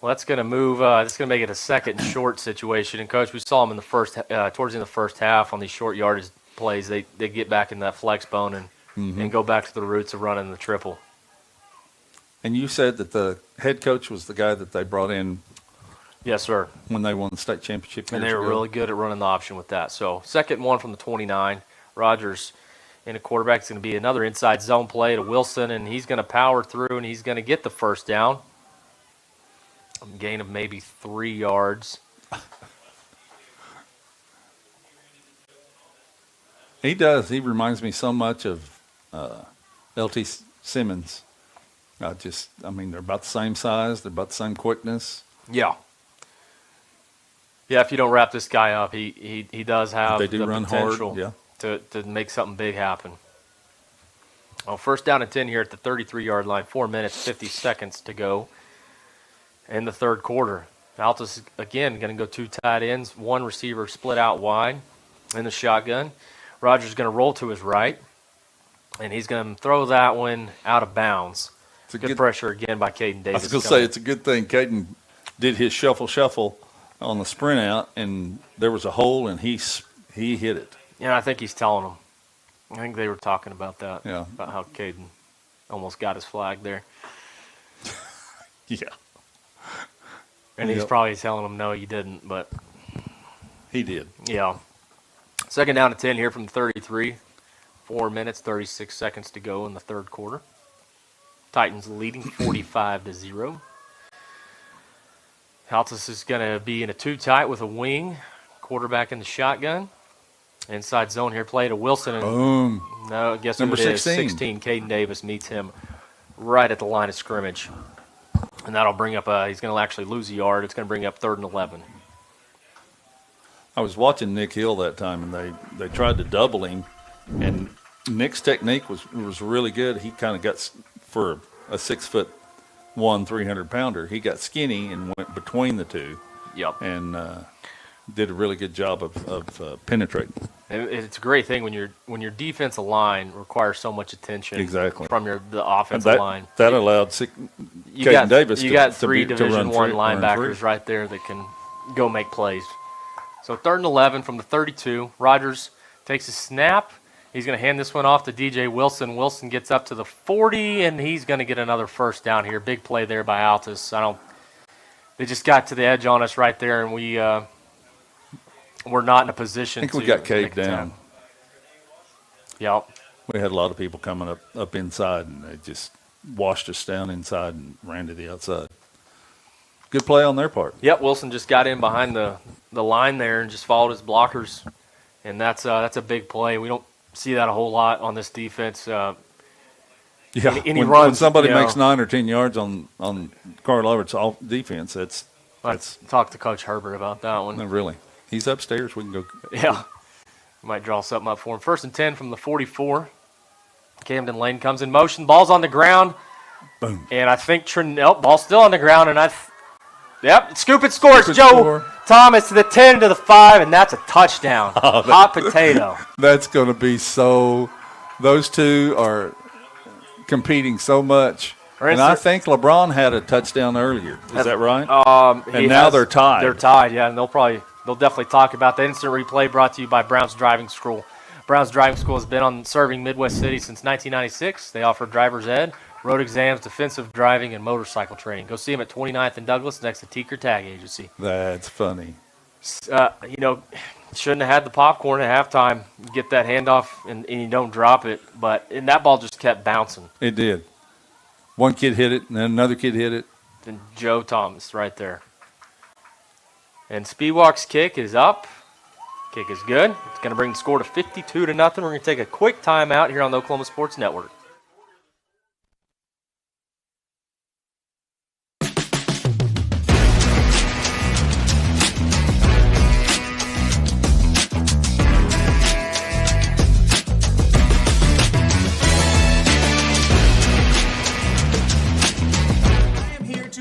that's going to move. That's going to make it a second and short situation. And, Coach, we saw him in the first, towards the end of the first half on these short yardage plays. They get back in that flex bone and go back to the roots of running the triple. And you said that the head coach was the guy that they brought in. Yes, sir. When they won the state championship. And they were really good at running the option with that. So, second one from the 29. Rogers in a quarterback. It's going to be another inside zone play to Wilson, and he's going to power through, and he's going to get the first down. A gain of maybe 3 yards. He does. He reminds me so much of L.T. Simmons. They're about the same size. They're about the same quickness. Yeah. Yeah, if you don't wrap this guy up, he does have the potential hard, to make something big happen. Well, first down and 10 here at the 33-yard line. 4 minutes, 50 seconds to go in the third quarter. Altus, again, going to go 2 tight ends, 1 receiver split out wide in the shotgun. Rogers going to roll to his right, and he's going to throw that one out of bounds. It's good pressure again by Caden Davis. I was going to say, it's a good thing Caden did his shuffle on the sprint out, and there was a hole, and he hit it. Yeah, I think he's telling them. I think they were talking about that. Yeah. About how Caden almost got his flag there. Yeah. And he's probably telling them, no, you didn't, but he did. Yeah. Second down to 10 here from 33. 4 minutes, 36 seconds to go in the third quarter. Titans leading 45-0. Altus is going to be in a two-tight with a wing. Quarterback in the shotgun. Inside zone here, play to Wilson. And Boom. No, guess Number who it is? 16. Caden Davis meets him right at the line of scrimmage. And that'll bring up, he's going to actually lose a yard. It's going to bring up 3rd and 11. I was watching Nick Hill that time, and they tried to double him, and Nick's technique was really good. He kind of got, for a 6'1", 300-pounder, he got skinny and went between the two. Yep. And did a really good job of penetrating. It's a great thing when your defensive line requires so much attention from the offensive line. That allowed Caden Davis you got three to Division run I linebackers right there that can go make plays. So 3rd and 11 from the 32. Rogers takes a snap. He's going to hand this one off to DJ Wilson. Wilson gets up to the 40, and he's going to get another first down here. Big play there by Altus. They just got to the edge on us right there, and we're not in a position. I think we got caved down. Yep. We had a lot of people coming up inside, and they just washed us down inside and ran to the outside. Good play on their part. Yep, Wilson just got in behind the line there and just followed his blockers, and that's a big play. We don't see that a whole lot on this defense. When somebody makes 9 or 10 yards on Carl Albert's off defense, that's talk to Coach Herbert about that one. No, really. He's upstairs. We can go. Yeah. Might draw something up for him. 1st and 10 from the 44. Camden Lane comes in motion. Ball's on the ground. Boom. And I think ball's still on the ground. And scoop and scores. Joe Thomas to the 10 to the 5, and that's a touchdown. Hot potato. That's going to be so. Those two are competing so much. And I think LeBron had a touchdown earlier. Is that right? And now they're tied. They're tied, yeah, and they'll definitely talk about the instant replay brought to you by Brown's Driving School. Brown's Driving School has been serving Midwest City since 1996. They offer driver's ed, road exams, defensive driving, and motorcycle training. Go see them at 29th and Douglas next to Teeker Tag Agency. That's funny. Shouldn't have had the popcorn at halftime. You get that handoff and you don't drop it, and that ball just kept bouncing. It did. One kid hit it, and then another kid hit it. And Joe Thomas right there. And Speedwalk's kick is up. Kick is good. It's going to bring the score to 52-0. We're going to take a quick timeout here on the Oklahoma Sports Network.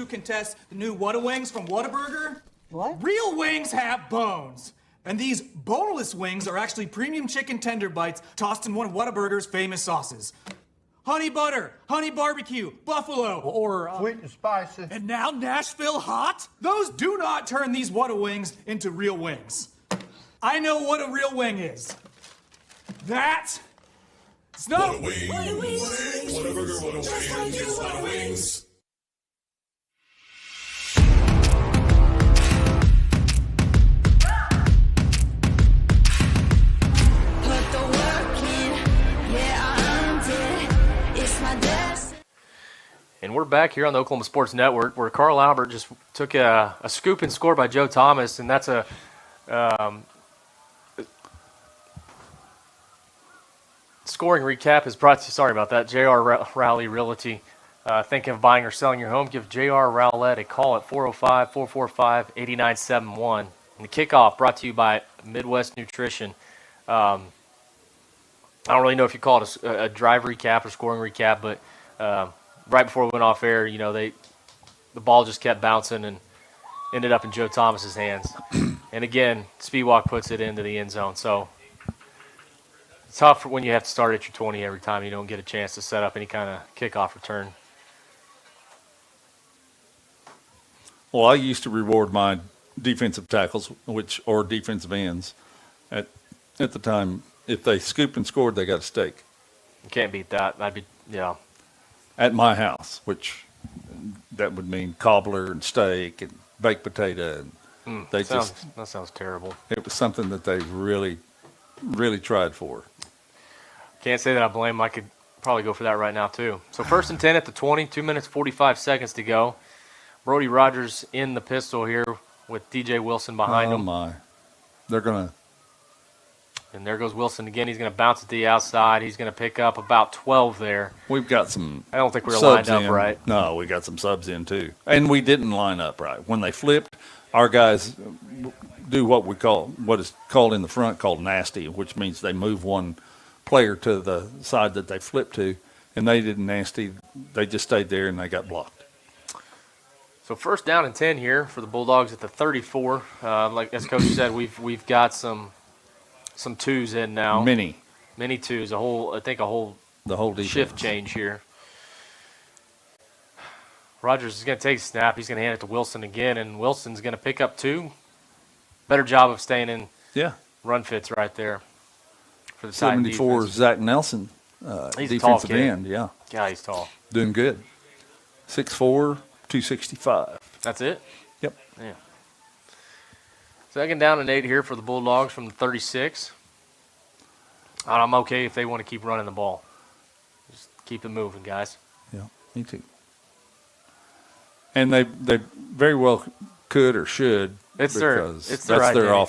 Contest the new Whataburger from Whataburger. What? Real wings have bones. And these boneless wings are actually premium chicken tender bites tossed in one of Whataburger's famous sauces. Honey butter, honey barbecue, buffalo, or sweet and spicy. And now Nashville hot? Those do not turn these Whataburgers into real wings. I know what a real wing is. It's not Whataburger, Whataburger. And we're back here on the Oklahoma Sports Network where Carl Albert just took a scoop and score by Joe Thomas, and that's a scoring recap is brought to you. Sorry about that. J.R. Rowley Realty. Thinking of buying or selling your home? Give J.R. Rowlett a call at 405-445-8971. And the kickoff brought to you by Midwest Nutrition. I don't really know if you call it a drive recap or scoring recap, but right before we went off air, the ball just kept bouncing and ended up in Joe Thomas's hands. And again, Speedwalk puts it into the end zone. So it's tough when you have to start at your 20 every time you don't get a chance to set up any kind of kickoff return. Well, I used to reward my defensive tackles, or defensive ends, at the time. If they scooped and scored, they got a steak. You can't beat that. At my house, which that would mean cobbler and steak and baked potato. And they that sounds terrible. It was something that they really, really tried for. Can't say that I blame them. I could probably go for that right now, too. So 1st and 10 at the 20, 2 minutes, 45 seconds to go. Brody Rogers in the pistol here with DJ Wilson behind him. Oh, my. They're going to. And there goes Wilson again. He's going to bounce it to the outside. He's going to pick up about 12 there. We've got some. I don't think we were lined up right. No, we got some subs in too, and we didn't line up right when they flipped. Our guys do what is called in the front called nasty, which means they move one player to the side that they flip to, and they didn't nasty. They just stayed there and they got blocked. So 1st down and 10 here for the Bulldogs at the 34. Like as Coach said, we've got some twos in now. Many twos. The whole defense. Shift change here. Rogers is going to take a snap. He's going to hand it to Wilson again, and Wilson's going to pick up 2. Better job of staying in run fits right there for the 74 Zach Nelson, he's defensive a tall end. kid. Yeah, he's tall. Doing good. 6'4", 265. That's it? Yep. Yeah. 2nd down and 8 here for the Bulldogs from the 36. I'm okay if they want to keep running the ball. Just keep it moving, guys. Yeah, me too. And they very well could or should. It's their offense.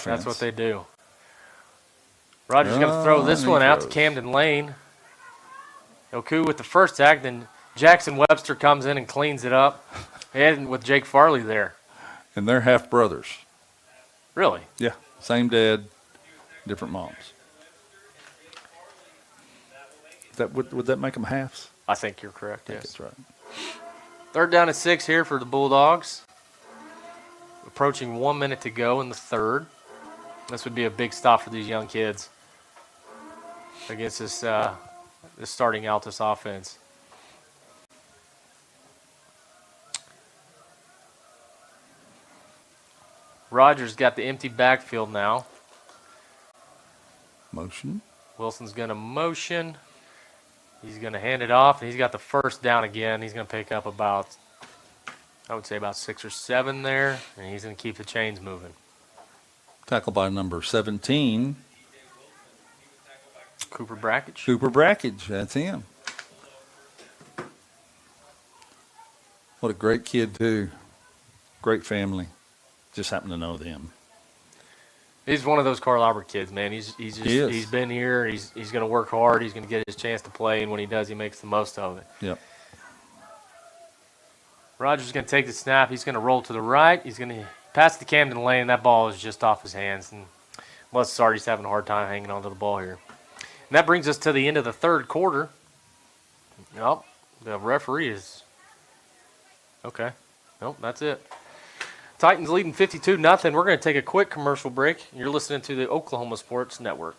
That's what they do. Rogers going to throw this one out to Camden Lane. Oku with the first tag, then Jackson Webster comes in and cleans it up. And with Jake Farley there. And they're half brothers. Really? Yeah. Same dad, different moms. Would that make them halves? I think you're correct, yes. That's right. 3rd down and 6 here for the Bulldogs. Approaching 1 minute to go in the 3rd. This would be a big stop for these young kids against this starting Altus offense. Rogers got the empty backfield now. Motion. Wilson's going to motion. He's going to hand it off, and he's got the 1st down again. He's going to pick up about 6 or 7 there, and he's going to keep the chains moving. Tackled by number 17. Cooper Brackage. Cooper Brackage, that's him. What a great kid, too. Great family. Just happen to know them. He's one of those Carl Albert kids, man. He's been here. He's going to work hard. He's going to get his chance to play, and when he does, he makes the most of it. Yep. Rogers is going to take the snap. He's going to roll to the right. He's going to pass the Camden Lane. That ball is just off his hands, and Sardi's having a hard time hanging on to the ball here. And that brings us to the end of the 3rd quarter. Nope, the referee is okay. Nope, that's it. Titans leading 52-0. We're going to take a quick commercial break. You're listening to the Oklahoma Sports Network.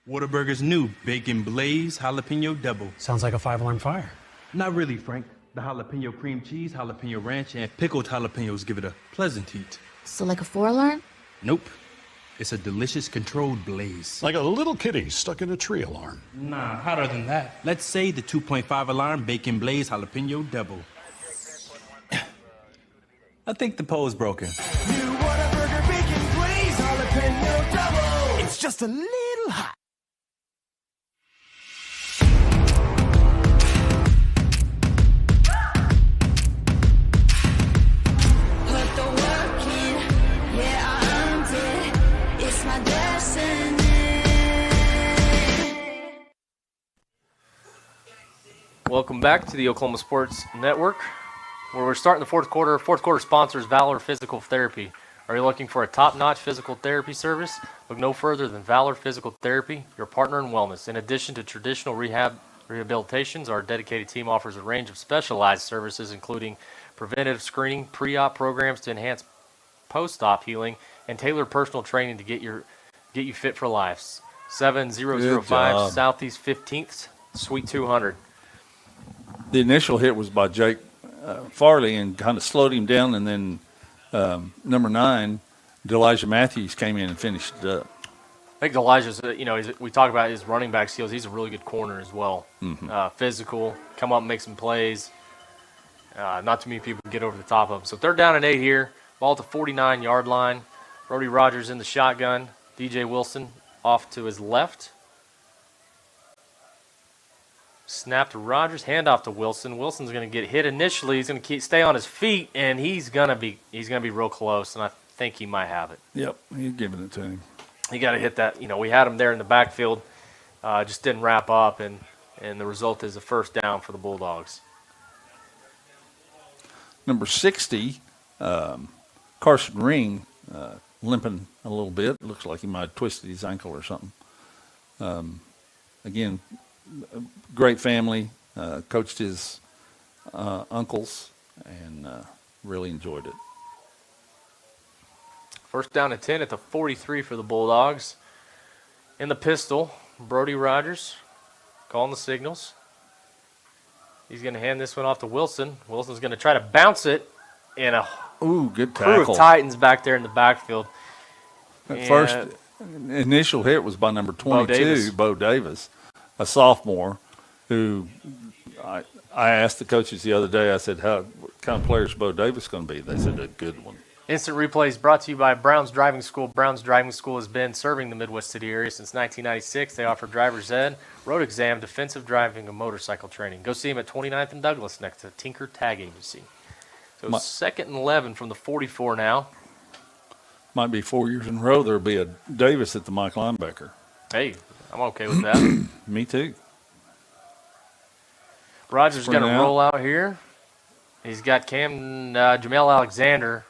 Whataburger's new Bacon Blaze Jalapeno Double. Sounds like a 5-alarm fire. Not really, Frank. The jalapeno cream cheese, jalapeno ranch, and pickled jalapenos give it a pleasant heat. So like a 4-alarm? Nope. It's a delicious controlled blaze. Like a little kitty stuck in a tree alarm. Nah, hotter than that. Let's say the 2.5 alarm Bacon Blaze Jalapeno Double. I think the pole's broken. New Whataburger Bacon Blaze Jalapeno Double. It's just a little hot. Welcome back to the Oklahoma Sports Network, where we're starting the 4th quarter. 4th quarter sponsor is Valor Physical Therapy. Are you looking for a top-notch physical therapy service? Look no further than Valor Physical Therapy, your partner in wellness. In addition to traditional rehabilitations, our dedicated team offers a range of specialized services, including preventative screening, pre-op programs to enhance post-op healing, and tailored personal training to get you fit for life. 7005 Southeast 15th, Suite 200. The initial hit was by Jake Farley and kind of slowed him down, and then number 9, Elijah Matthews, came in and finished it up. I think Elijah's, we talk about his running back skills. He's a really good corner as well. Physical, come up and make some plays. Not too many people can get over the top of him. So 3rd down and 8 here. Ball at the 49-yard line. Brody Rogers in the shotgun. DJ Wilson off to his left. Snap to Rogers. Handoff to Wilson. Wilson's going to get hit initially. He's going to stay on his feet, and he's going to be real close, and I think he might have it. Yep, he's giving it to him. You got to hit that. We had him there in the backfield. Just didn't wrap up, and the result is a 1st down for the Bulldogs. Number 60, Carson Ring, limping a little bit. Looks like he might have twisted his ankle or something. Again, great family. Coached his uncles and really enjoyed it. 1st down and 10 at the 43 for the Bulldogs. In the pistol, Brody Rogers calling the signals. He's going to hand this one off to Wilson. Wilson's going to try to bounce it, and a good crew tackle. of Titans back there in the backfield. First initial hit was by number 22, Bo Davis, a sophomore, who I asked the coaches the other day, I said, what kind of player is Bo Davis going to be? They said, a good one. Instant Replay is brought to you by Brown's Driving School. Brown's Driving School has been serving the Midwest City area since 1996. They offer driver's ed, road exam, defensive driving, and motorcycle training. Go see them at 29th and Douglas next to Tinker Tag Agency. So 2nd and 11 from the 44 now. Might be 4 years in a row there'll be a Davis at the Mike linebacker. Hey, I'm okay with that. Me too. Rogers going to roll out here. He's got Jamel Alexander.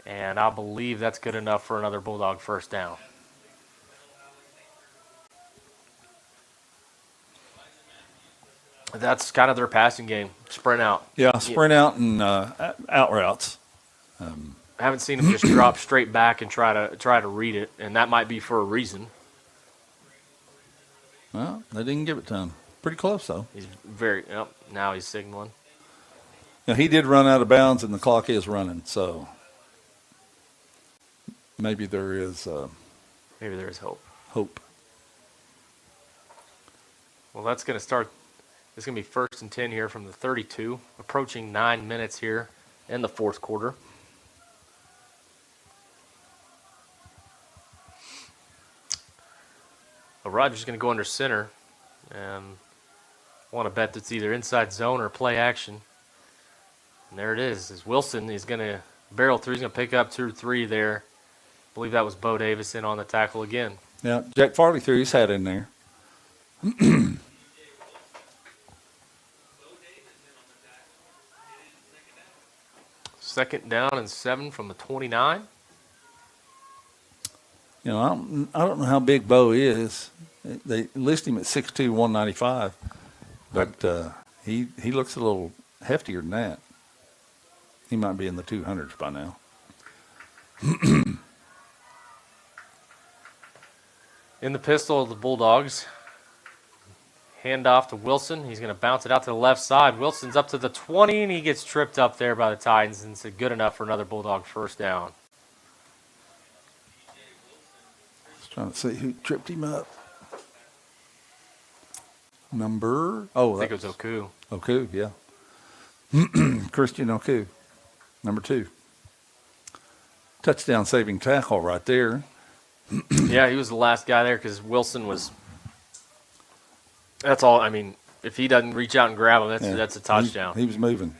And I believe that's good enough for another Bulldog 1st down. That's kind of their passing game. Sprint out. Yeah, sprint out and out routes. I haven't seen him just drop straight back and try to read it, and that might be for a reason. Well, they didn't give it to him. Pretty close, though. He's now he's signaling. Now, he did run out of bounds, and the clock is running, so maybe there is hope. Hope. Well, that's going to start. It's going to be 1st and 10 here from the 32, approaching 9 minutes here in the 4th quarter. Well, Rogers going to go under center, and want to bet that's either inside zone or play action. And there it is. Is Wilson. He's going to barrel through. He's going to pick up 2 or 3 there. I believe that was Bo Davis in on the tackle again. Yeah, Jack Farley threw his hat in there. 2nd down and 7 from the 29. I don't know how big Bo is. They list him at 6'2", 195, but he looks a little heftier than that. He might be in the 200s by now. In the pistol of the Bulldogs. Hand off to Wilson. He's going to bounce it out to the left side. Wilson's up to the 20, and he gets tripped up there by the Titans, and it's good enough for another Bulldog 1st down. Just trying to see who tripped him up. I think it was Oku. Oku, yeah. Christian Oku, number 2. Touchdown saving tackle right there. Yeah, he was the last guy there because Wilson was. That's all. I mean, if he doesn't reach out and grab him, that's a touchdown. He was moving.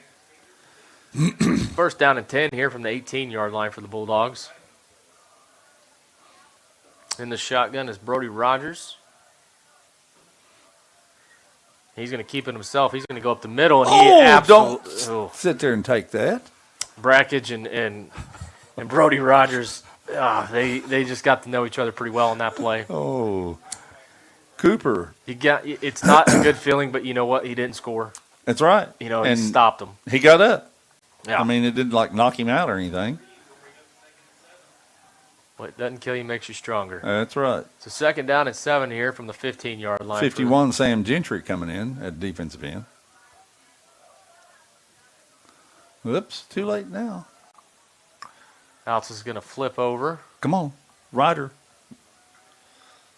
1st down and 10 here from the 18-yard line for the Bulldogs. In the shotgun is Brody Rogers. He's going to keep it himself. He's going to go up the middle, and he absolutely don't sit there and take that. Brackage and Brody Rogers. They just got to know each other pretty well on that play. Oh, Cooper. It's not a good feeling, but you know what? He didn't score. That's right. He stopped him. He got up. Yeah. I mean, it didn't knock him out or anything. What doesn't kill you makes you stronger. That's right. So 2nd down and 7 here from the 15-yard line. 51, Sam Gentry coming in at defensive end. Whoops, too late now. Altus is going to flip over. Come on, Ryder.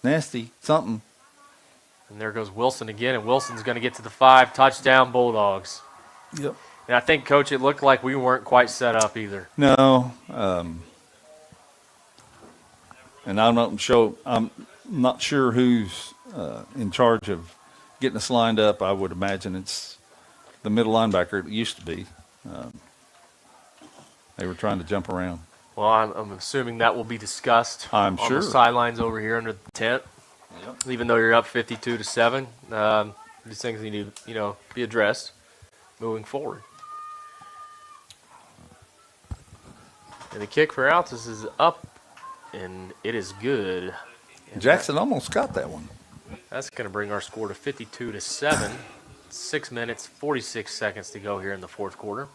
Nasty, something. And there goes Wilson again, and Wilson's going to get to the 5. Touchdown, Bulldogs. Yep. And I think, Coach, it looked like we weren't quite set up either. No. And I'm not sure who's in charge of getting us lined up. I would imagine it's the middle linebacker. It used to be. They were trying to jump around. Well, I'm assuming that will be discussed I'm on sure. the sidelines over here under the tent. Yep. Even though you're up 52-7, these things need to, be addressed moving forward. And the kick for Altus is up, and it is good. And Jackson almost got that one. That's going to bring our score to 52-7. 6 minutes, 46 seconds to go here in the fourth quarter.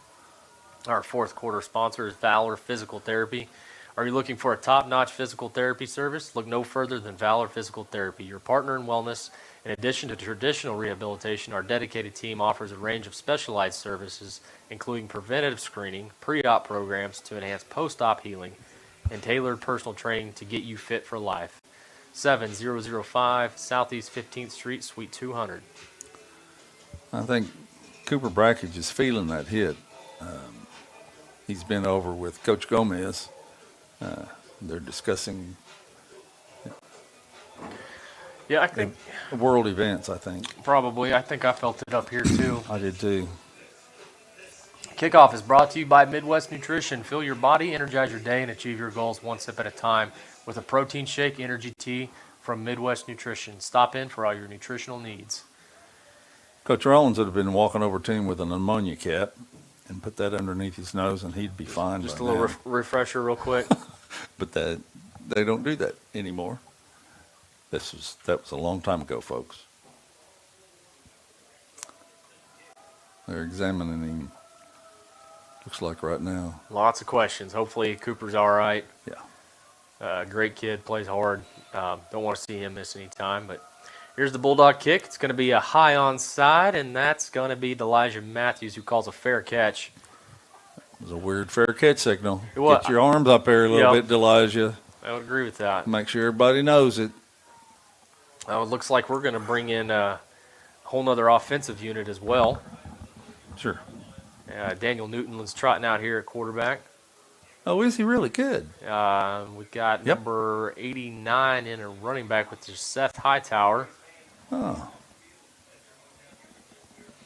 Our fourth quarter sponsor is Valor Physical Therapy. Are you looking for a top-notch physical therapy service? Look no further than Valor Physical Therapy, your partner in wellness. In addition to traditional rehabilitation, our dedicated team offers a range of specialized services, including preventative screening, pre-op programs to enhance post-op healing, and tailored personal training to get you fit for life. 7005 Southeast 15th Street, Suite 200. I think Cooper Brackage is feeling that hit. He's been over with Coach Gomez. They're discussing I think world events, I think. Probably. I think I felt it up here, too. I did, too. Kickoff is brought to you by Midwest Nutrition. Fill your body, energize your day, and achieve your goals one sip at a time with a protein shake energy tea from Midwest Nutrition. Stop in for all your nutritional needs. Coach Rollins would have been walking over to him with an ammonia cap and put that underneath his nose, and he'd be fine. Just a little refresher real quick. But they don't do that anymore. That was a long time ago, folks. They're examining him. Looks like right now. Lots of questions. Hopefully Cooper's all right. Yeah. Great kid, plays hard. Don't want to see him miss any time. But here's the Bulldog kick. It's going to be a high onside, and that's going to be Elijah Matthews, who calls a fair catch. It was a weird fair catch signal. Well, get your arms up there a little bit, Elijah. I would agree with that. Make sure everybody knows it. It looks like we're going to bring in a whole nother offensive unit as well. Sure. Daniel Newton was trotting out here at quarterback. Oh, is he really good? We've got number 89 in a running back with Seth Hightower. Oh.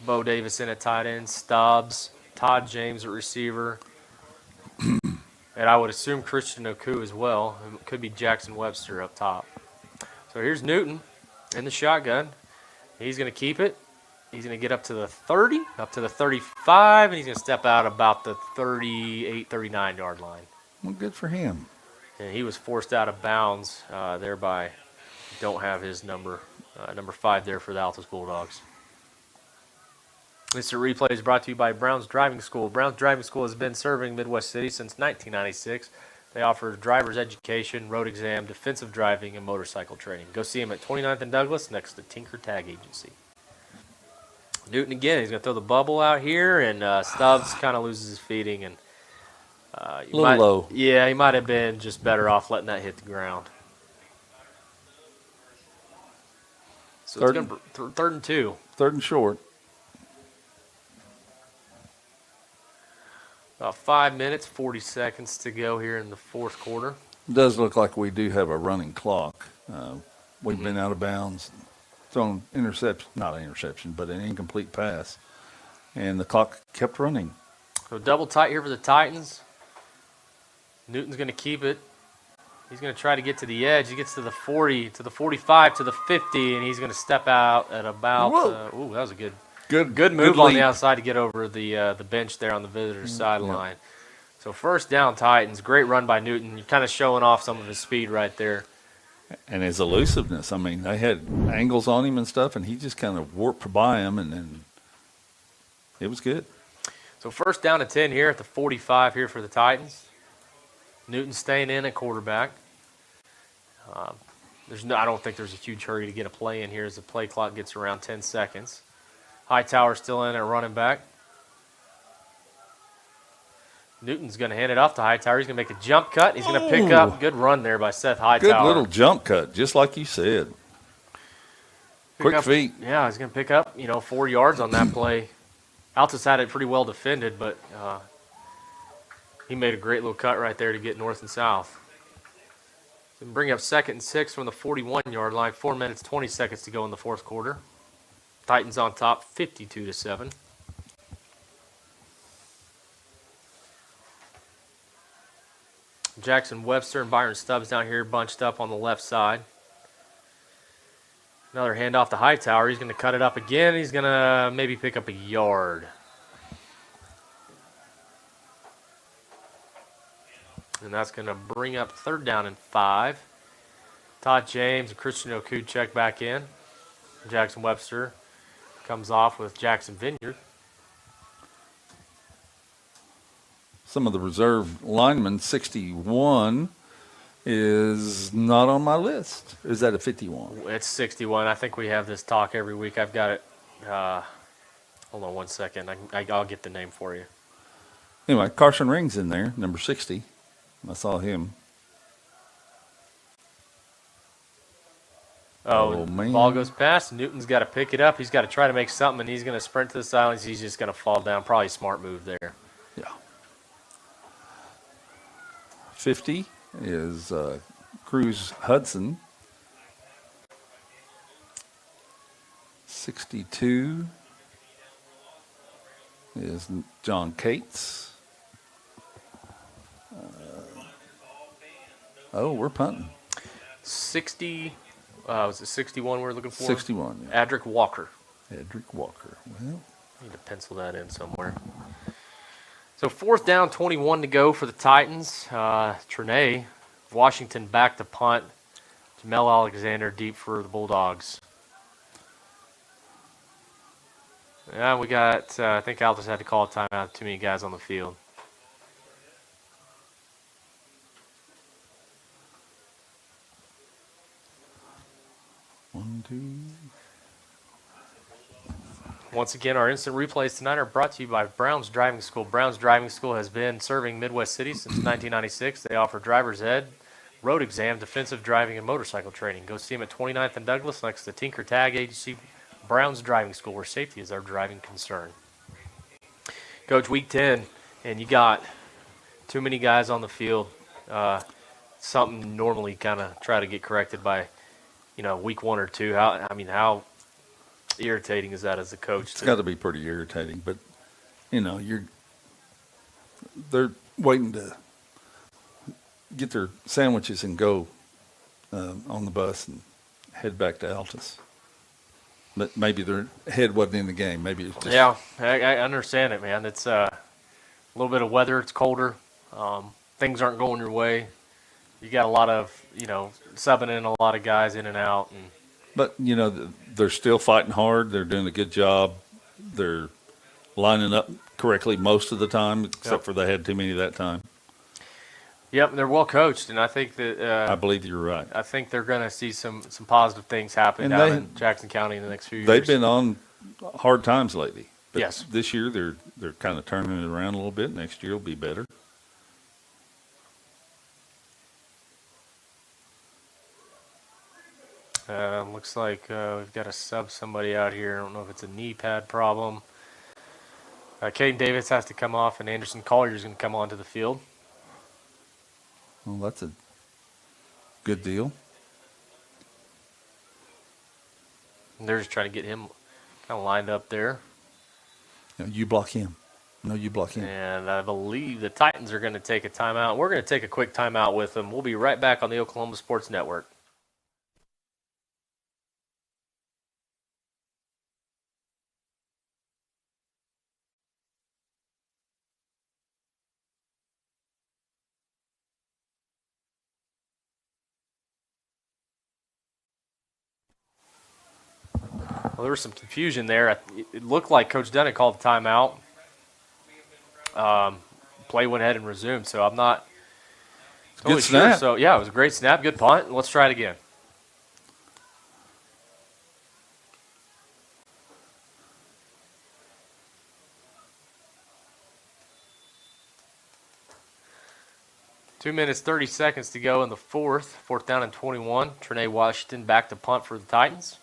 Bo Davis in at tight end. Stubbs. Todd James at receiver. And I would assume Christian Oku as well. It could be Jackson Webster up top. So here's Newton in the shotgun. He's going to keep it. He's going to get up to the 30, up to the 35, and he's going to step out about the 38, 39-yard line. Well, good for him. And he was forced out of bounds, thereby don't have his number 5 there for the Altus Bulldogs. This replay is brought to you by Brown's Driving School. Brown's Driving School has been serving Midwest City since 1996. They offer driver's education, road exam, defensive driving, and motorcycle training. Go see them at 29th and Douglas next to Tinker Tag Agency. Newton again, he's going to throw the bubble out here, and Stubbs kind of loses his feeding. And a little low. Yeah, he might have been just better off letting that hit the ground. So it's going to third and 2. Third and short. About 5 minutes, 40 seconds to go here in the fourth quarter. It does look like we do have a running clock. We've been out of bounds, thrown not an interception, but an incomplete pass. And the clock kept running. So double tight here for the Titans. Newton's going to keep it. He's going to try to get to the edge. He gets to the 40, to the 45, to the 50, and he's going to step out at about that was a good move on the outside to get over the bench there on the visitor's sideline. Yeah. So first down, Titans. Great run by Newton. You're kind of showing off some of his speed right there. And his elusiveness. I mean, they had angles on him and stuff, and he just kind of warped by him, and then it was good. So first down and 10 here at the 45 here for the Titans. Newton staying in at quarterback. I don't think there's a huge hurry to get a play in here as the play clock gets around 10 seconds. Hightower still in at running back. Newton's going to hand it off to Hightower. He's going to make a jump cut. He's going to pick up. Good run there by Seth Hightower. Good little jump cut, just like you said. Quick feet. Yeah, he's going to pick up, 4 yards on that play. Altus had it pretty well defended, but he made a great little cut right there to get north and south. So bring up 2nd and 6 from the 41-yard line. 4 minutes, 20 seconds to go in the fourth quarter. Titans on top, 52-7. Jackson Webster and Byron Stubbs down here bunched up on the left side. Another handoff to Hightower. He's going to cut it up again. He's going to maybe pick up a yard. And that's going to bring up 3rd down and 5. Todd James and Christian Okud check back in. Jackson Webster comes off with Jackson Vineyard. Some of the reserve linemen, 61 is not on my list. Is that a 51? It's 61. I think we have this talk every week. I've got it. Hold on 1 second. I'll get the name for you. Anyway, Carson Ring's in there, number 60. I saw him. Oh, man. Ball goes past. Newton's got to pick it up. He's got to try to make something, and he's going to sprint to the sidelines. He's just going to fall down. Probably a smart move there. Yeah. 50 is Cruz Hudson. 62 is John Cates. We're punting. 60, was it 61 we're looking for? 61, yeah. Adric Walker. Edric Walker. Well, need to pencil that in somewhere. So 4th down, 21 to go for the Titans. Trene, Washington back to punt. Jamel Alexander deep for the Bulldogs. Yeah, we got, I think Altus had to call a timeout. Too many guys on the field. One, two. Once again, our instant replays tonight are brought to you by Brown's Driving School. Brown's Driving School has been serving Midwest cities since 1996. They offer driver's ed, road exam, defensive driving, and motorcycle training. Go see them at 29th and Douglas next to Tinker Tag Agency. Brown's Driving School, where safety is our driving concern. Coach, week 10, and you got too many guys on the field. Something normally kind of try to get corrected by, week 1 or 2. How irritating is that as a coach? It's got to be pretty irritating, but they're waiting to get their sandwiches and go on the bus and head back to Altus. But maybe their head wasn't in the game. Maybe it's just... Yeah, I understand it, man. It's a little bit of weather. It's colder. Things aren't going your way. You got a lot of, subbing in a lot of guys in and out. But, they're still fighting hard. They're doing a good job. They're lining up correctly most of the time, except for they had too many that time. Yep, they're well coached, and I think that I believe you're right. I think they're going to see some positive things happen down in Jackson County in the next few years. They've been on hard times lately. But yes. This year they're kind of turning it around a little bit. Next year will be better. Looks like we've got to sub somebody out here. I don't know if it's a knee pad problem. Caden Davis has to come off, and Anderson Collier's going to come onto the field. Well, that's a good deal. And they're just trying to get him kind of lined up there. You block him. No, you block him. And I believe the Titans are going to take a timeout. We're going to take a quick timeout with them. We'll be right back on the Oklahoma Sports Network. Well, there was some confusion there. It looked like Coach Dunnett called the timeout. Play went ahead and resumed, so I'm not totally good snap. sure. So, yeah, it was a great snap, good punt. Let's try it again. 2 minutes, 30 seconds to go in the fourth down and 21. Trinae Washington back to punt for the Titans.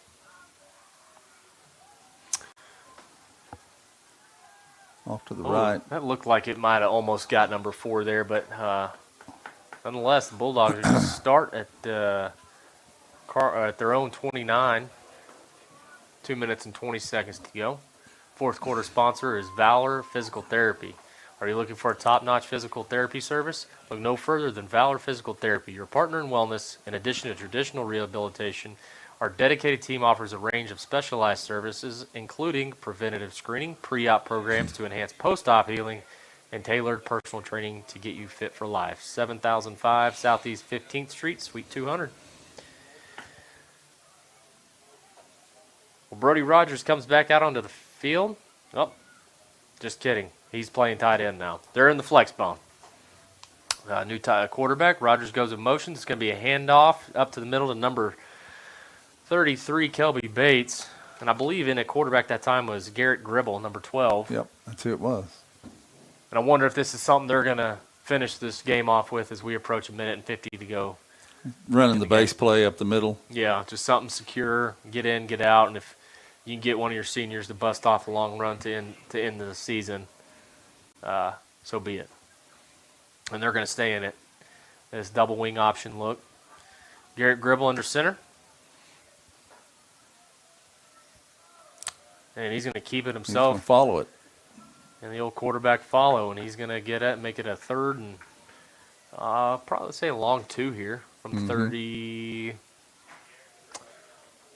Off to the right. That looked like it might have almost got number 4 there, but nonetheless, the Bulldogs are going to start at their own 29. 2 minutes and 20 seconds to go. Fourth quarter sponsor is Valor Physical Therapy. Are you looking for a top-notch physical therapy service? Look no further than Valor Physical Therapy, your partner in wellness. In addition to traditional rehabilitation, our dedicated team offers a range of specialized services, including preventative screening, pre-op programs to enhance post-op healing, and tailored personal training to get you fit for life. 7005 Southeast 15th Street, Suite 200. Well, Brody Rogers comes back out onto the field. Oh, just kidding. He's playing tight end now. They're in the flex bone. New quarterback. Rogers goes in motion. It's going to be a handoff up to the middle to number 33, Kelby Bates. And I believe in at quarterback that time was Garrett Gribble, number 12. Yep, that's who it was. And I wonder if this is something they're going to finish this game off with as we approach 1:50 to go. Running the base play up the middle. Yeah, just something secure, get in, get out, and if you can get one of your seniors to bust off a long run to end the season, so be it. And they're going to stay in it. This double wing option look. Garrett Gribble under center. And he's going to keep it himself. He's going to follow it. And the old quarterback follow, and he's going to get it, make it a third and probably let's say a long 2 here from 30.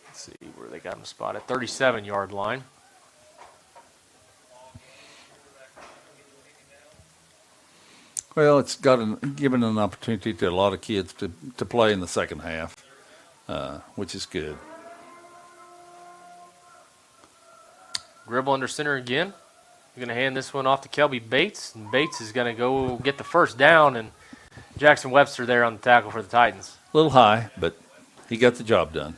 Let's see where they got him spotted. 37-yard line. Well, it's given an opportunity to a lot of kids to play in the second half, which is good. Gribble under center again. We're going to hand this one off to Kelby Bates, and Bates is going to go get the first down, and Jackson Webster there on the tackle for the Titans. A little high, but he got the job done.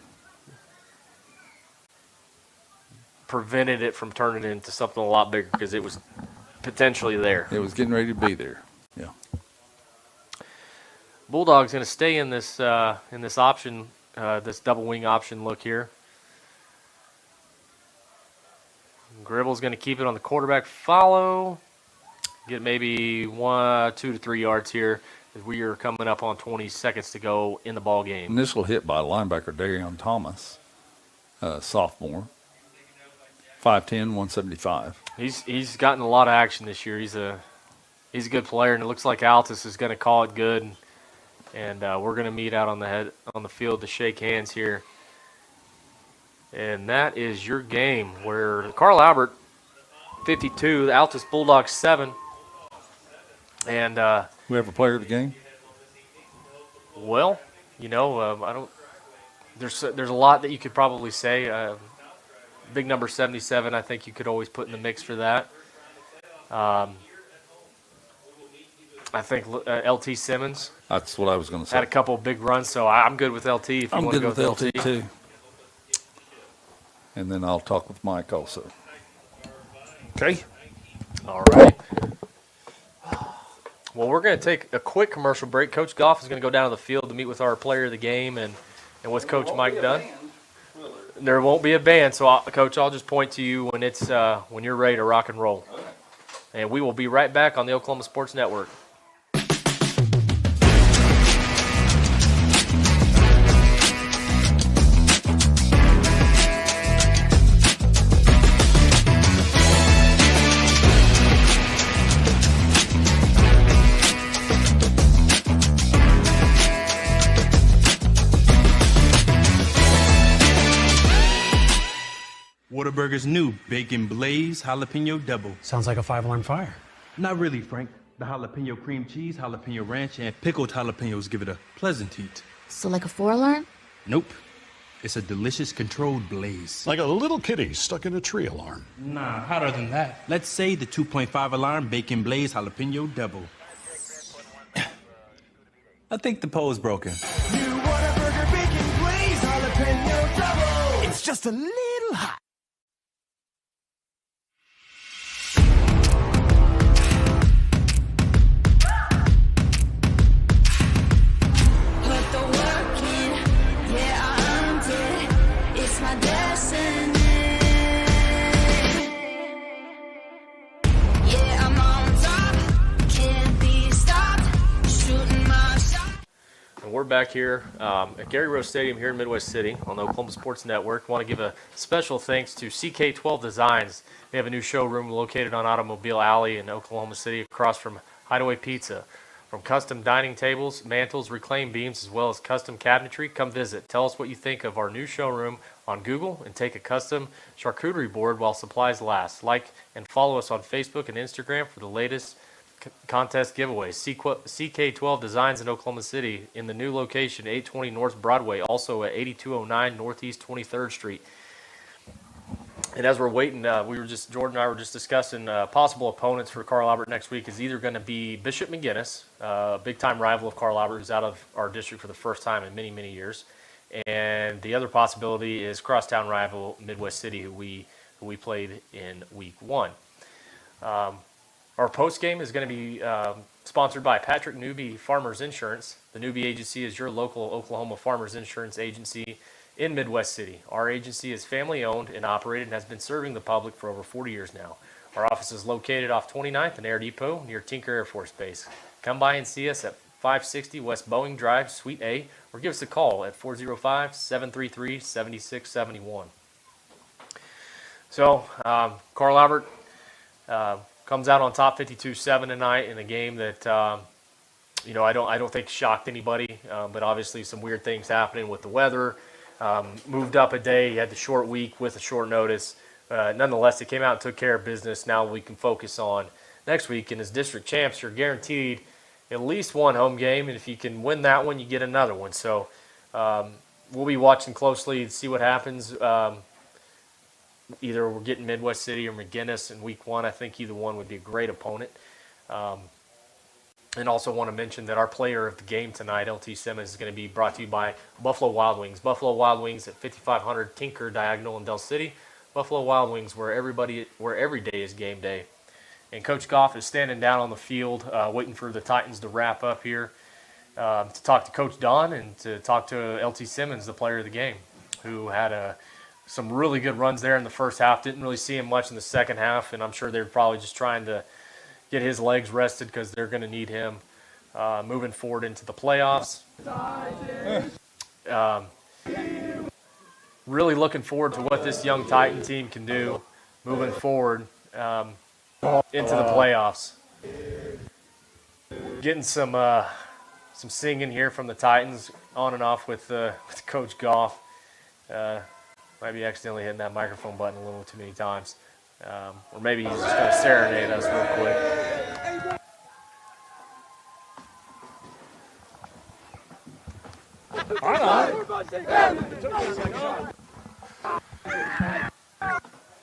Prevented it from turning into something a lot bigger because it was potentially there. It was getting ready to be there. Yeah. Bulldogs going to stay in this option, this double wing option look here. Gribble's going to keep it on the quarterback follow. Get maybe 2 to 3 yards here as we are coming up on 20 seconds to go in the ball game. Initial hit by linebacker Darion Thomas, sophomore. 5'10", 175. He's gotten a lot of action this year. He's a good player, and it looks like Altus is going to call it good. And we're going to meet out on the field to shake hands here. And that is your game, where Carl Albert 52, the Altus Bulldogs 7. And we have a player of the game. Well, I don't. There's a lot that you could probably say. Big number 77, I think you could always put in the mix for that. I think LT Simmons. That's what I was going to say. Had a couple of big runs, so I'm good with LT. If you want to go with LT too. And then I'll talk with Mike also. Okay. All right. Well, we're going to take a quick commercial break. Coach Goff is going to go down to the field to meet with our player of the game and with Coach Mike Dunn. There won't be a band, so Coach, I'll just point to you when you're ready to rock and roll. And we will be right back on the Oklahoma Sports Network. Whataburger's new Bacon Blaze Jalapeno Double. Sounds like a 5-alarm fire. Not really, Frank. The jalapeno cream cheese, jalapeno ranch, and pickled jalapenos give it a pleasant heat. So like a 4-alarm? Nope. It's a delicious controlled blaze. Like a little kitty stuck in a tree alarm. Nah, hotter than that. Let's say the 2.5 alarm Bacon Blaze Jalapeno Double. I think the pole's broken. New Whataburger Bacon Blaze Jalapeno Double. It's just a little hot. and we're back here at Gary Rose Stadium here in Midwest City on the Oklahoma Sports Network. Want to give a special thanks to CK12 Designs. They have a new showroom located on Automobile Alley in Oklahoma City across from Hideaway Pizza. From custom dining tables, mantles, reclaimed beams, as well as custom cabinetry, come visit. Tell us what you think of our new showroom on Google and take a custom charcuterie board while supplies last. Like and follow us on Facebook and Instagram for the latest contest giveaways. CK12 Designs in Oklahoma City in the new location, 820 North Broadway, also at 8209 Northeast 23rd Street. And as we're waiting, Jordan and I were just discussing possible opponents for Carl Albert next week is either going to be Bishop McGuinness, a big-time rival of Carl Albert, who's out of our district for the first time in many, many years. And the other possibility is crosstown rival Midwest City, who we played in week 1. Our post game is going to be sponsored by Patrick Newby Farmers Insurance. The Newby Agency is your local Oklahoma farmers insurance agency in Midwest City. Our agency is family owned and operated and has been serving the public for over 40 years now. Our office is located off 29th and Air Depot near Tinker Air Force Base. Come by and see us at 560 West Boeing Drive, Suite A, or give us a call at 405-733-7671. So, Carl Albert comes out on top 52-7 tonight in a game that I don't think shocked anybody, but obviously some weird things happening with the weather. Moved up a day, he had the short week with a short notice. Nonetheless, they came out and took care of business. Now we can focus on next week. And as district champs, you're guaranteed at least one home game, and if you can win that one, you get another one. So we'll be watching closely to see what happens. Either we're getting Midwest City or McGuinness in week 1. I think either one would be a great opponent. And also want to mention that our player of the game tonight, LT Simmons, is going to be brought to you by Buffalo Wild Wings. Buffalo Wild Wings at 5500 Tinker Diagonal in Del City. Buffalo Wild Wings, where every day is game day. And Coach Goff is standing down on the field, waiting for the Titans to wrap up here, to talk to Coach Don and to talk to LT Simmons, the player of the game, who had some really good runs there in the first half. Didn't really see him much in the second half, and I'm sure they're probably just trying to get his legs rested because they're going to need him moving forward into the playoffs. Really looking forward to what this young Titan team can do moving forward into the playoffs. Getting some singing here from the Titans on and off with Coach Goff. Might be accidentally hitting that microphone button a little too many times. Or maybe he's just going to serenade us real quick.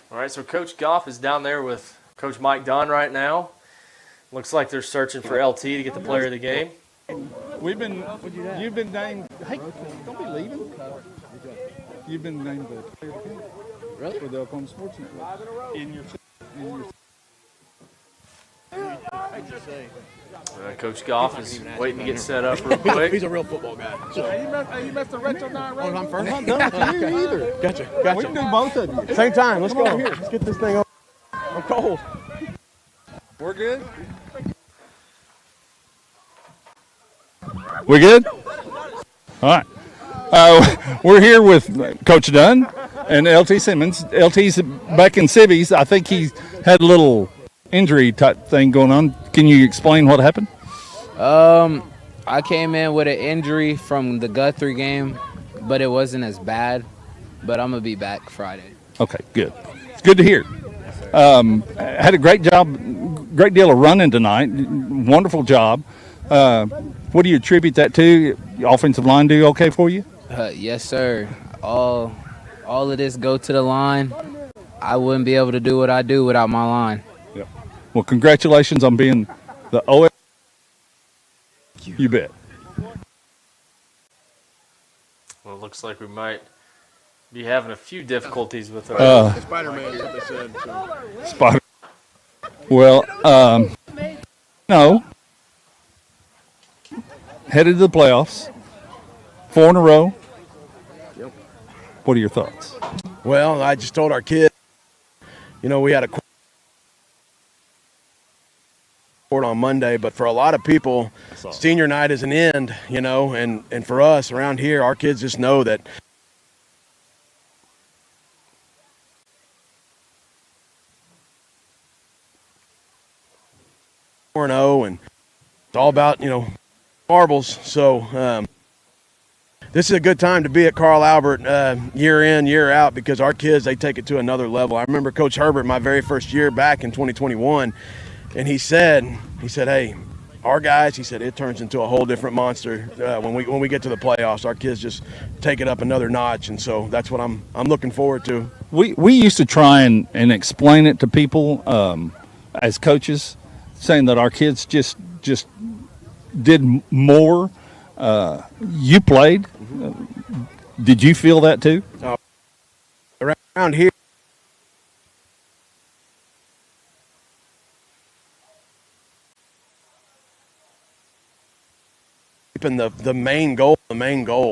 All right, so Coach Goff is down there with Coach Mike Dunn right now. Looks like they're searching for LT to get the player of the game. You've been named, hey, don't be leaving. You've been named the player of the game. Really? For the Oklahoma Sports Network. In your Coach Goff is waiting to get set up real quick. He's a real football guy. So. You messed the retro 9 right? Oh, I'm first? I'm not done with you either. Gotcha. We can do both of you. Same time. Let's go. Here. Let's get this thing on. I'm cold. We're good? We good? All right. We're here with Coach Dunn and LT Simmons. LT's back in Civvies. I think he had a little injury type thing going on. Can you explain what happened? I came in with an injury from the Guthrie game, but it wasn't as bad. But I'm going to be back Friday. Okay, good. It's good to hear. Had a great deal of running tonight. Wonderful job. What do you attribute that to? Offensive line do okay for you? Yes, sir. All of this go to the line. I wouldn't be able to do what I do without my line. Yep. Well, congratulations on being the OL. You bet. Well, it looks like we might be having a few difficulties with our Spider-Man is what they said. So. Spider. Well, no. Headed to the playoffs. 4 in a row. Yep. What are your thoughts? Well, I just told our kid, we had a on Monday, but for a lot of people, senior night is an end, you know, and for us around here, our kids just know that and it's all about, you know, marbles. So this is a good time to be at Carl Albert year in, year out, because our kids, they take it to another level. I remember Coach Herbert my very first year back in 2021, and he said, hey, our guys, he said, it turns into a whole different monster when we get to the playoffs. Our kids just take it up another notch, and so that's what I'm looking forward to. We used to try and explain it to people as coaches, saying that our kids just did more. You played. Did you feel that too? Around here, keeping the main goal,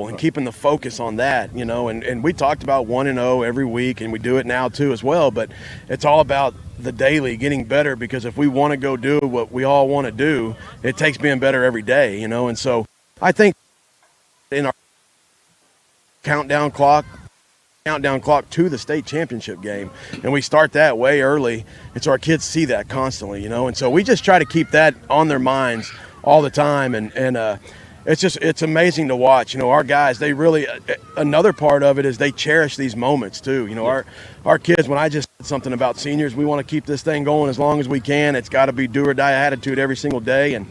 and keeping the focus on that, you know, and we talked about 1-0 every week, and we do it now too as well, but it's all about the daily getting better, because if we want to go do what we all want to do, it takes being better every day, you know. And so I think in our countdown clock to the state championship game, and we start that way early, and so our kids see that constantly, you know, and so we just try to keep that on their minds all the time, and it's amazing to watch. You know, our guys, they really, another part of it is they cherish these moments too. You know, our kids, when I just said something about seniors, we want to keep this thing going as long as we can. It's got to be do or die attitude every single day, and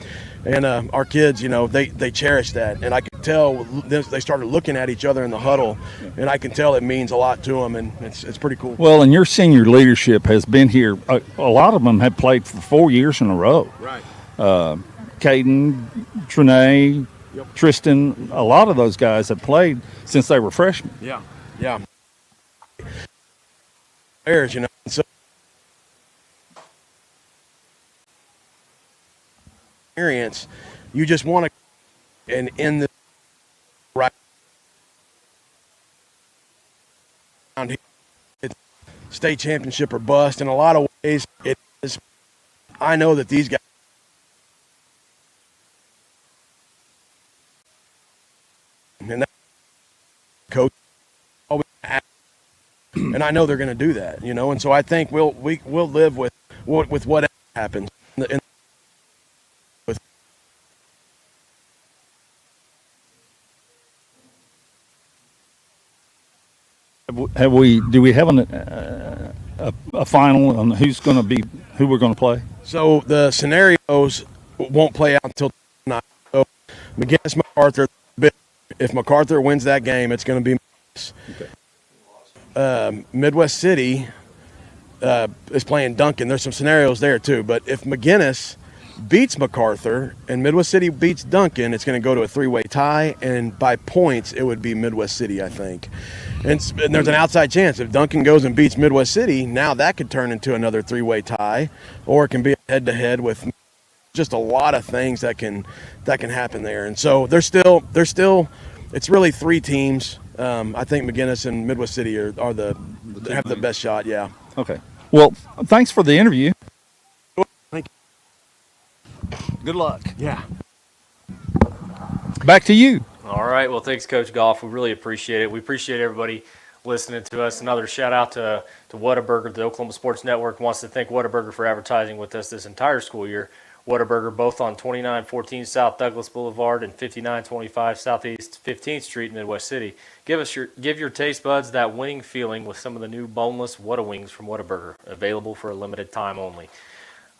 our kids, you know, they cherish that, and I can tell they started looking at each other in the huddle, and I can tell it means a lot to them, and it's pretty cool. Well, and your senior leadership has been here. A lot of them have played for 4 years in a row. Right. Caden, Trinae, Tristan, a lot of those guys have played since they were freshmen. Yeah. Players, you know, so experience, you just want to, and in the right around here, it's state championship or bust. In a lot of ways, it is. I know that these guys, and that coach always, and I know they're going to do that, you know, and so I think we'll live with what happens. Do we have a final on who we're going to play? So the scenarios won't play out until tonight. So McGinnis MacArthur, if MacArthur wins that game, it's going to be Midwest City is playing Duncan. There's some scenarios there too, but if McGinnis beats MacArthur and Midwest City beats Duncan, it's going to go to a 3-way tie, and by points it would be Midwest City, I think. And there's an outside chance if Duncan goes and beats Midwest City, now that could turn into another 3-way tie, or it can be a head-to-head with just a lot of things that can happen there. And so there's still it's really 3 teams. I think McGinnis and Midwest City have the best shot. Yeah. Okay. Well, thanks for the interview. Thank you. Good luck. Yeah. Back to you. All right. Well, thanks, Coach Goff. We really appreciate it. We appreciate everybody listening to us. Another shout out to Whataburger. The Oklahoma Sports Network wants to thank Whataburger for advertising with us this entire school year. Whataburger, both on 2914 South Douglas Boulevard and 5925 Southeast 15th Street, Midwest City. Give your taste buds that winning feeling with some of the new boneless Whata Wings from Whataburger, available for a limited time only.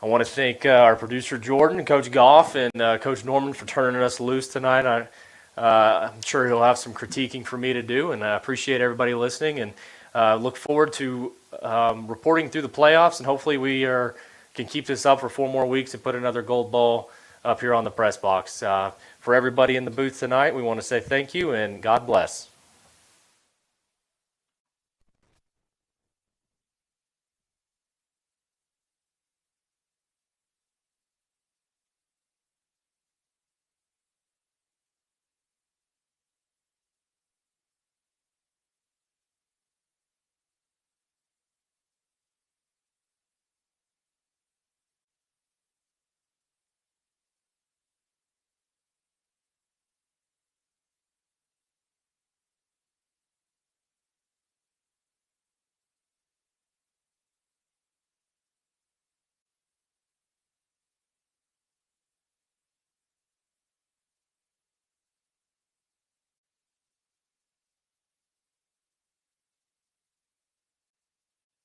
I want to thank our producer Jordan, Coach Goff, and Coach Norman for turning us loose tonight. I'm sure he'll have some critiquing for me to do, and I appreciate everybody listening, and look forward to reporting through the playoffs, and hopefully we can keep this up for 4 more weeks and put another gold ball up here on the press box. For everybody in the booth tonight, we want to say thank you and God bless.